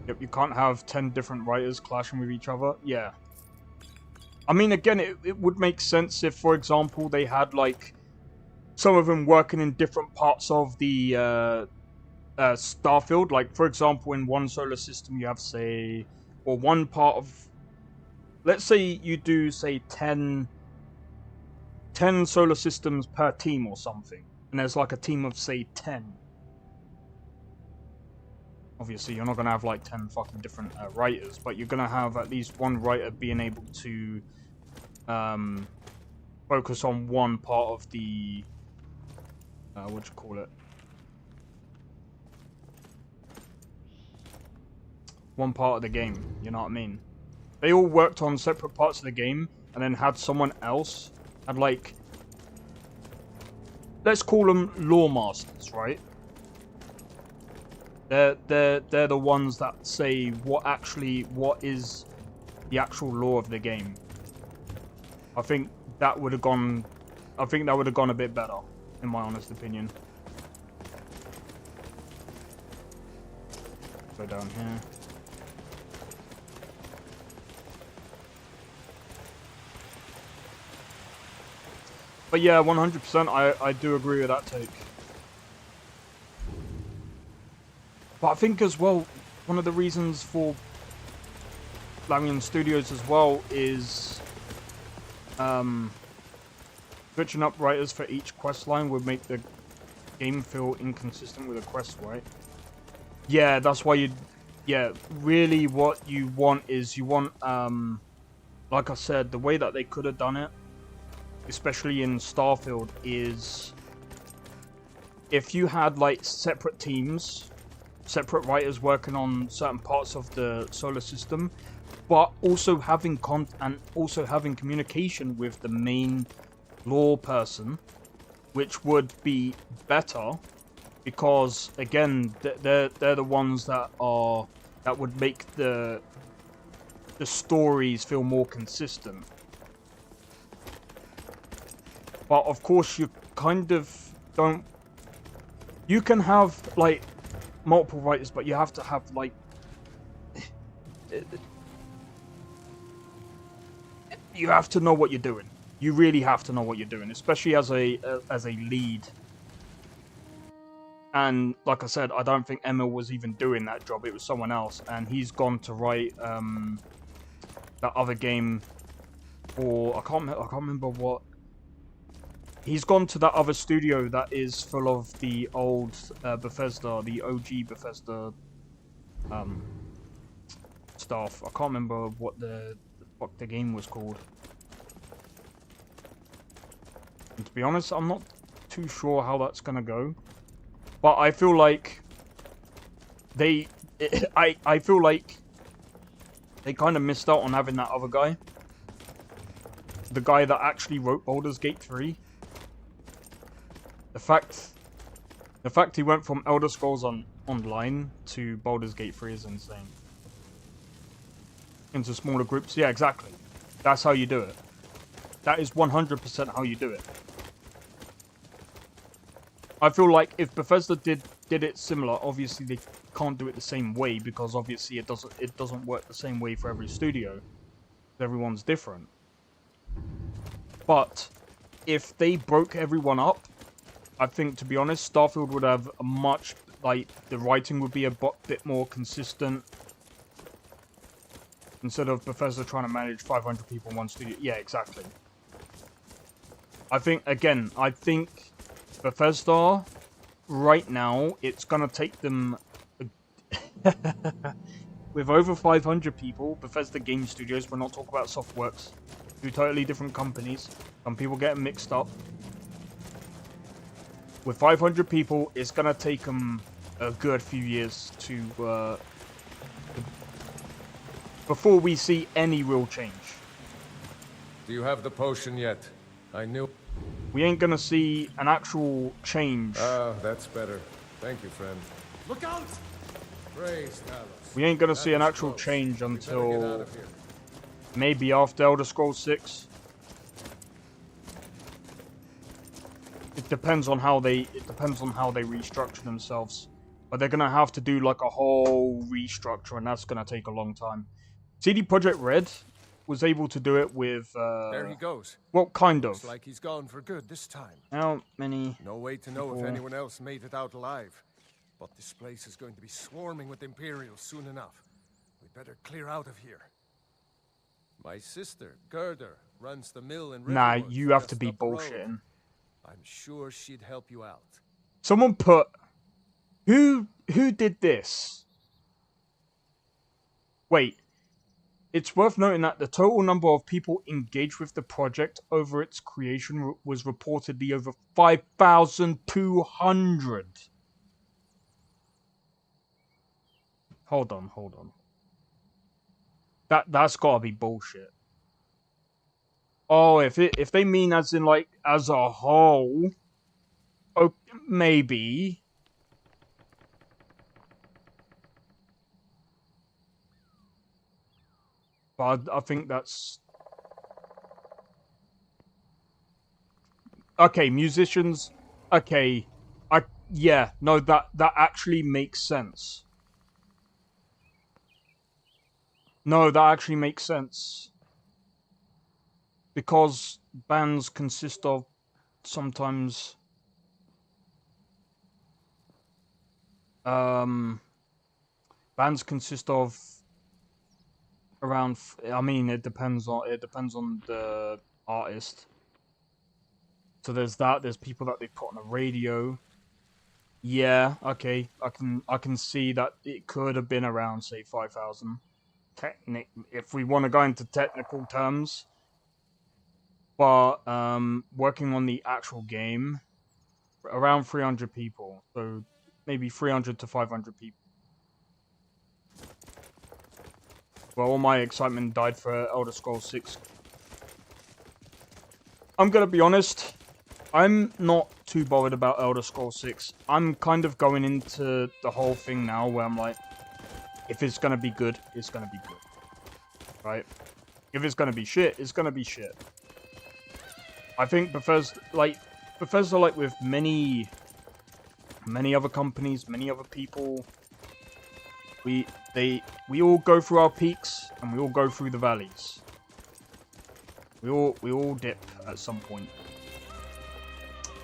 Yep, you can't have 10 different writers clashing with each other. Yeah. I mean, again, it would make sense if, for example, they had, like, some of them working in different parts of the Starfield. Like, for example, in one solar system you have, say, or one part of... Let's say you do, say, 10 solar systems per team or something. And there's, like, a team of, say, 10. Obviously, you're not going to have, like, 10 fucking different writers, but you're going to have at least one writer being able to focus on one part of the... what do you call it? One part of the game, you know what I mean? They all worked on separate parts of the game, and then had someone else, had, like... Let's call them lore masters, right? They're the ones that say what is the actual lore of the game. I think that would have gone a bit better, in my honest opinion. Go down here. But yeah, 100%, I do agree with that take. But I think as well, one of the reasons for Larian Studios as well is switching up writers for each quest line would make the game feel inconsistent with the quest, right? Yeah, that's why you... Yeah, really what you want is you want, like I said, the way that they could have done it, especially in Starfield, is if you had like separate teams, separate writers working on certain parts of the solar system, but also having communication with the main lore person, which would be better because again they're the ones that would make the stories feel more consistent. But of course you kind of don't... You can have like multiple writers, but you have to have like you have to know what you're doing. You really have to know what you're doing, especially as a lead. And like I said, I don't think Emil was even doing that job. It was someone else, and he's gone to write that other game for I can't remember what. He's gone to that other studio that is full of the old Bethesda, the OG Bethesda stuff. I can't remember what the fuck the game was called. And to be honest, I'm not too sure how that's gonna go. But I feel like I feel like they kind of missed out on having that other guy. The guy that actually wrote Baldur's Gate 3. The fact he went from Elder Scrolls Online to Baldur's Gate 3 is insane. Into smaller groups. Yeah, exactly. That's how you do it. That is 100% how you do it. I feel like if Bethesda did it similar, obviously they can't do it the same way because obviously it doesn't work the same way for every studio. Everyone's different. But if they broke everyone up, I think, to be honest, Starfield would have a much, like, the writing would be a bit more consistent. Instead of Bethesda trying to manage 500 people in one studio. Yeah, exactly. I think Bethesda, right now, it's gonna take them... With over 500 people, Bethesda Game Studios, we're not talking about Softworks, two totally different companies. Some people get mixed up. With 500 people, it's gonna take them a good few years to before we see any real change. Do you have the potion yet? I knew... We ain't gonna see an actual change. Ah, that's better. Thank you, friend. Look out! Praise Talos. We ain't gonna see an actual change until maybe after Elder Scrolls 6. It depends on how they restructure themselves. But they're gonna have to do like a whole restructure, and that's gonna take a long time. CD Projekt Red was able to do it with there he goes. Well, kind of. Looks like he's gone for good this time. How many? No way to know if anyone else made it out alive. But this place is going to be swarming with Imperials soon enough. We better clear out of here. My sister, Gerder, runs the mill in Nah, Riverwood, you have to just be up the road. bullshitting. I'm sure she'd help you out. Someone put... Who did this? Wait. It's worth noting that the total number of people engaged with the project over its creation was reportedly over 5,200. Hold on. That's gotta be bullshit. Oh, if they mean as in like as a whole, oh, maybe. But I think that's... Okay, musicians... Okay. Yeah, no, that actually makes sense. No, that actually makes sense. Because bands consist of sometimes bands consist of around. I mean, it depends on the artist. So there's that. There's people that they put on the radio. Yeah, okay. I can see that it could have been around, say, 5,000. If we want to go into technical terms. But working on the actual game, around 300 people. So maybe 300 to 500 people. Well, all my excitement died for Elder Scrolls 6. I'm gonna be honest. I'm not too bothered about Elder Scrolls 6. I'm kind of going into the whole thing now where I'm like, if it's gonna be good, it's gonna be good. Right? If it's gonna be shit, it's gonna be shit. I think Bethesda, like with many other companies, many other people, we all go through our peaks and we all go through the valleys. We all dip at some point.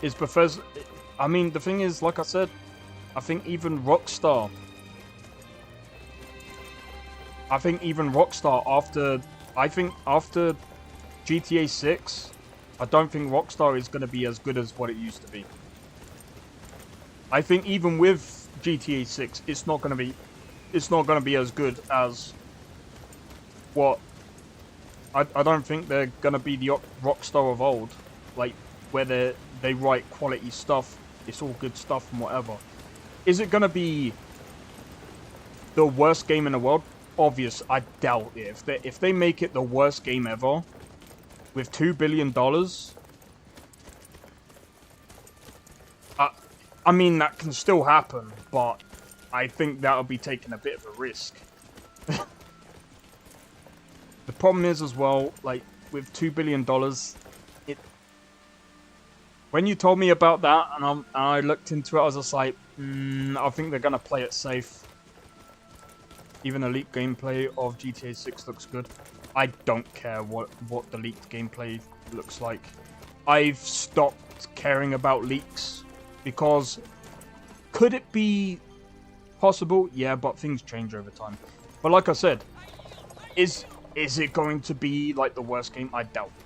Is Bethesda? I mean, the thing is, like I said, I think even Rockstar after GTA 6, I don't think Rockstar is going to be as good as what it used to be. I think even with GTA 6, it's not going to be as good as what. I don't think they're going to be the Rockstar of old, like where they write quality stuff. It's all good stuff and whatever. Is it going to be the worst game in the world? Obvious, I doubt it. If they make it the worst game ever, with $2 billion, I mean, that can still happen, but I think that'll be taking a bit of a risk. The problem is as well, like, with $2 billion, when you told me about that, and I looked into it, I was just like, I think they're going to play it safe. Even the leaked gameplay of GTA 6 looks good. I don't care what the leaked gameplay looks like. I've stopped caring about leaks because could it be possible? Yeah, but things change over time. But like I said, is it going to be like the worst game? I doubt it.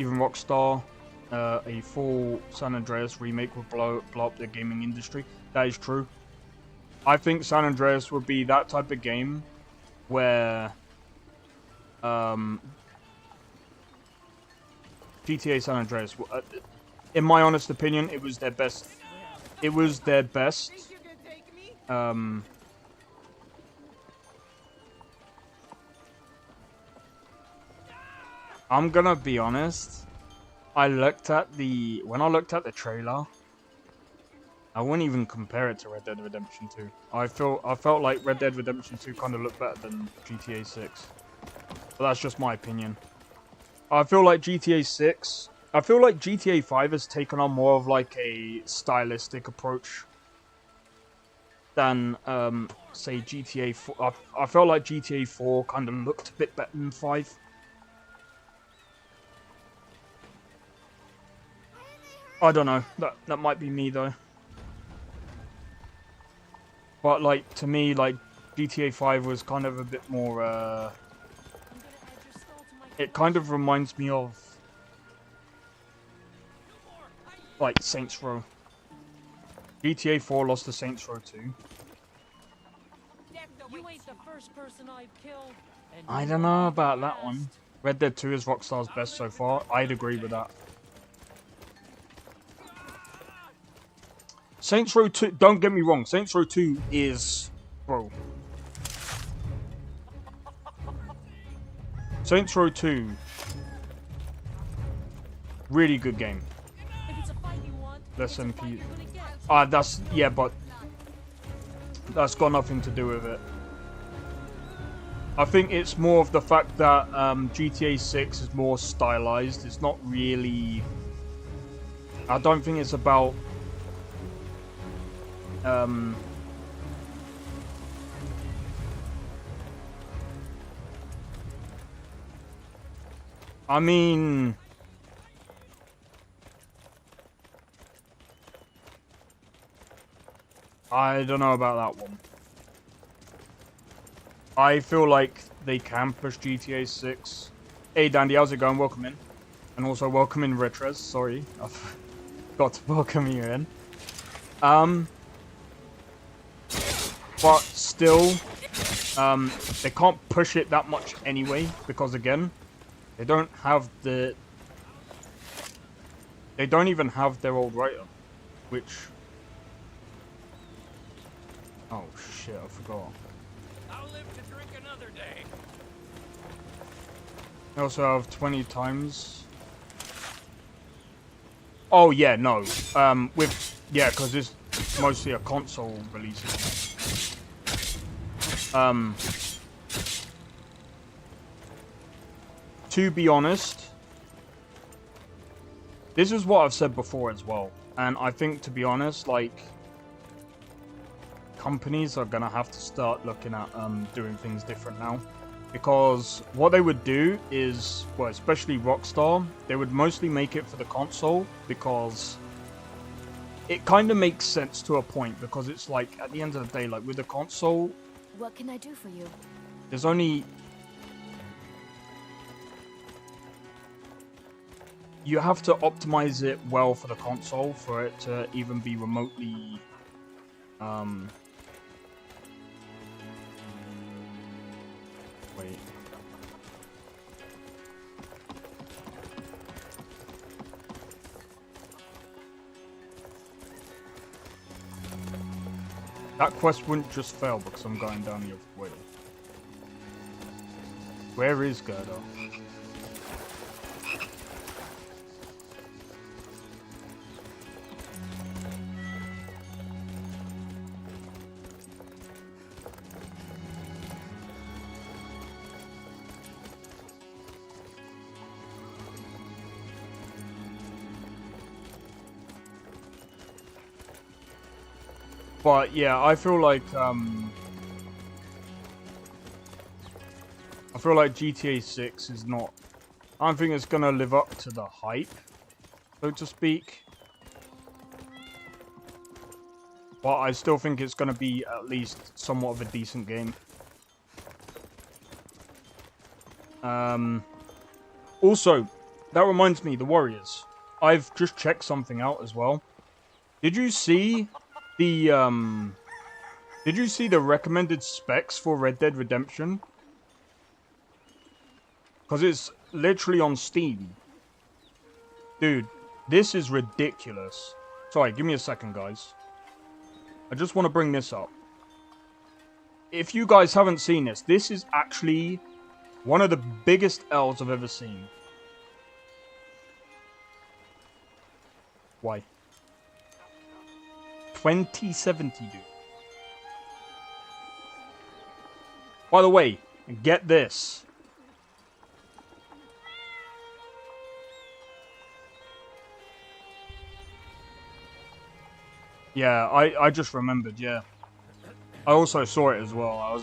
Even Rockstar, a full San Andreas remake would blow up the gaming industry. That is true. I think San Andreas would be that type of game where GTA San Andreas, in my honest opinion, it was their best. It was their best. I'm gonna be honest. When I looked at the trailer, I wouldn't even compare it to Red Dead Redemption 2. I felt like Red Dead Redemption 2 kind of looked better than GTA 6. But that's just my opinion. I feel like GTA 5 has taken on more of like a stylistic approach than, say, GTA 4. I felt like GTA 4 kind of looked a bit better than 5. I don't know. That might be me though. But like to me, like GTA 5 was kind of a bit more. It kind of reminds me of like Saints Row. GTA 4 lost to Saints Row 2. I don't know about that one. Red Dead 2 is Rockstar's best so far. I'd agree with that. Saints Row 2, don't get me wrong, Saints Row 2 is, bro. Saints Row 2, really good game. Less MP. Yeah, but that's got nothing to do with it. I think it's more of the fact that GTA 6 is more stylized. It's not really. I don't think it's about. I mean, I don't know about that one. I feel like they can push GTA 6. Hey Dandy, how's it going? Welcome in. And also welcome in Retres. Sorry, I forgot to welcome you in. But still, they can't push it that much anyway, because again, they don't have the... They don't even have their old writer, which... Oh shit, I forgot. I'll live to drink another day. They also have 20 times. Oh yeah, no. Yeah, because it's mostly a console release. To be honest, this is what I've said before as well, and I think, to be honest, like, companies are gonna have to start looking at doing things different now, because what they would do is, well, especially Rockstar, they would mostly make it for the console, because it kind of makes sense to a point, because it's like, at the end of the day, like, with the console, What can I do for you? there's only... You have to optimize it well for the console for it to even be remotely... Wait. That quest wouldn't just fail because I'm going down the other way. Where is Gerda? But yeah, I feel like GTA 6 is not... I don't think it's gonna live up to the hype, so to speak. But I still think it's gonna be at least somewhat of a decent game. Also, that reminds me, the Warriors. I've just checked something out as well. Did you see the recommended specs for Red Dead Redemption? Because it's literally on Steam. Dude, this is ridiculous. Sorry, give me a second, guys. I just want to bring this up. If you guys haven't seen this, this is actually one of the biggest L's I've ever seen. Why? 2070, dude. By the way, get this. Yeah, I just remembered, yeah. I also saw it as well.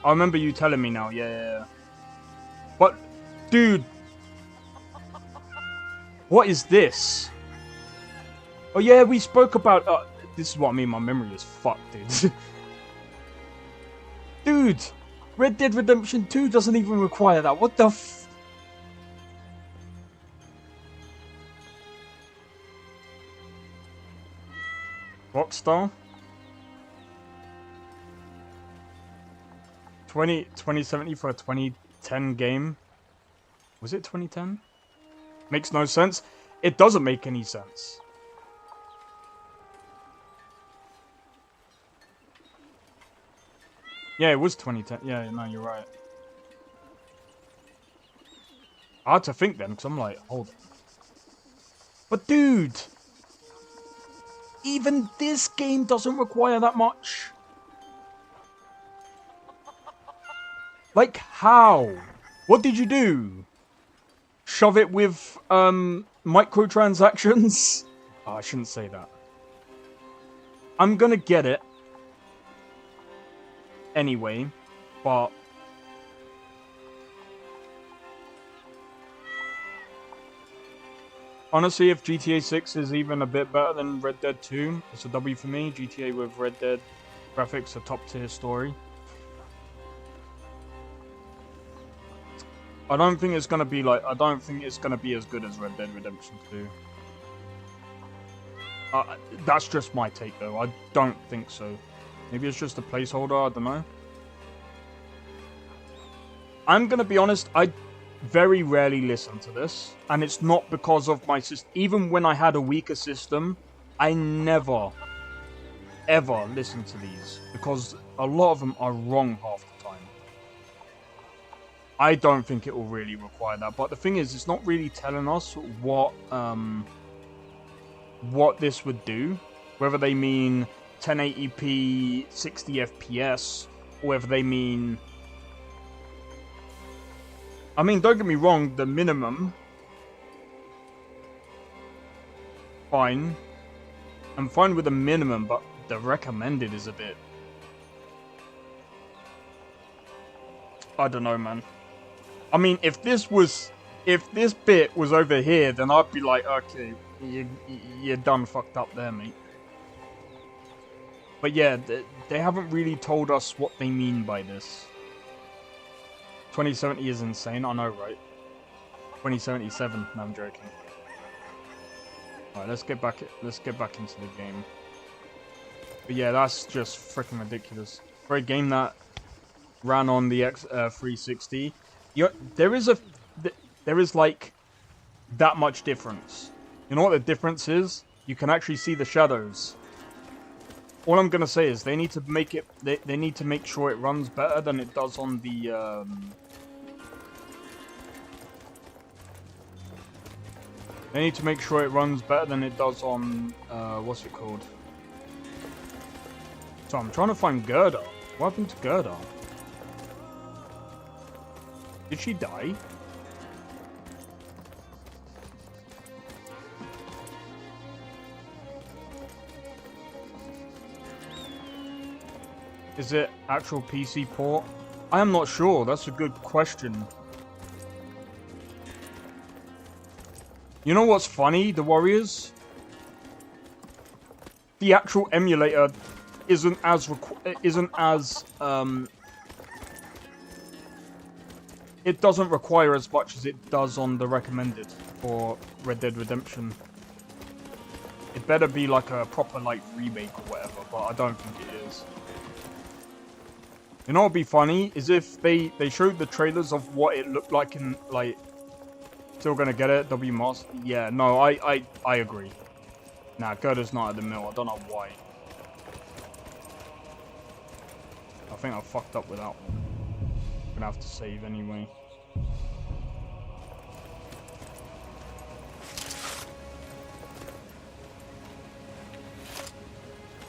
I remember you telling me now, yeah. But, dude. What is this? Oh yeah, we spoke about... this is what I mean, my memory is fucked, dude. Dude! Red Dead Redemption 2 doesn't even require that. What the f... Rockstar? 2070 for a 2010 game? Was it 2010? Makes no sense. It doesn't make any sense. Yeah, it was 2010. Yeah, no, you're right. I had to think then, because I'm like, hold on. But dude! Even this game doesn't require that much. Like, how? What did you do? Shove it with, microtransactions? Oh, I shouldn't say that. I'm gonna get it. Anyway, but... Honestly, if GTA 6 is even a bit better than Red Dead 2, it's a W for me. GTA with Red Dead graphics, a top tier story. I don't think it's gonna be like. I don't think it's gonna be as good as Red Dead Redemption 2. That's just my take, though. I don't think so. Maybe it's just a placeholder. I don't know. I'm gonna be honest. I very rarely listen to this, and it's not because of my system. Even when I had a weaker system, I never, ever listened to these because a lot of them are wrong half the time. I don't think it will really require that, but the thing is, it's not really telling us what this would do, whether they mean 1080p 60 FPS or whether they mean, I mean, don't get me wrong, the minimum, fine. I'm fine with the minimum, but the recommended is a bit, I don't know, man. I mean, if this bit was over here, then I'd be like, okay, you're done fucked up there, mate. But yeah, they haven't really told us what they mean by this. 2070 is insane, I know, right? 2077, no, I'm joking. Alright, let's get back into the game. But yeah, that's just freaking ridiculous. For a game that ran on the 360, there is like that much difference. You know what the difference is? You can actually see the shadows. All I'm gonna say is they need to make it. They need to make sure it runs better than it does on the. They need to make sure it runs better than it does on what's it called? So I'm trying to find Gerda. What happened to Gerda? Did she die? Is it actual PC port? I am not sure. That's a good question. You know what's funny, the Warriors? The actual emulator isn't as it doesn't require as much as it does on the recommended for Red Dead Redemption. It better be like a proper like remake or whatever, but I don't think it is. You know what would be funny is if they showed the trailers of what it looked like in like still gonna get it, W Master. Yeah, no, I agree. Nah, Gerda's not at the mill. I don't know why. I think I fucked up with that one. I'm gonna have to save anyway.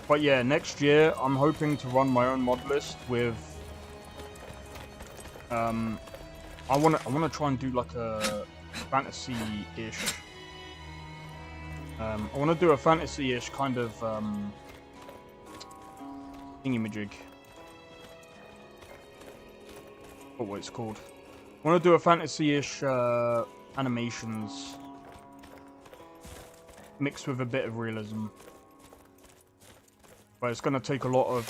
But yeah, next year I'm hoping to run my own mod list with I wanna try and do like a fantasy-ish. I wanna do a fantasy-ish kind of thingamajig. What it's called. I want to do a fantasy-ish animations mixed with a bit of realism, but it's gonna take a lot of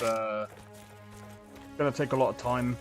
time.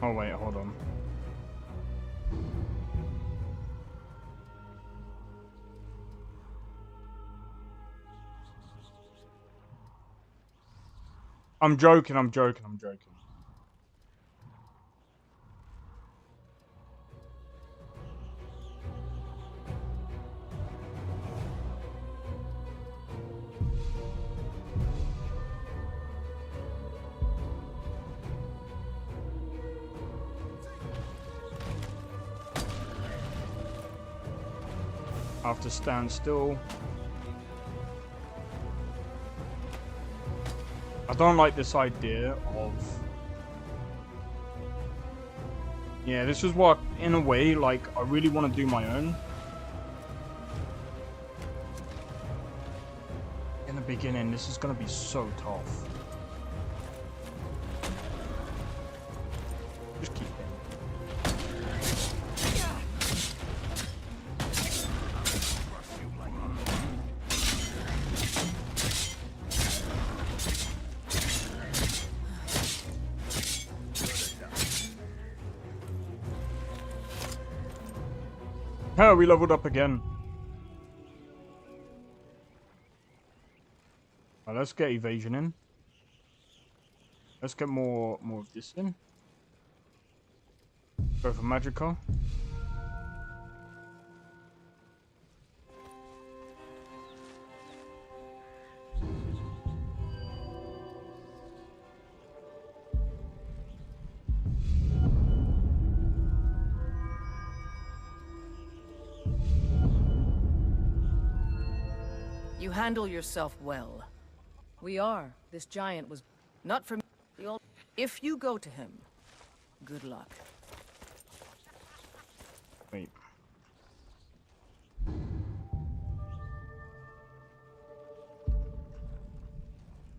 Oh wait, hold on. I'm joking. I have to stand still. I don't like this idea of... Yeah, this is what, in a way, like, I really want to do my own. In the beginning, this is going to be so tough. Just keep it. Oh, we leveled up again. Right, let's get evasion in. Let's get more of this in. Go for magical. You handle yourself well. We are. This giant was not from the old. If you go to him, good luck. Wait.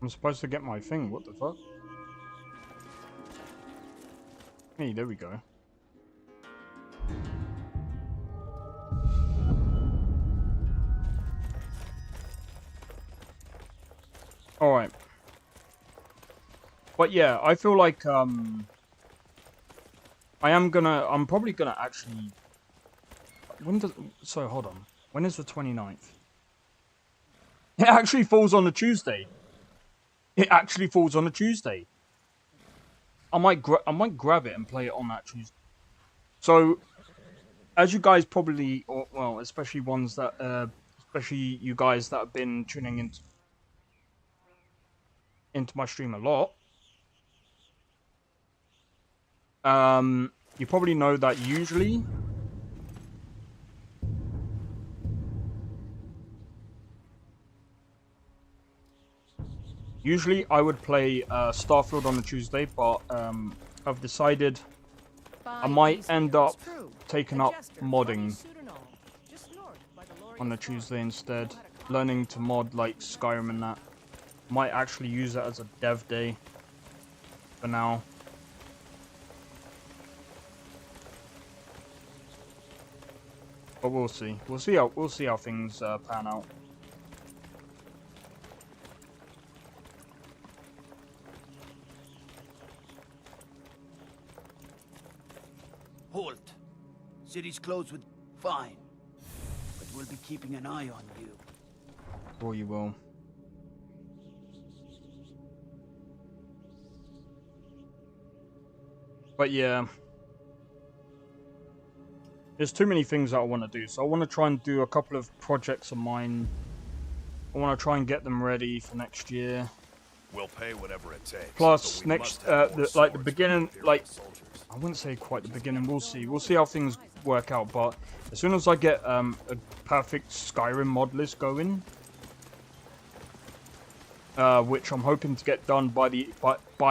I'm supposed to get my thing. What the fuck? Hey, there we go. Alright. But yeah, I feel like, I'm probably gonna actually... So, hold on. When is the 29th? It actually falls on a Tuesday. It actually falls on a Tuesday. I might grab it and play it on that Tuesday. So, as you guys probably, or, well, especially ones that, especially you guys that have been tuning into my stream a lot, you probably know that usually I would play Starfield on a Tuesday, but I've decided I might end up taking up modding on a Tuesday instead, learning to mod like Skyrim and that. Might actually use it as a dev day for now. But we'll see. We'll see how things pan out. Halt. City's closed with... Fine. But we'll be keeping an eye on you. Or you will. But yeah, there's too many things that I want to do. So I want to try and do a couple of projects of mine. I want to try and get them ready for next year. We'll pay whatever it takes. Plus, next, like the beginning, like, I wouldn't say quite the beginning. We'll see. We'll see how things work out. But as soon as I get a perfect Skyrim mod list going, which I'm hoping to get done by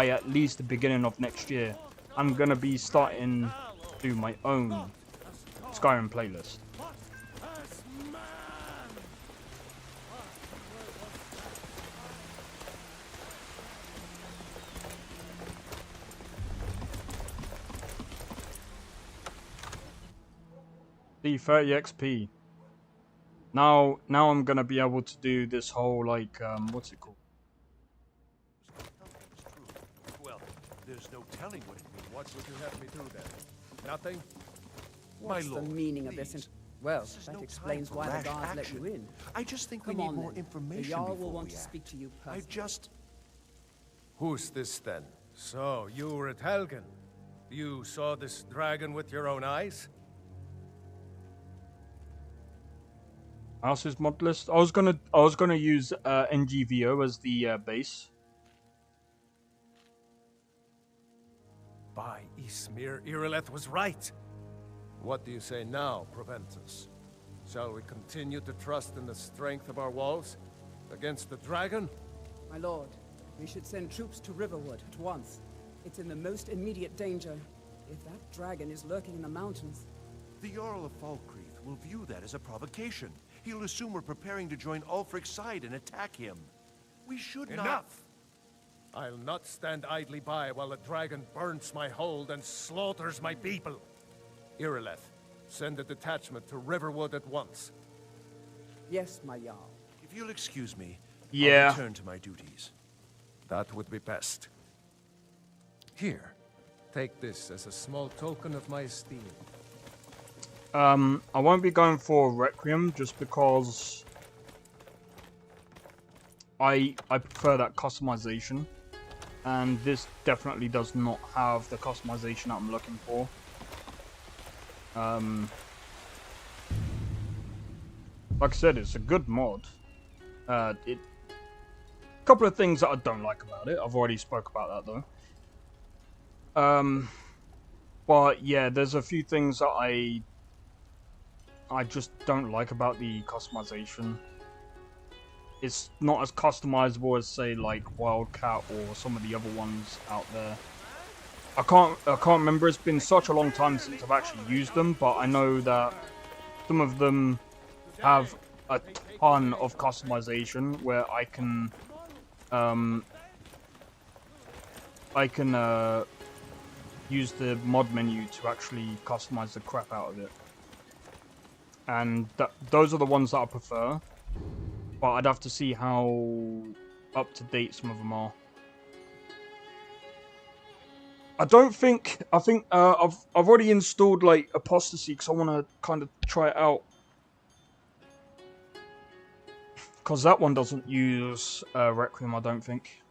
at least the beginning of next year, I'm gonna be starting to do my own Skyrim playlist. The 30 XP. Now I'm gonna be able to do this whole like what's it called? Well, there's no telling what it means. What would you have me do then? Nothing? What's My the lord, meaning of please. this? Well, This is that no explains time for why the rash guards let action. you in. I just think Come we need on, more then. information The Jarl will before want we to act. speak to you I personally. just... Who's this then? So, you were at Helgen. You saw this dragon with your own eyes? House's mod list. I was gonna use NGVO as the base. By Ismir, Irileth was right. What do you say now, Proventus? Shall we continue to trust in the strength of our walls? Against the dragon? My lord, we should send troops to Riverwood at once. It's in the most immediate danger. If that dragon is lurking in the mountains... The Jarl of Falkreath will view that as a provocation. He'll assume we're preparing to join Ulfric's side and attack him. We should not... Enough! I'll not stand idly by while the dragon burns my hold and slaughters my people. Irileth, send a detachment to Riverwood at once. Yes, my Jarl. If you'll excuse me, yeah. I'll return to my duties. That would be best. Here, take this as a small token of my esteem. I won't be going for Requiem just because I prefer that customization, and this definitely does not have the customization that I'm looking for. Like I said, it's a good mod. A couple of things that I don't like about it. I've already spoke about that though. But yeah, there's a few things that I just don't like about the customization. It's not as customizable as, say, like Wildcat or some of the other ones out there. I can't remember. It's been such a long time since I've actually used them, but I know that some of them have a ton of customization where I can use the mod menu to actually customize the crap out of it. And those are the ones that I prefer, but I'd have to see how up to date some of them are. I think I've already installed like Apostasy because I want to kind of try it out. Because that one doesn't use Requiem, I don't think.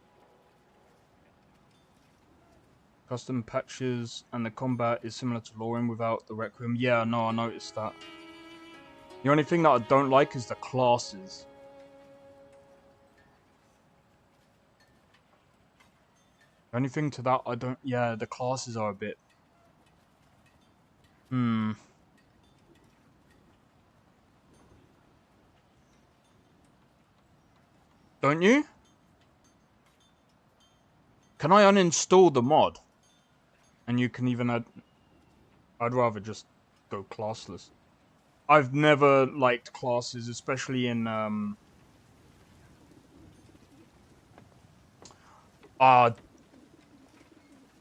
Custom patches and the combat is similar to LoreRim without the Requiem. Yeah, no, I noticed that. The only thing that I don't like is the classes. Anything to that I don't... Yeah, the classes are a bit... Don't you? Can I uninstall the mod? And you can even add... I'd rather just go classless. I've never liked classes, especially in...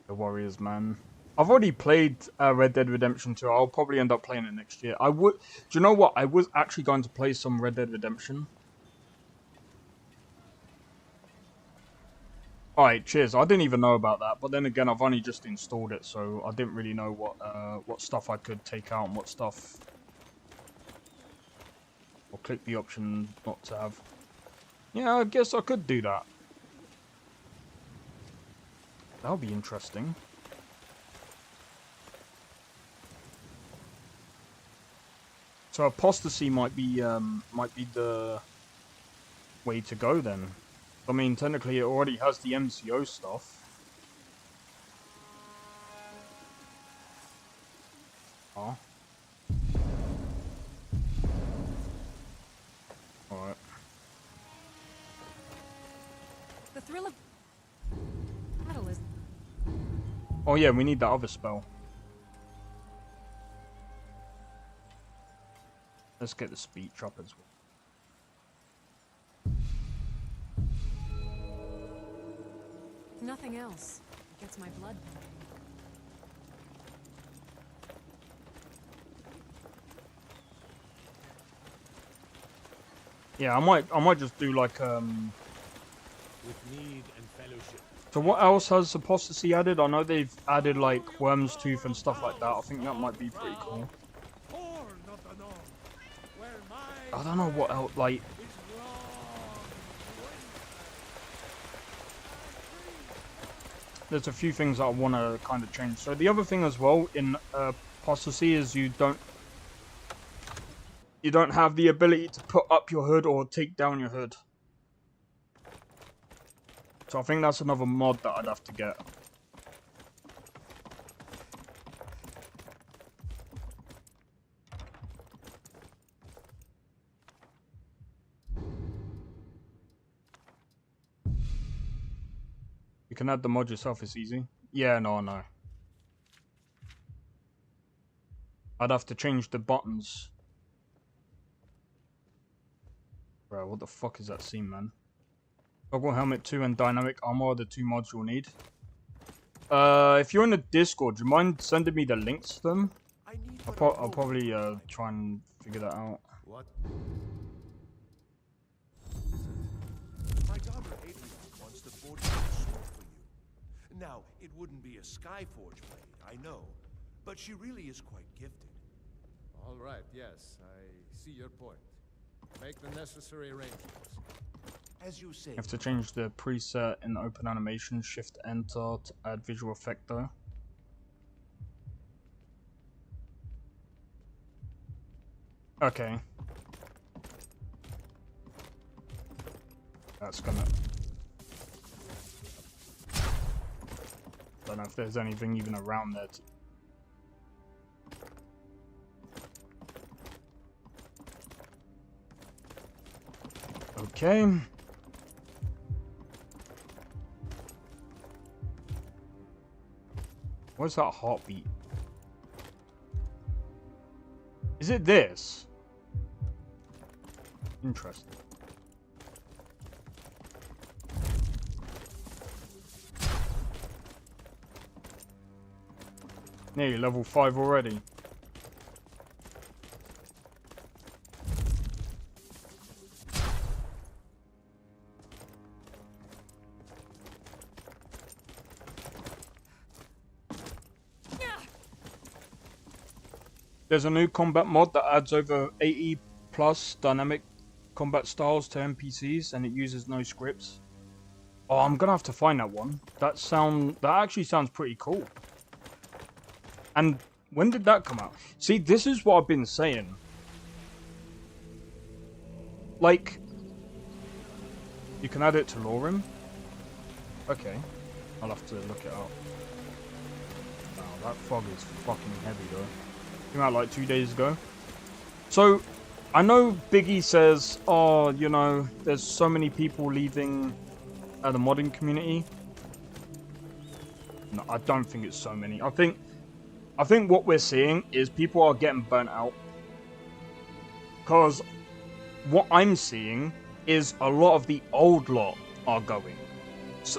The Warriors, man. I've already played Red Dead Redemption 2. I'll probably end up playing it next year. I would... Do you know what? I was actually going to play some Red Dead Redemption. Alright, cheers. I didn't even know about that. But then again, I've only just installed it, so I didn't really know what stuff I could take out and what stuff... Or click the option not to have. Yeah, I guess I could do that. That'll be interesting. So Apostasy might be the way to go then. I mean, technically it already has the MCO stuff. Oh. Alright. The thrill of battle is... Oh yeah, we need that other spell. Let's get the speech up as well. Nothing else. It gets my blood. Yeah, I might just do like With need and fellowship. So what else has Apostasy added? I know they've added like Worm's Tooth and stuff like that. I think that might be pretty cool. I don't know what else, like... There's a few things that I want to kind of change. So the other thing as well in Apostasy is you don't have the ability to put up your hood or take down your hood. So I think that's another mod that I'd have to get. You can add the mod yourself, it's easy. Yeah, no. I'd have to change the buttons. Bro, what the fuck is that scene, man? Toggle Helmet 2 and Dynamic Armor are the 2 mods you'll need. If you're in the Discord, do you mind sending me the links to them? I'll probably try and figure that out. What? My daughter Adrian wants to forge a sword for you. Now, it wouldn't be a Skyforge blade, I know, but she really is quite gifted. All right, yes, I see your point. Make the necessary arrangements. As you say. You have to change the preset in the open animation, shift enter to add visual effect though. Okay. That's gonna... Don't know if there's anything even around there. Okay. What's that heartbeat? Is it this? Interesting. Nearly level 5 already. There's a new combat mod that adds over 80 plus dynamic combat styles to NPCs and it uses no scripts. Oh, I'm gonna have to find that one. That actually sounds pretty cool. And when did that come out? See, this is what I've been saying. Like, you can add it to LoreRim. Okay, I'll have to look it up. Wow, that fog is fucking heavy though. Came out like 2 days ago. So, I know Biggie says, oh, you know, there's so many people leaving the modding community. No, I don't think it's so many. I think what we're seeing is people are getting burnt out. Because what I'm seeing is a lot of the old lot are going.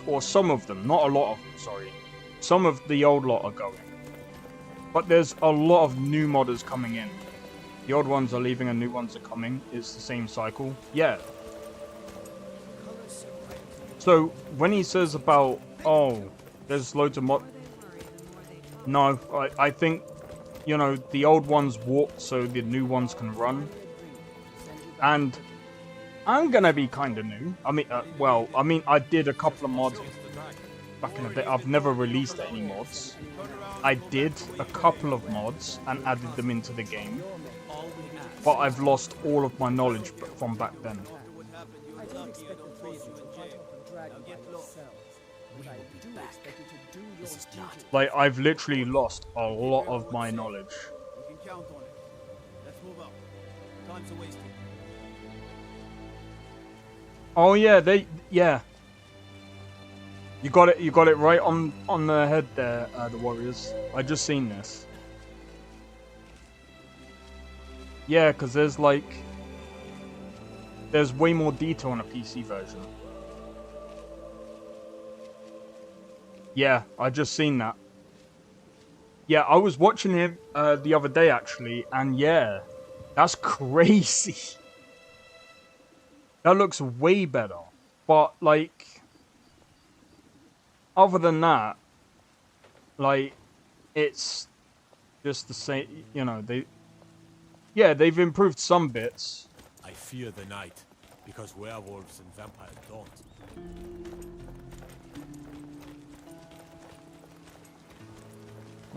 Or some of them, not a lot of them, sorry. Some of the old lot are going. But there's a lot of new modders coming in. The old ones are leaving and new ones are coming. It's the same cycle. Yeah. So, when he says about, oh, there's loads of mod... No, I think, you know, the old ones walk so the new ones can run. And I'm gonna be kind of new. I mean, I did a couple of mods back in the day. I've never released any mods. I did a couple of mods and added them into the game, but I've lost all of my knowledge from back then. I don't expect the three of you to fight off the dragon by yourselves, but I do expect you to do your duty. Like, I've literally lost a lot of my knowledge. We can count on it. Let's move up. Time's a wasting. Oh yeah, yeah. You got it right on the head there, the Warriors. I just seen this. Yeah, because there's way more detail on a PC version. Yeah, I just seen that. Yeah, I was watching him the other day actually, and yeah, that's crazy. That looks way better, but like. Other than that, like, it's just the same, you know, they've improved some bits. I fear the night, because werewolves and vampires don't.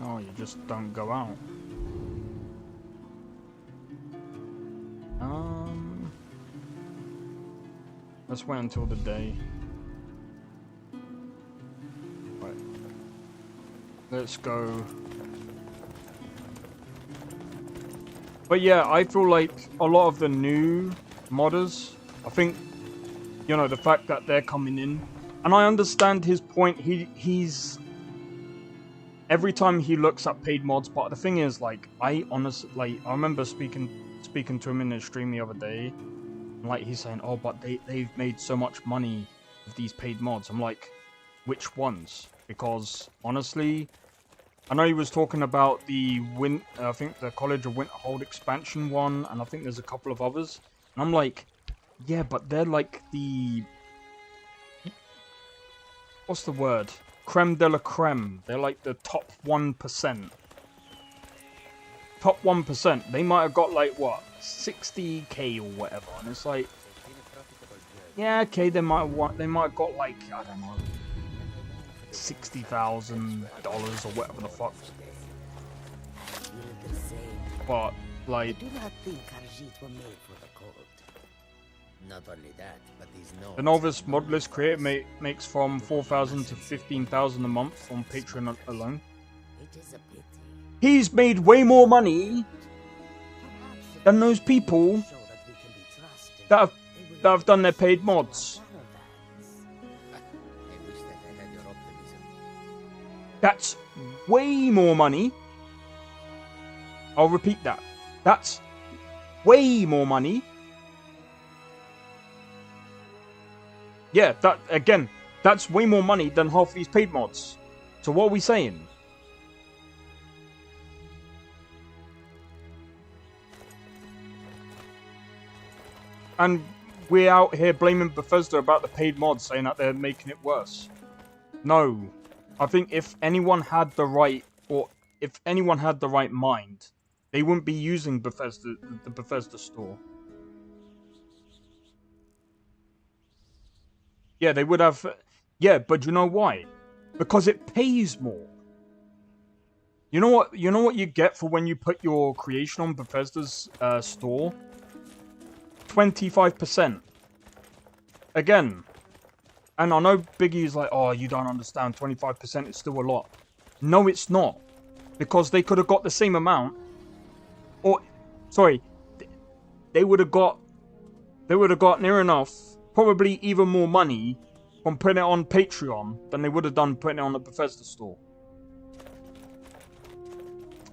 Oh, you just don't go out. Let's wait until the day. Let's go. But yeah, I feel like a lot of the new modders, I think, you know, the fact that they're coming in And I understand his point. He's every time he looks at paid mods, but the thing is, like, I honestly, like, I remember speaking to him in a stream the other day, and, like, he's saying, oh, but they've made so much money with these paid mods. I'm like, which ones? Because honestly, I know he was talking about the I think the College of Winterhold expansion one, and I think there's a couple of others. And I'm like, yeah, but they're like the, what's the word? Creme de la creme. They're like the top 1%. Top 1%. They might have got like, what, 60k or whatever. And it's like, yeah, okay, they might have got like, I don't know, $60,000 or whatever the fuck. But, like, I do not think Khajiit were made for the cold. Not only that, but these nodes. the novice modlist creator makes from 4,000 to 15,000 a month on Patreon alone. It is a pity. He's made way more money than those people that have done their paid mods. That's way more money. I'll repeat that. That's way more money. Yeah, that again, that's way more money than half these paid mods. So what are we saying? And we're out here blaming Bethesda about the paid mods, saying that they're making it worse. No. I think if anyone had the right, or if anyone had the right mind, they wouldn't be using Bethesda, the Bethesda store. Yeah, they would have. Yeah, but you know why? Because it pays more. You know what? You know what you get for when you put your creation on Bethesda's store? 25%. Again. And I know Biggie's like, oh, you don't understand. 25% is still a lot. No, it's not. Because they could have got the same amount. Or, sorry, they would have got near enough, probably even more money from putting it on Patreon than they would have done putting it on the Bethesda store.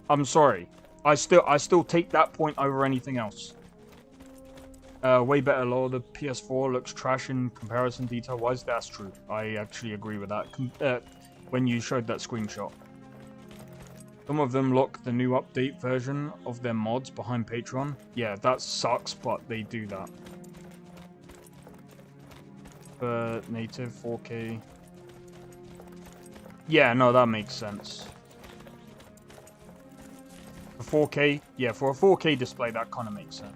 I'm sorry. I still take that point over anything else. Way better lore. The PS4 looks trash in comparison detail-wise. That's true. I actually agree with that. When you showed that screenshot. Some of them lock the new update version of their mods behind Patreon. Yeah, that sucks, but they do that. Native 4K. Yeah, no, that makes sense. For 4K, yeah, for a 4K display, that kind of makes sense.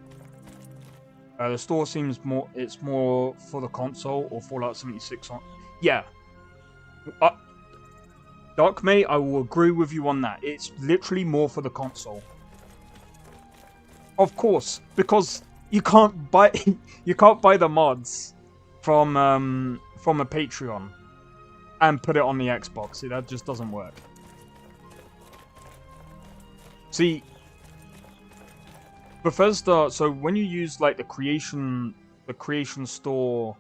The store seems more, it's more for the console or Fallout 76 on. Yeah. Dark Mate, I will agree with you on that. It's literally more for the console. Of course, because you can't buy the mods from a Patreon and put it on the Xbox. See, that just doesn't work. See, Bethesda, so when you use like the creation store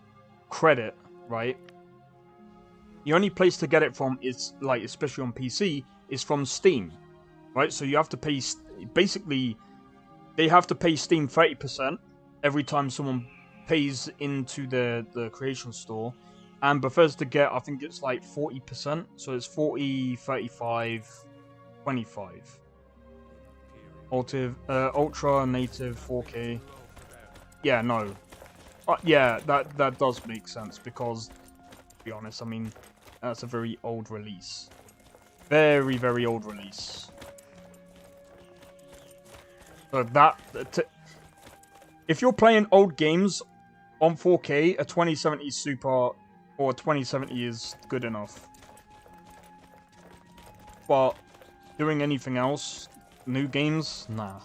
credit, right? The only place to get it from is, like, especially on PC, is from Steam, right? So you have to pay, basically, they have to pay Steam 30% every time someone pays into the creation store. And Bethesda get, I think it's like 40%. So it's 40, 35, 25. Ultra, native, 4K. Yeah, no. Yeah, that does make sense because, to be honest, I mean, that's a very old release. Very, very old release. So if you're playing old games on 4K, a 2070 Super or a 2070 is good enough. But doing anything else, new games, nah.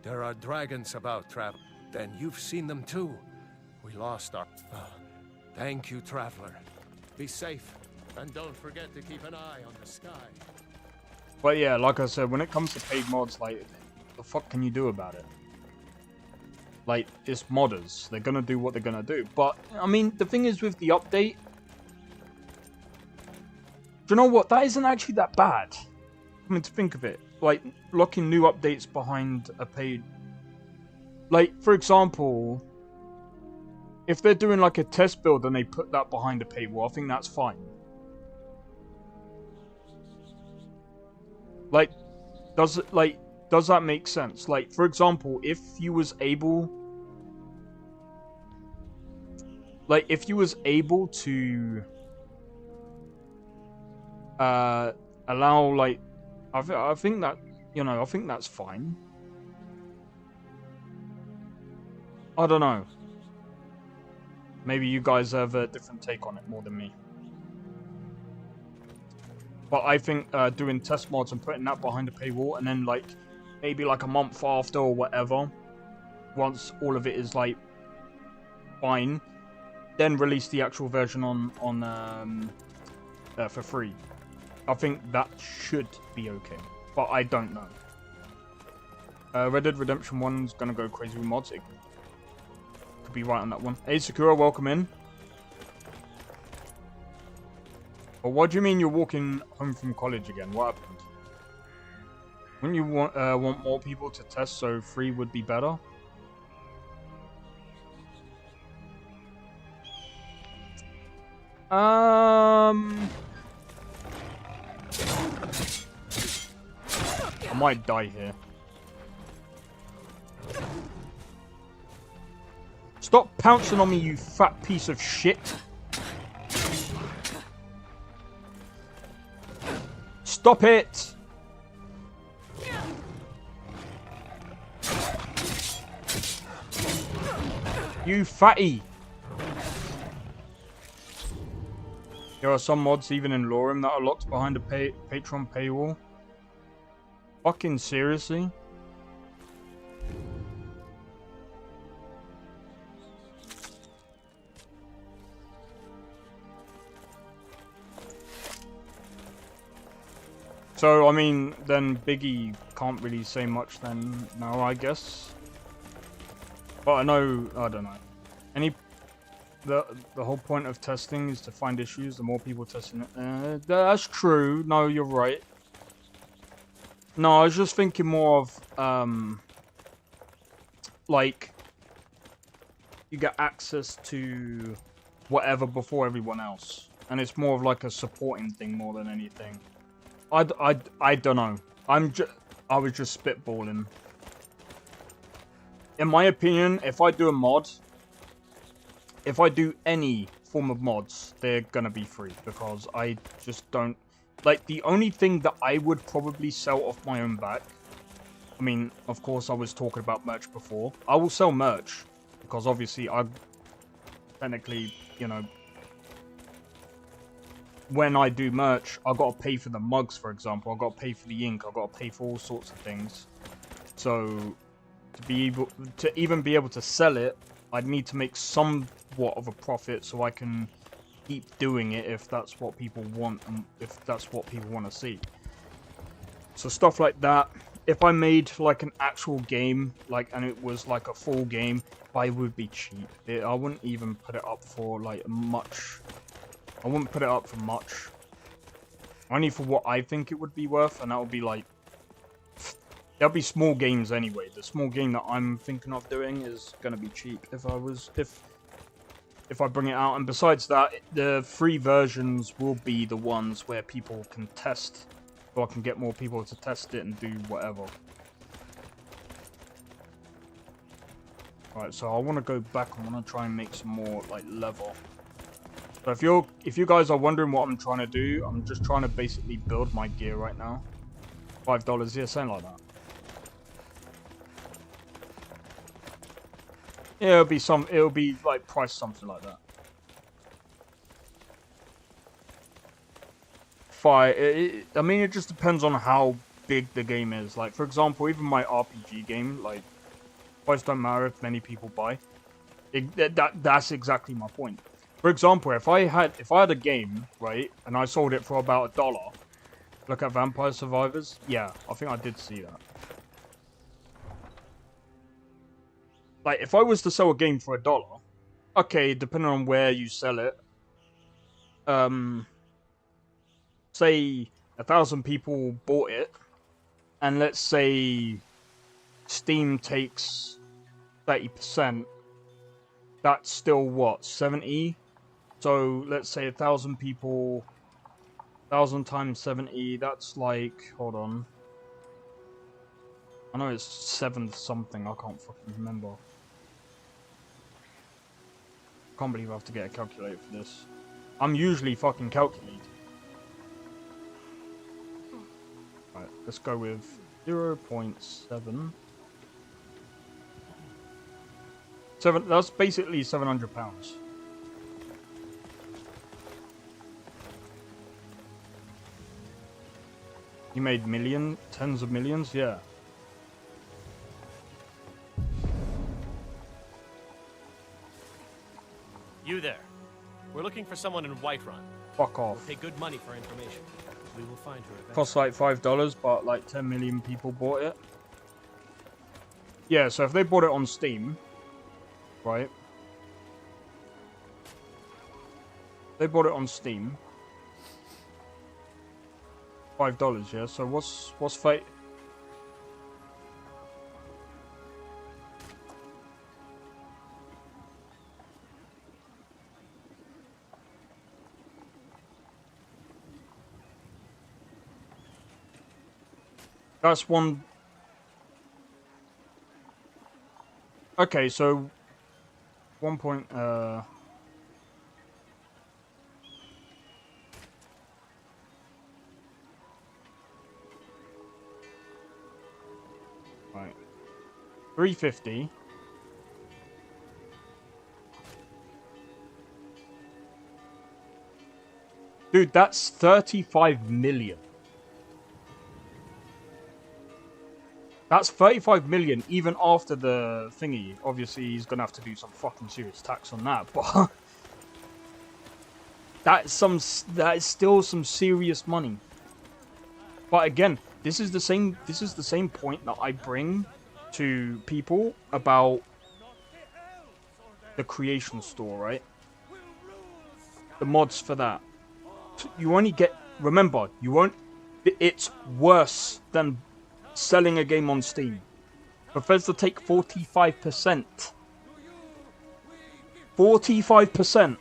There are dragons about, Trav. Then you've seen them too. We lost our... Thank you, Traveler. Be safe, and don't forget to keep an eye on the sky. But yeah, like I said, when it comes to paid mods, like, the fuck can you do about it? Like, it's modders. They're gonna do what they're gonna do. But, I mean, the thing is with the update... Do you know what? That isn't actually that bad. I mean, to think of it. Like, locking new updates behind a paid... Like, for example... If they're doing, like, a test build and they put that behind a paywall, I think that's fine. Like, does that make sense? Like, for example, if you was able... Like, if you was able to... allow, like... I think that, you know, I think that's fine. I don't know. Maybe you guys have a different take on it more than me. But I think doing test mods and putting that behind a paywall, and then like maybe like a month after or whatever, once all of it is like fine, then release the actual version on for free. I think that should be okay, but I don't know. Red Dead Redemption 1's gonna go crazy with mods. It could be right on that one. Hey Sakura, welcome in. Well, what do you mean you're walking home from college again? What happened? Wouldn't you want more people to test so free would be better? I might die here. Stop pouncing on me, you fat piece of shit. Stop it! You fatty! There are some mods even in LoreRim that are locked behind a Patreon paywall. Fucking seriously? So, I mean, then Biggie can't really say much then now, I guess. But I don't know. The whole point of testing is to find issues. The more people testing it, that's true. No, you're right. No, I was just thinking more of, like, you get access to whatever before everyone else. And it's more of like a supporting thing more than anything. I don't know. I was just spitballing. In my opinion, if I do a mod, if I do any form of mods, they're gonna be free because I just don't like. The only thing that I would probably sell off my own back. I mean, of course, I was talking about merch before. I will sell merch because obviously I technically, you know. When I do merch, I gotta pay for the mugs, for example. I gotta pay for the ink. I gotta pay for all sorts of things. So, to even be able to sell it, I'd need to make somewhat of a profit so I can keep doing it if that's what people want and if that's what people want to see. So stuff like that. If I made like an actual game, and it was like a full game, I would be cheap. I wouldn't even put it up for like much. I wouldn't put it up for much. Only for what I think it would be worth, and that would be like... There'll be small games anyway. The small game that I'm thinking of doing is going to be cheap if I bring it out. And besides that, the free versions will be the ones where people can test. So I can get more people to test it and do whatever. Alright, so I want to go back. I want to try and make some more like level. So if you guys are wondering what I'm trying to do, I'm just trying to basically build my gear right now. $5, yeah, something like that. Yeah, it'll be like priced something like that. I mean, it just depends on how big the game is. Like, for example, even my RPG game, like, price don't matter if many people buy. That's exactly my point. For example, if I had a game, right, and I sold it for about $1, look at Vampire Survivors. Yeah, I think I did see that. like, if I was to sell a game for $1, okay, depending on where you sell it, say 1,000 people bought it, and let's say Steam takes 30%, that's still what, 70? So let's say 1,000 people, 1,000 times 70, that's like, hold on. I know it's 7 something, I can't fucking remember. Can't believe I have to get a calculator for this. I'm usually fucking calculating. Right, let's go with 0.7. That's basically £700. You made tens of millions, yeah. You there. We're looking for someone in Whiterun. Fuck off. We'll pay good money for information. We will find her eventually. Costs like $5, but like 10 million people bought it. Yeah, so if they bought it on Steam, right? They bought it on Steam. $5, yeah. So what's fate? That's one. Okay, so 1 point. Right. 350. Dude, that's 35 million. That's 35 million even after the thingy. Obviously, he's gonna have to do some fucking serious tax on that, but that is still some serious money. But again, this is the same point that I bring to people about the creation store, right? The mods for that. You only get, remember, you won't, it's worse than selling a game on Steam. Bethesda take 45%. 45%.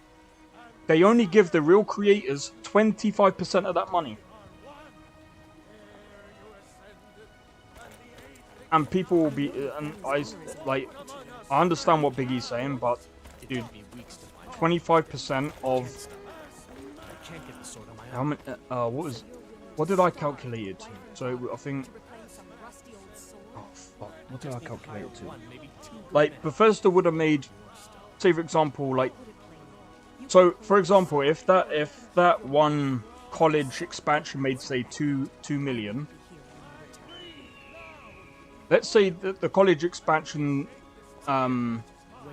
They only give the real creators 25% of that money. And people will be, and I understand what Biggie's saying, but dude, 25% of how many? What did I calculate it to? So I think. Oh fuck! What did I calculate it to? Like Bethesda would have made, say for example, like. So for example, if that one college expansion made say 2 million. Let's say that the college expansion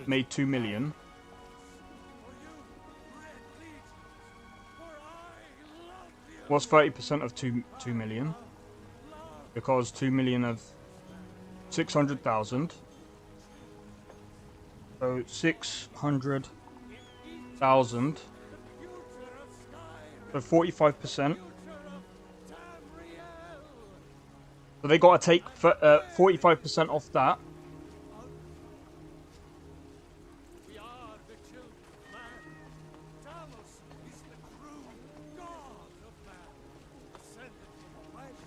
made 2 million. What's 30% of 2 million? Because 2 million of 600,000. So 600,000. So 45%. So they got to take 45% off that.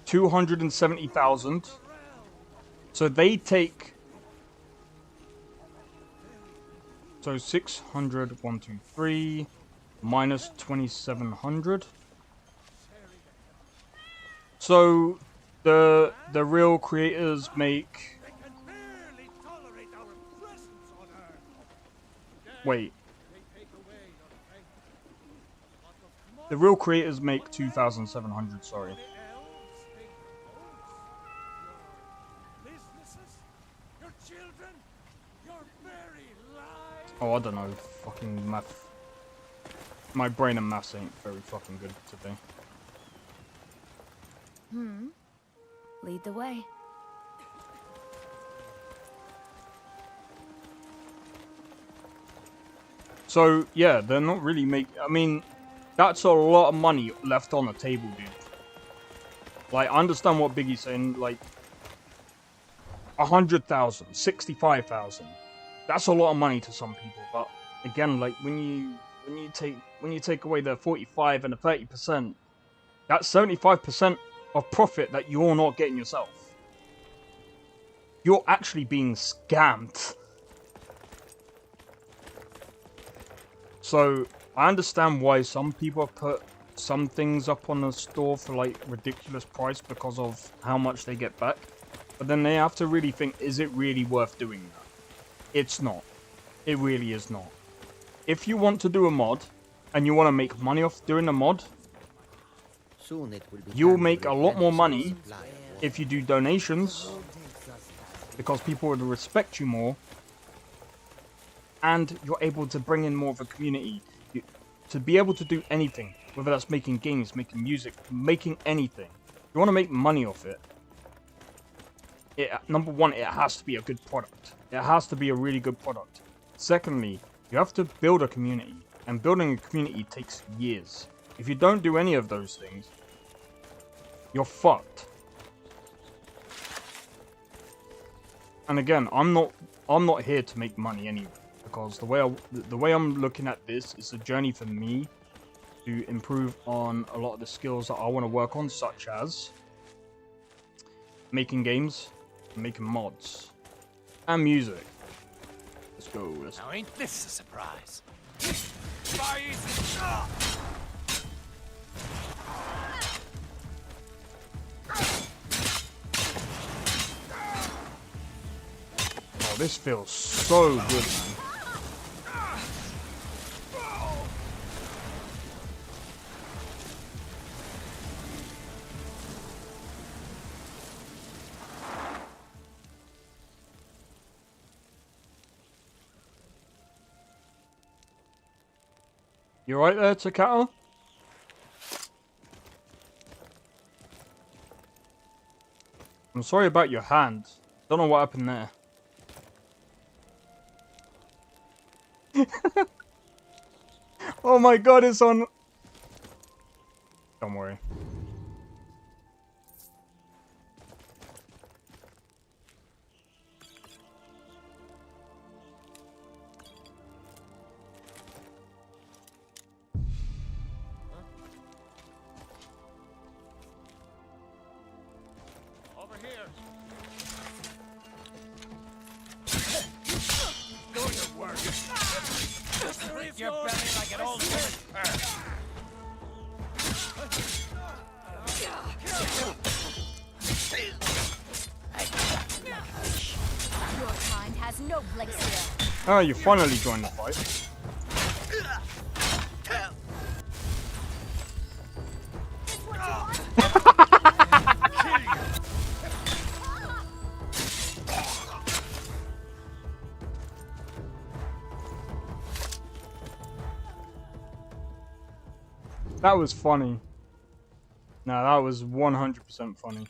$270,000. So they take. So 600, 1, 2, 3, minus 2,700. So the real creators make. Wait. The real creators make 2,700. Sorry. Oh, I don't know. Fucking math. My brain and maths ain't very fucking good today. Lead the way. So yeah, they're not really I mean, that's a lot of money left on the table, dude. Like, I understand what Biggie's saying. Like, 100,000, 65,000. That's a lot of money to some people. But again, like when you take away the 45 and the 30%, that's 75% of profit that you're not getting yourself. You're actually being scammed. So I understand why some people have put some things up on the store for like ridiculous price because of how much they get back. But then they have to really think, is it really worth doing that? It's not. It really is not. If you want to do a mod and you want to make money off doing a mod, you'll make a lot more money if you do donations because people would respect you more and you're able to bring in more of a community. To be able to do anything, whether that's making games, making music, making anything, you want to make money off it. Number one, it has to be a good product. It has to be a really good product. Secondly, you have to build a community, and building a community takes years. If you don't do any of those things, you're fucked. And again, I'm not here to make money anyway, because the way I'm looking at this is a journey for me to improve on a lot of the skills that I want to work on, such as making games, making mods, and music. Let's go. Now ain't this a surprise? Oh, this feels so good, man. You right there, Takato? I'm sorry about your hand. Don't know what happened there. Oh my god, it's on... Don't worry. Over here. Do your work. Break your belly like an old woman's purse. Your kind has no place here. Oh, you finally joined the fight. That was funny. No, that was 100% funny.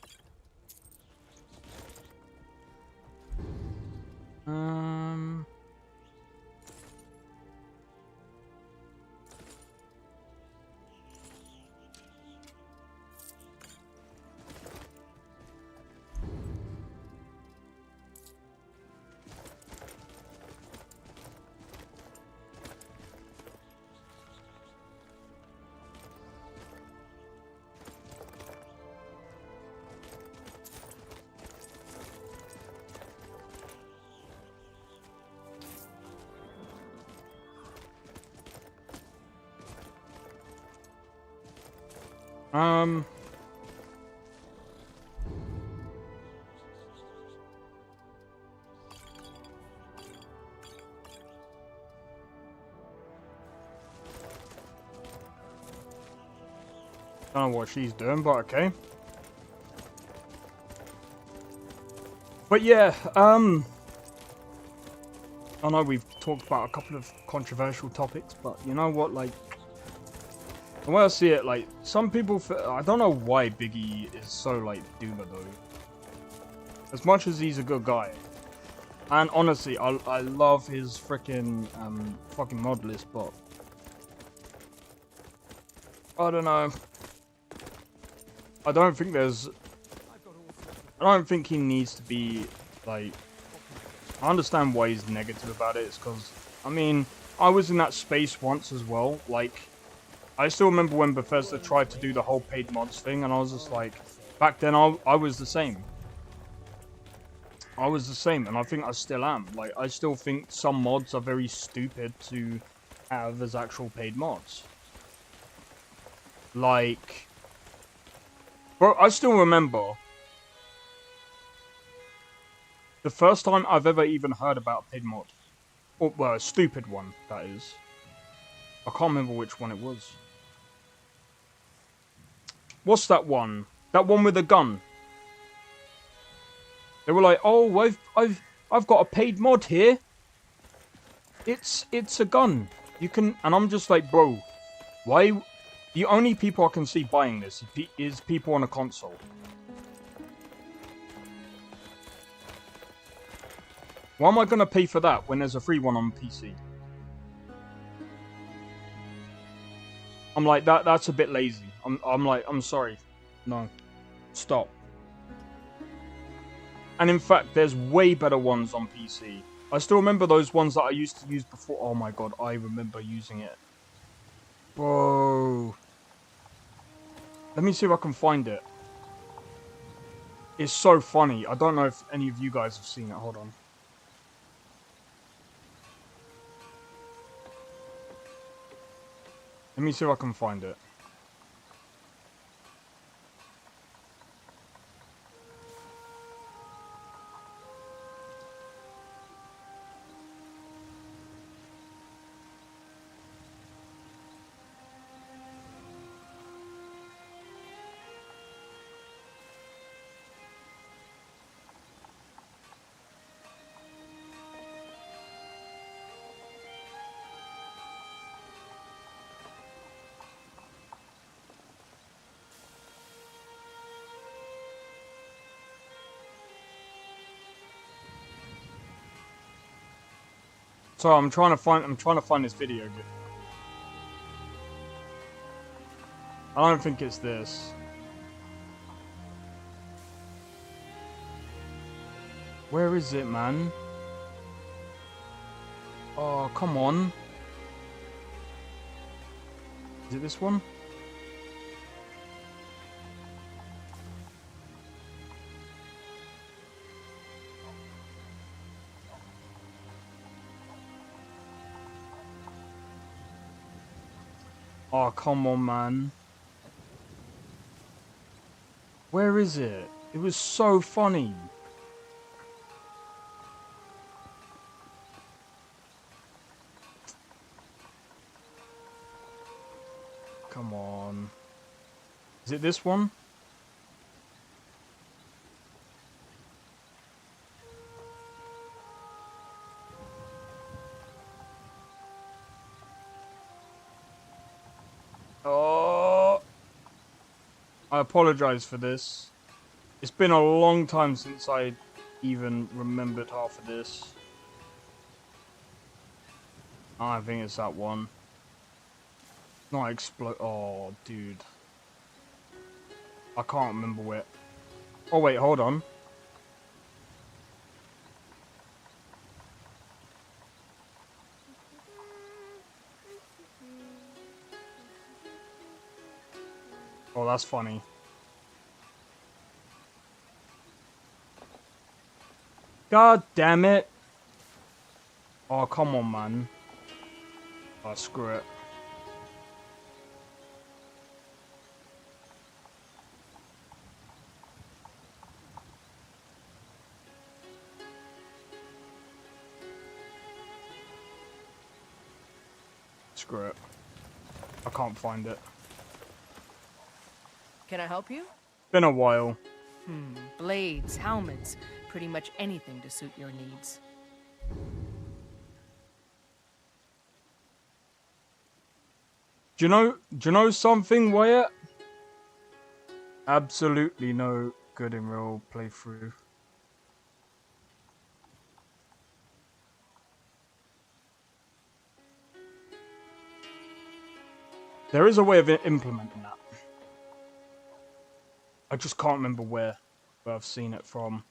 Don't know what she's doing, but okay. But yeah, I know we've talked about a couple of controversial topics, but you know what, like, the way I see it, like, some people, I don't know why Biggie is so, like, doomer, though. As much as he's a good guy, And honestly, I love his freaking fucking mod list, but I don't know. I don't think he needs to be like. I understand why he's negative about it. It's because I mean I was in that space once as well. Like I still remember when Bethesda tried to do the whole paid mods thing, and I was just like, back then I was the same. I was the same, and I think I still am. Like, I still think some mods are very stupid to have as actual paid mods. Like, bro, I still remember the first time I've ever even heard about a paid mod. Or, well, a stupid one, that is. I can't remember which one it was. What's that one? That one with the gun. They were like, "Oh, I've got a paid mod here. It's a gun. You can," and I'm just like, "Bro, why?" The only people I can see buying this is people on a console. Why am I gonna pay for that when there's a free one on PC? I'm like, that's a bit lazy. I'm like, I'm sorry. No. Stop. And in fact, there's way better ones on PC. I still remember those ones that I used to use before. Oh my god, I remember using it. Bro. Let me see if I can find it. It's so funny. I don't know if any of you guys have seen it. Hold on. Let me see if I can find it. So I'm trying to find this video. I don't think it's this. Where is it, man? Oh, come on. Is it this one? Oh, come on, man. Where is it? It was so funny. Come on. Is it this one? Oh, I apologize for this. It's been a long time since I even remembered half of this. I think it's that one. Not explode. Oh, dude. I can't remember where. Oh, wait, hold on. Oh, that's funny. God damn it. Oh, come on, man. Oh, screw it. Screw it. I can't find it. Can I help you? Been a while. Blades, helmets, pretty much anything to suit your needs. Do you know something, Wyatt? Absolutely no good in real playthrough. There is a way of implementing that. I just can't remember where I've seen it from.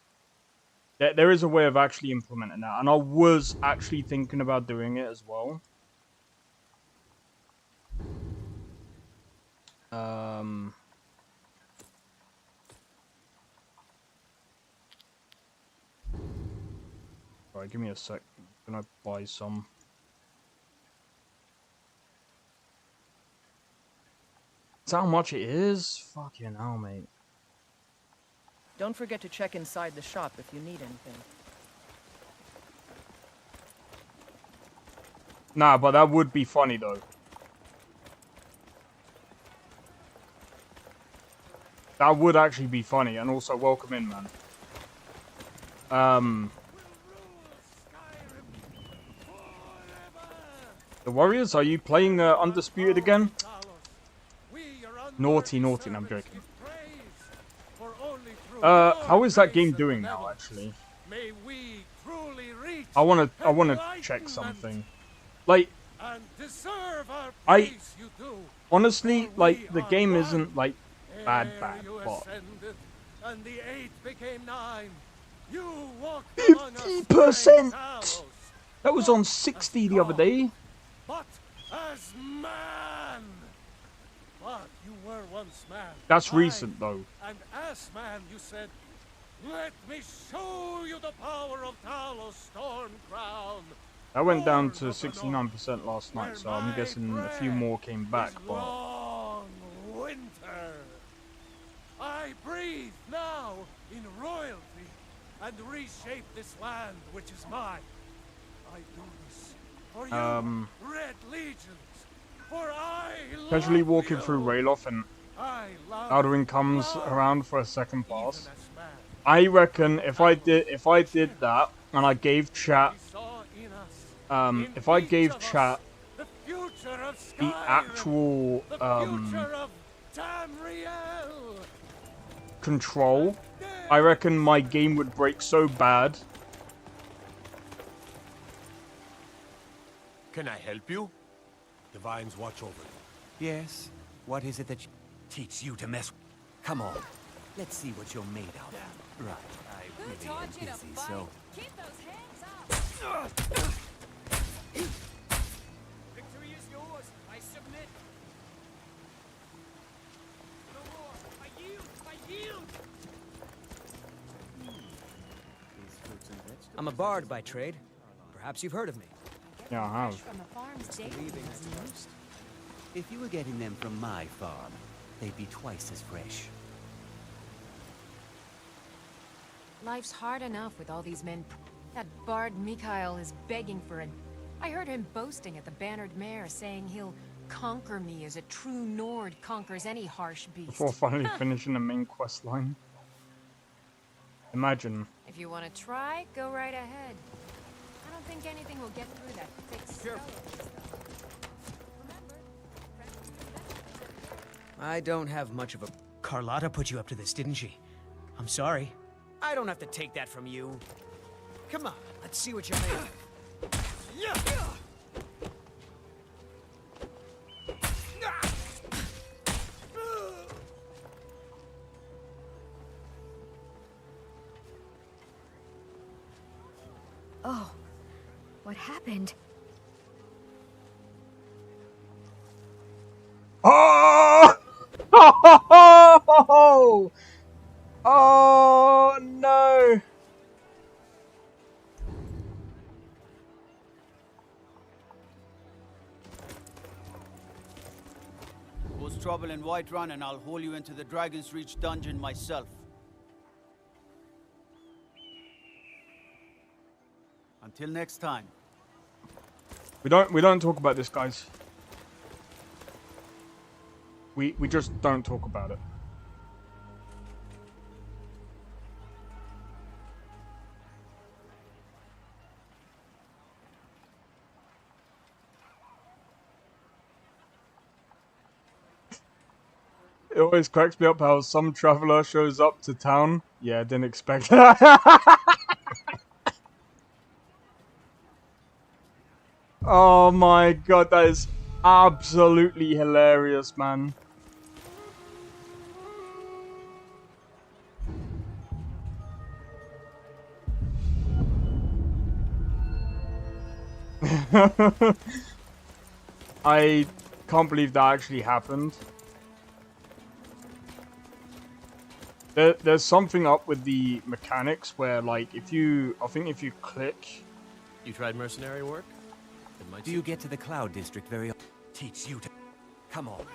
There is a way of actually implementing that, and I was actually thinking about doing it as well. Alright, give me a sec. I'm gonna buy some. That's how much it is? Fucking hell, mate. Don't forget to check inside the shop if you need anything. Nah, but that would be funny though. That would actually be funny, and also welcome in, man. The Warriors, are you playing Undisputed again? Naughty, naughty, no, I'm joking. How is that game doing now, actually? I wanna check something. Like, honestly, like, the game isn't, like, bad, but 50%! That was on 60 the other day. But as man! But you were once man. That's recent, though. And as man, you said, "Let me show you the power of Talos Stormcrown." That went down to 69% last night, so I'm guessing a few more came back, but... Long winter. I breathe now in royalty and reshape this land which is mine. I do this for you, Red Legions, for I casually love walking you. through Rayloff and Aldrin comes around for a second pass. As man. I reckon if I did that and I gave chat if I gave chat the actual control, I reckon my game would break so bad. Can I help you? Divines watch over you. Yes. What is it that teach you to mess? Come on. Let's see what you're made of. Right. I really am busy, so. Keep those hands up! Victory is yours. I submit. No more. I yield. I yield. I'm a bard by trade. Perhaps you've heard of me. Yeah, I have. If you were getting them from my farm, they'd be twice as fresh. Life's hard enough with all these men. That bard Mikhail is begging for it. I heard him boasting at the Bannered Mare, saying he'll conquer me as a true Nord conquers any harsh beast. Before finally finishing the main quest line. Imagine. If you want to try, go right ahead. I don't think anything will get through that thick skull. I don't have much of a... Carlotta put you up to this, didn't she? I'm sorry. I don't have to take that from you. Come on, let's see what you're made of. Oh, what happened? Oh! Oh! Oh no! Cause trouble in Whiterun and I'll haul you into the Dragon's Reach dungeon myself. Until next time. We don't talk about this, guys. We just don't talk about it. It always cracks me up how some traveler shows up to town. Yeah, didn't expect that. Oh my god, that is Absolutely hilarious, man. I can't believe that actually happened. There's something up with the mechanics where, like, I think if you click... You tried mercenary work? Do you get to the Cloud District very often? Teach you to... Come on.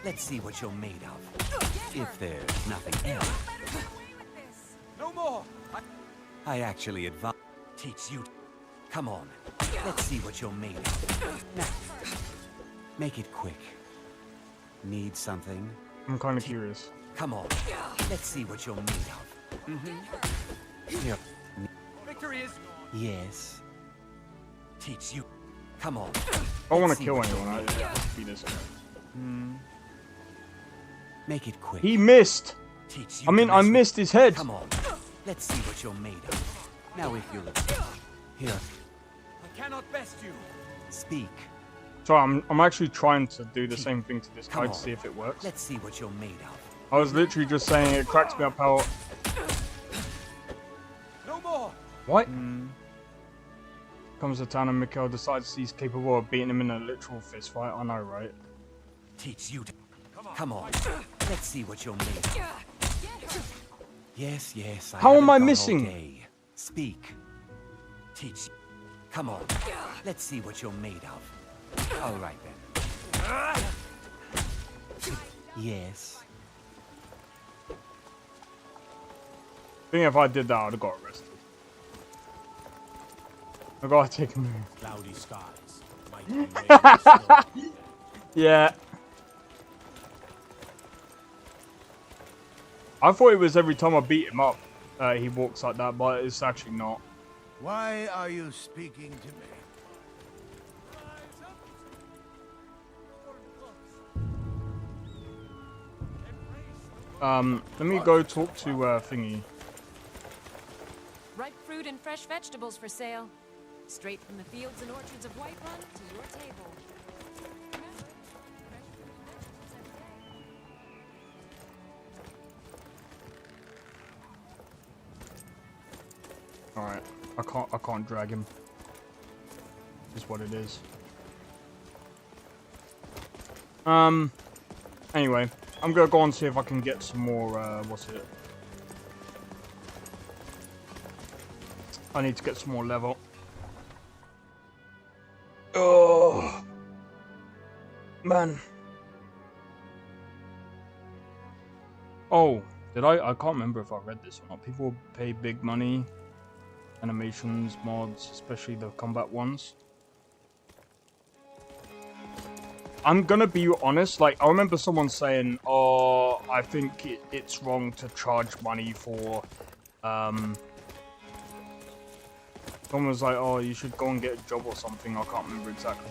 Let's see what you're made of. If there's nothing else. No more! I actually advise... Teach you to... Come on. Let's see what you're made of. Now, make it quick. Need something? I'm kind of curious. Come on. Let's see what you're made of. Here. Victory is... Yes. Teach you... Come on. I don't want to kill anyone. I just be this guy. Make it quick. He missed. I mean, I missed his head. Come on. Let's see what you're made of. Now, if you'll... Here. I cannot best you. Speak. So I'm actually trying to do the same thing to this guy to see if it works. Let's see what you're made of. I was literally just saying it cracks me up how... No more. What? Comes to town and Mikhail decides he's capable of beating him in a literal fist fight. I know, right? Teach you to... Come on. Let's see what you're made of. Yes, yes. How am I missing? Speak. Teach... Come on. Let's see what you're made of. All right, then. Yes. I think if I did that, I'd have got arrested. I gotta take a move. Cloudy skies. Might be rain. Yeah. I thought it was every time I beat him up, he walks like that, but it's actually not. Why are you speaking to me? Let me go talk to Thingy. Ripe fruit and fresh vegetables for sale. Straight from the fields and orchards of Whiterun to your table. Alright, I can't drag him. Is what it is. Anyway, I'm gonna go and see if I can get some more, what's it? I need to get some more level. Oh, man. Oh, did I can't remember if I read this or not. People pay big money. Animations, mods, especially the combat ones. I'm gonna be honest, like, I remember someone saying, oh, I think it's wrong to charge money for, someone was like, oh, you should go and get a job or something, I can't remember exactly.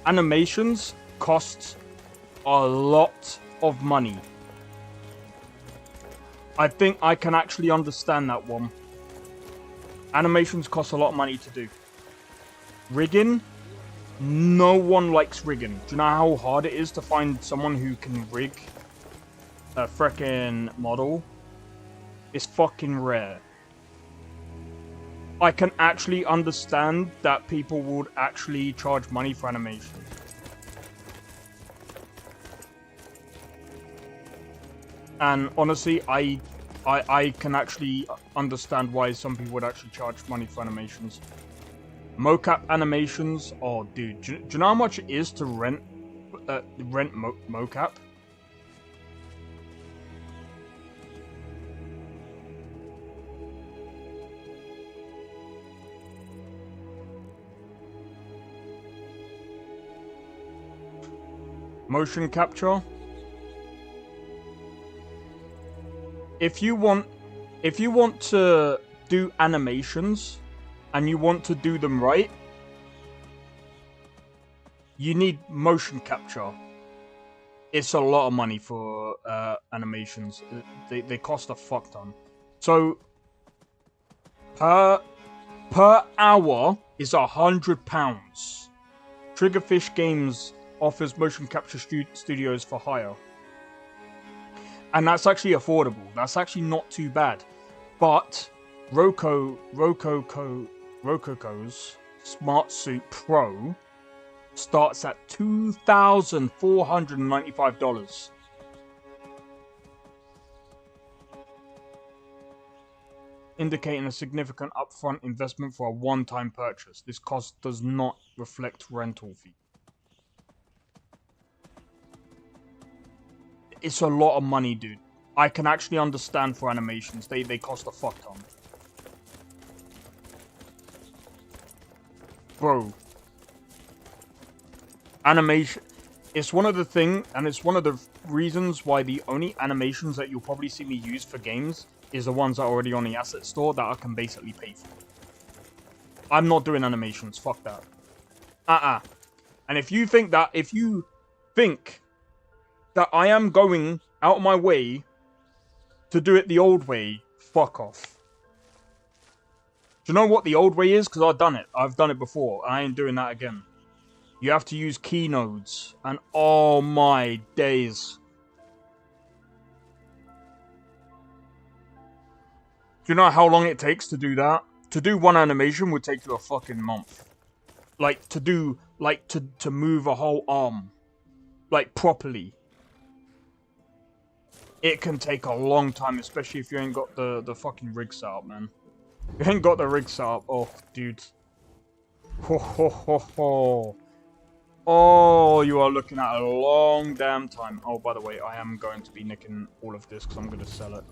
Animations cost a lot of money. I think I can actually understand that one. Animations cost a lot of money to do. Rigging? No one likes rigging. Do you know how hard it is to find someone who can rig a frickin' model? It's fucking rare. I can actually understand that people would actually charge money for animation. And honestly, I can actually understand why some people would actually charge money for animations. Mocap animations, oh dude, do you know how much it is to rent mocap? Motion capture. If you want to do animations and you want to do them right, you need motion capture. It's a lot of money for animations. They cost a fuck ton. So per hour is £100. Triggerfish Games offers motion capture studios for hire. And that's actually affordable. That's actually not too bad. But Rococo's Smart Suit Pro starts at $2,495. Indicating a significant upfront investment for a one-time purchase. This cost does not reflect rental fee. It's a lot of money, dude. I can actually understand for animations. They cost a fuck ton. Bro. Animation. It's one of the things, and it's one of the reasons why the only animations that you'll probably see me use for games is the ones that are already on the asset store that I can basically pay for. I'm not doing animations. Fuck that. And if you think that I am going out of my way to do it the old way, fuck off. Do you know what the old way is? Because I've done it. I've done it before. I ain't doing that again. You have to use keynodes. And oh my days. Do you know how long it takes to do that? To do one animation would take you a fucking month. Like, to move a whole arm. Like, properly. It can take a long time, especially if you ain't got the fucking rig set up, man. You ain't got the rig set up. Oh, dude. Ho, ho, ho, ho. Oh, you are looking at a long damn time. Oh, by the way, I am going to be nicking all of this because I'm going to sell it.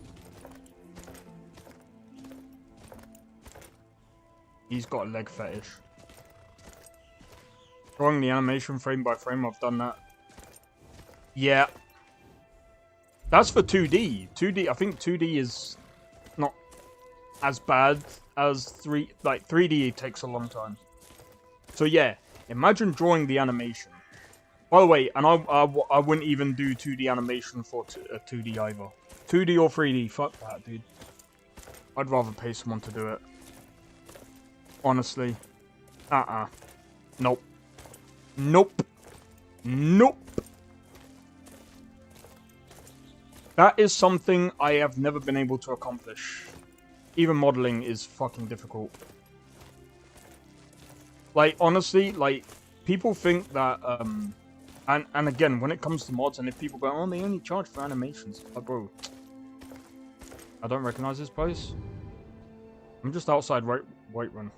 He's got a leg fetish. Drawing the animation frame by frame, I've done that. Yeah. That's for 2D. 2D, I think 2D is not as bad as 3D takes a long time. So yeah, imagine drawing the animation. By the way, and I wouldn't even do 2D animation for 2D either. 2D or 3D, fuck that, dude. I'd rather pay someone to do it. Honestly. Nope. Nope. Nope. That is something I have never been able to accomplish. Even modeling is fucking difficult. Like, honestly, like, people think that, and again, when it comes to mods, and if people go, oh, they only charge for animations. Like, bro, I don't recognize this place. I'm just outside Whiterun.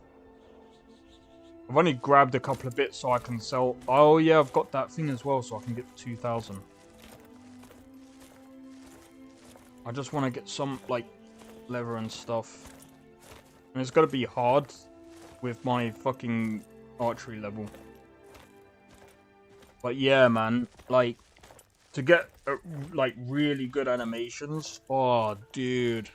I've only grabbed a couple of bits so I can sell. Oh, yeah, I've got that thing as well, so I can get 2,000. I just want to get some, like, leather and stuff. And it's got to be hard with my fucking archery level. But yeah, man, like, to get, like, really good animations. Oh, dude.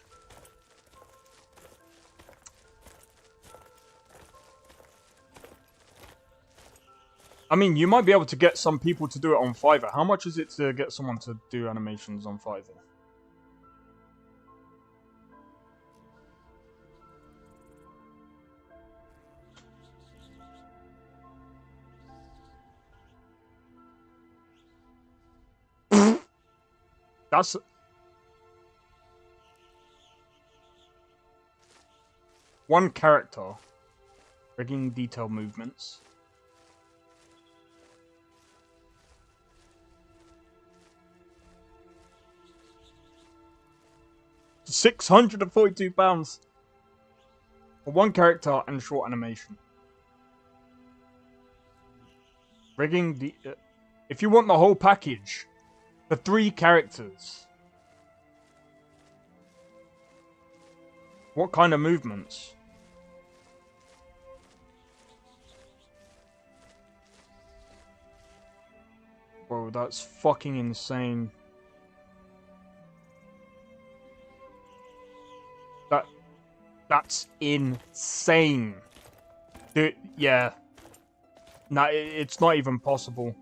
I mean, you might be able to get some people to do it on Fiverr. How much is it to get someone to do animations on Fiverr? That's... one character. Rigging detail movements. £642 for one character and short animation. Rigging the... if you want the whole package, for 3 characters. What kind of movements? Bro, that's fucking insane. That's insane. Dude, yeah. Nah, it's not even possible.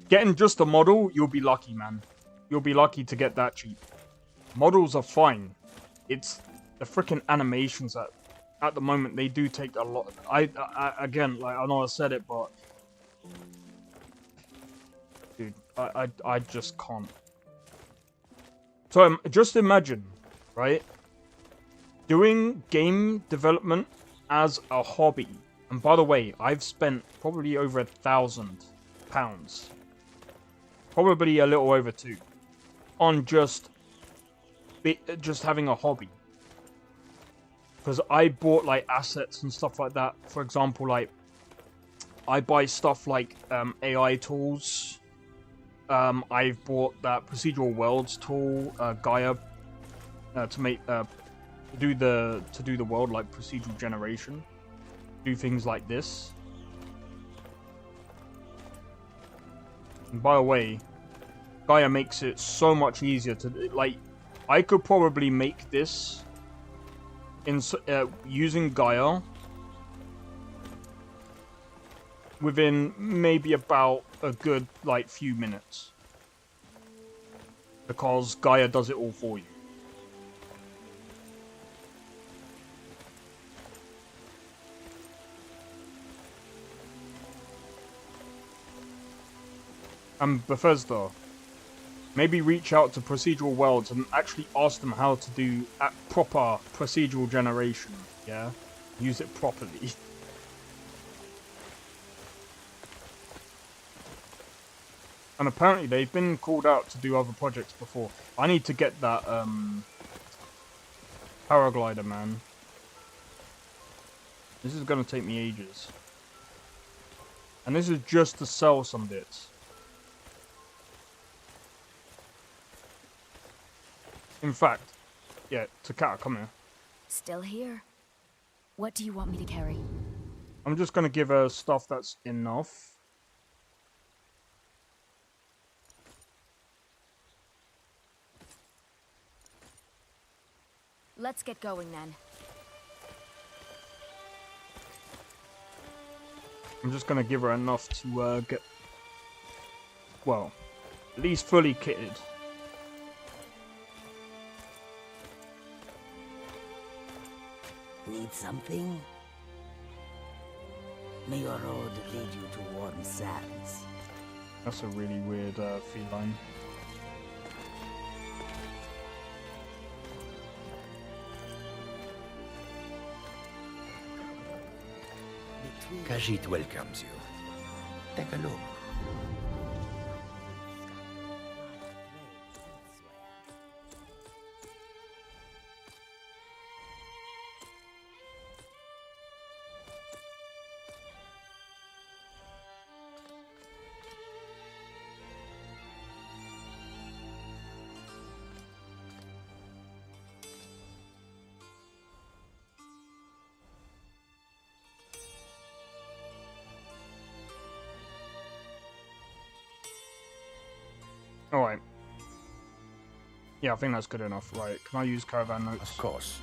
Getting just a model, you'll be lucky, man. You'll be lucky to get that cheap. Models are fine. It's the freaking animations that at the moment they do take a lot. I again, like I know I said it, but dude, I just can't. So just imagine, right? Doing game development as a hobby. And by the way, I've spent probably over £1,000, probably a little over 2, on just having a hobby. Because I bought like assets and stuff like that. For example, like I buy stuff like AI tools. I've bought that procedural worlds tool, Gaia, to make to do the world like procedural generation. Do things like this. And by the way, Gaia makes it so much easier to like. I could probably make this in using Gaia within maybe about a good like few minutes, because Gaia does it all for you. And Bethesda, maybe reach out to Procedural Worlds and actually ask them how to do proper procedural generation, yeah? Use it properly. And apparently they've been called out to do other projects before. I need to get that paraglider, man. This is going to take me ages. And this is just to sell some bits. In fact, yeah, Takata, come here. Still here. What do you want me to carry? I'm just gonna give her stuff that's enough. Let's get going then. I'm just gonna give her enough to get, well, at least fully kitted. Need something? May your road lead you to warm sands. That's a really weird feline. Khajiit welcomes you. Take a look. Alright. Yeah, I think that's good enough. Right, can I use caravan notes? Of course.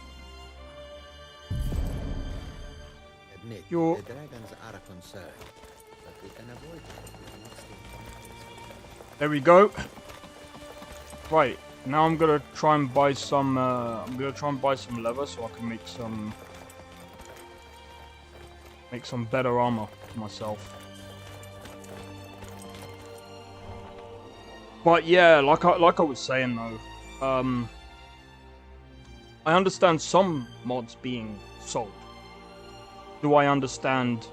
Admit, You're... the dragons are a concern, but we can avoid them. There we go. Right, now I'm gonna try and buy some. Leather so I can make some better armor for myself. But yeah, like I was saying though, I understand some mods being sold. Do I understand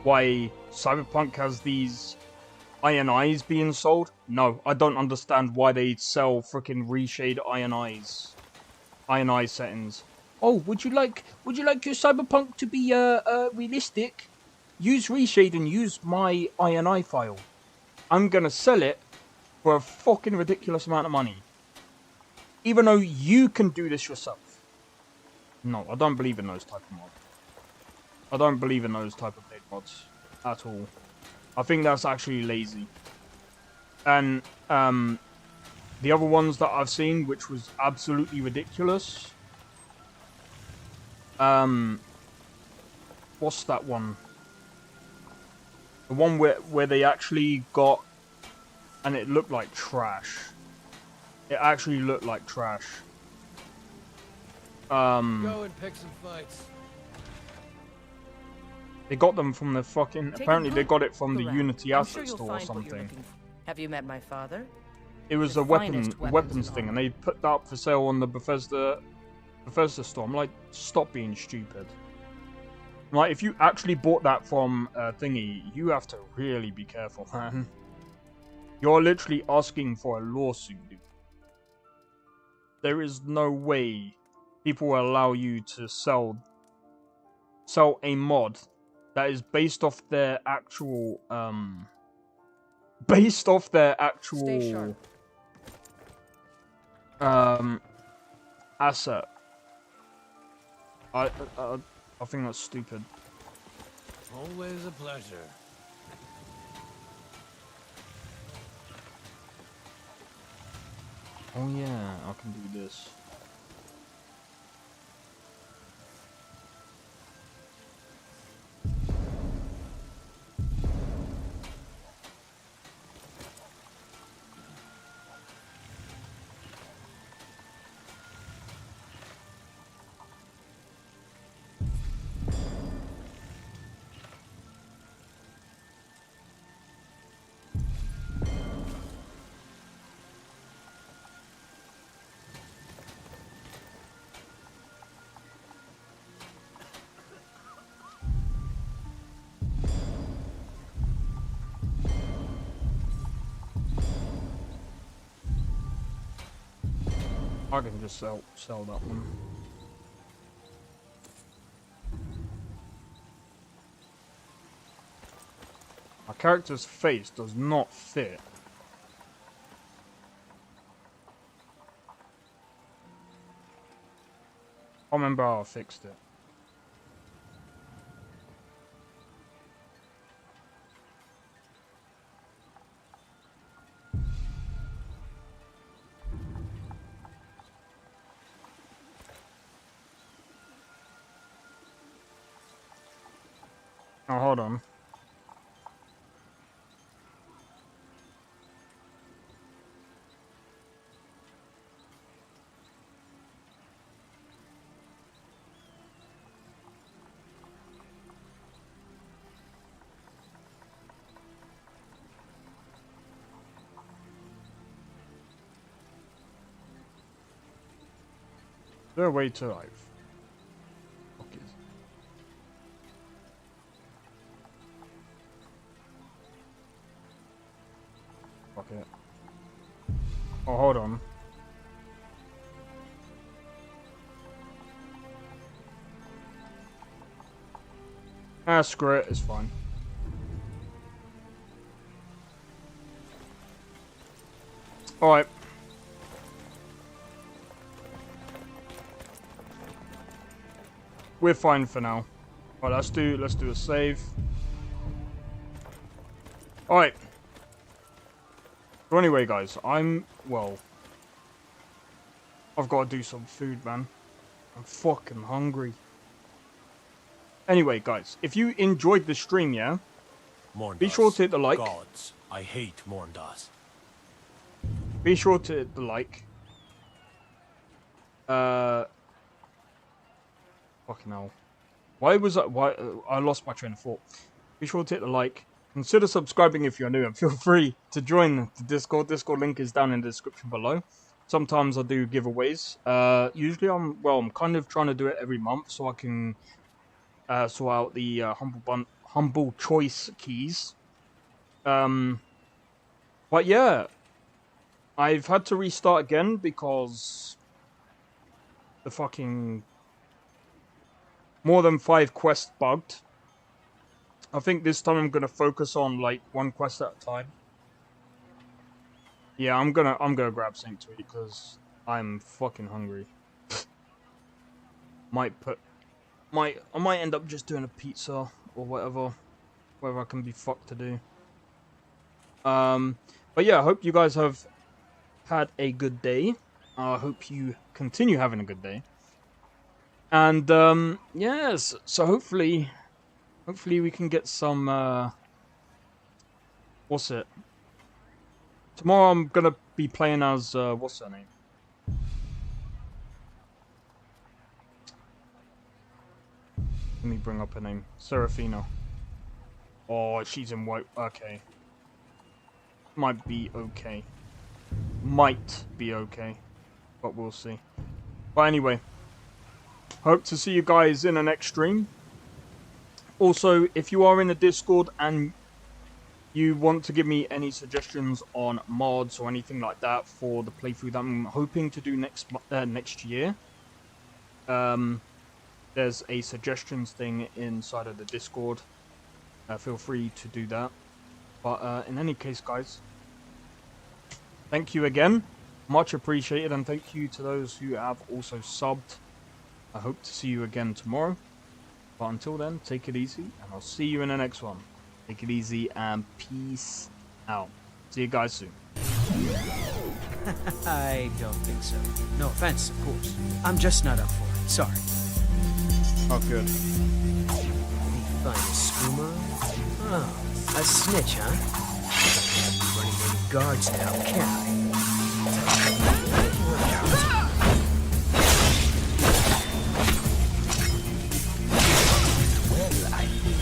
why Cyberpunk has these INIs being sold? No, I don't understand why they sell frickin' reshade INI settings. Oh, would you like your Cyberpunk to be realistic? Use reshade and use my INI file. I'm gonna sell it for a fucking ridiculous amount of money. Even though you can do this yourself. No, I don't believe in those type of mods. I don't believe in those type of paid mods at all. I think that's actually lazy. And the other ones that I've seen, which was absolutely ridiculous. What's that one? The one where they actually got, and it looked like trash. It actually looked like trash. Go and pick some fights. They got them from the fucking... Take a Apparently they good got it from look the around. Unity I'm asset sure you'll store or find what you're something. looking for. Have you met my father? It was The a finest weapons in thing, all. and they put that up for sale on the Bethesda store. I'm like, stop being stupid. Like, if you actually bought that from thingy, you have to really be careful, man. You're literally asking for a lawsuit, dude. There is no way people will allow you to sell a mod that is based off their actual Stay sharp. asset. I think that's stupid. Always a pleasure. Oh yeah, I can do this. I can just sell that one. My character's face does not fit. I remember how I fixed it. Oh, hold on. Is there a way to live? Okay. Fuck it. Oh, hold on. Ah, screw it, it's fine. Alright. We're fine for now. Alright, let's do a save. Alright. So anyway, guys, I've got to do some food, man. I'm fucking hungry. Anyway, guys, if you enjoyed the stream, yeah? Be sure to hit the like. Gods, I hate Morndas. Be sure to hit the like. Fucking hell. Why I lost my train of thought. Be sure to hit the like. Consider subscribing if you're new, and feel free to join the Discord. Discord link is down in the description below. Sometimes I do giveaways. Usually I'm kind of trying to do it every month so I can sort out the humble choice keys. But yeah, I've had to restart again because the fucking more than 5 quests bugged. I think this time I'm gonna focus on like 1 quest at a time. Yeah, I'm gonna grab something to eat because I'm fucking hungry. I might end up just doing a pizza or whatever I can be fucked to do. But yeah, I hope you guys have had a good day. I hope you continue having a good day. And yes, so hopefully we can get some what's it? Tomorrow I'm gonna be playing as what's her name? Let me bring up her name. Serafina. Oh, she's in white. Okay. Might be okay. Might be okay. But we'll see. But anyway. Hope to see you guys in the next stream. Also, if you are in the Discord and you want to give me any suggestions on mods or anything like that for the playthrough that I'm hoping to do next year, there's a suggestions thing inside of the Discord. Feel free to do that. But in any case, guys, thank you again. Much appreciated, and thank you to those who have also subbed. I hope to see you again tomorrow. But until then, take it easy, and I'll see you in the next one. Take it easy, and peace out. See you guys soon. I don't think so. No offense, of course. I'm just not up for it. Sorry. Oh, good. Find a skooma? Oh, a snitch, huh? I can't be running any guards now, can I? Well, I think.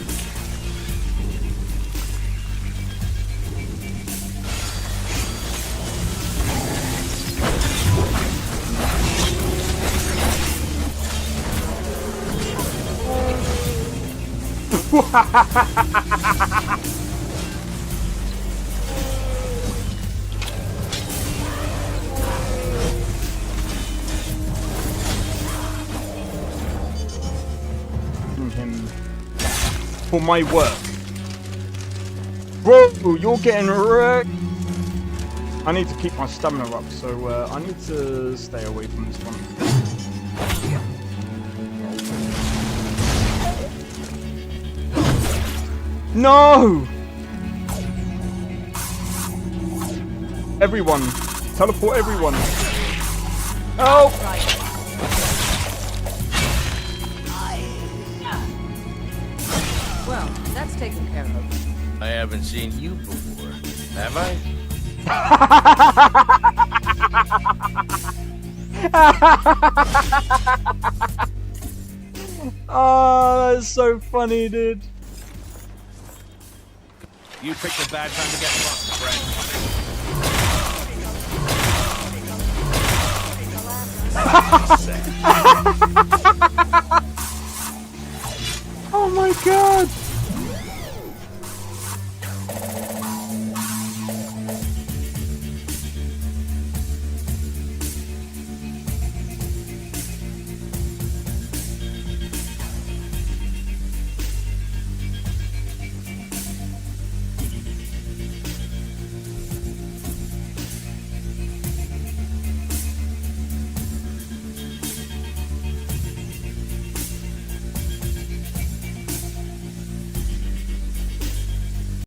Him for my work. Bro, you're getting wrecked. I need to keep my stamina up, so I need to stay away from this one. No! Everyone! Teleport everyone! Oh! Well, that's taken care of. I haven't seen you before, have I? Oh, that's so funny, dude. You picked a bad time to get drunk, friend. Oh my god!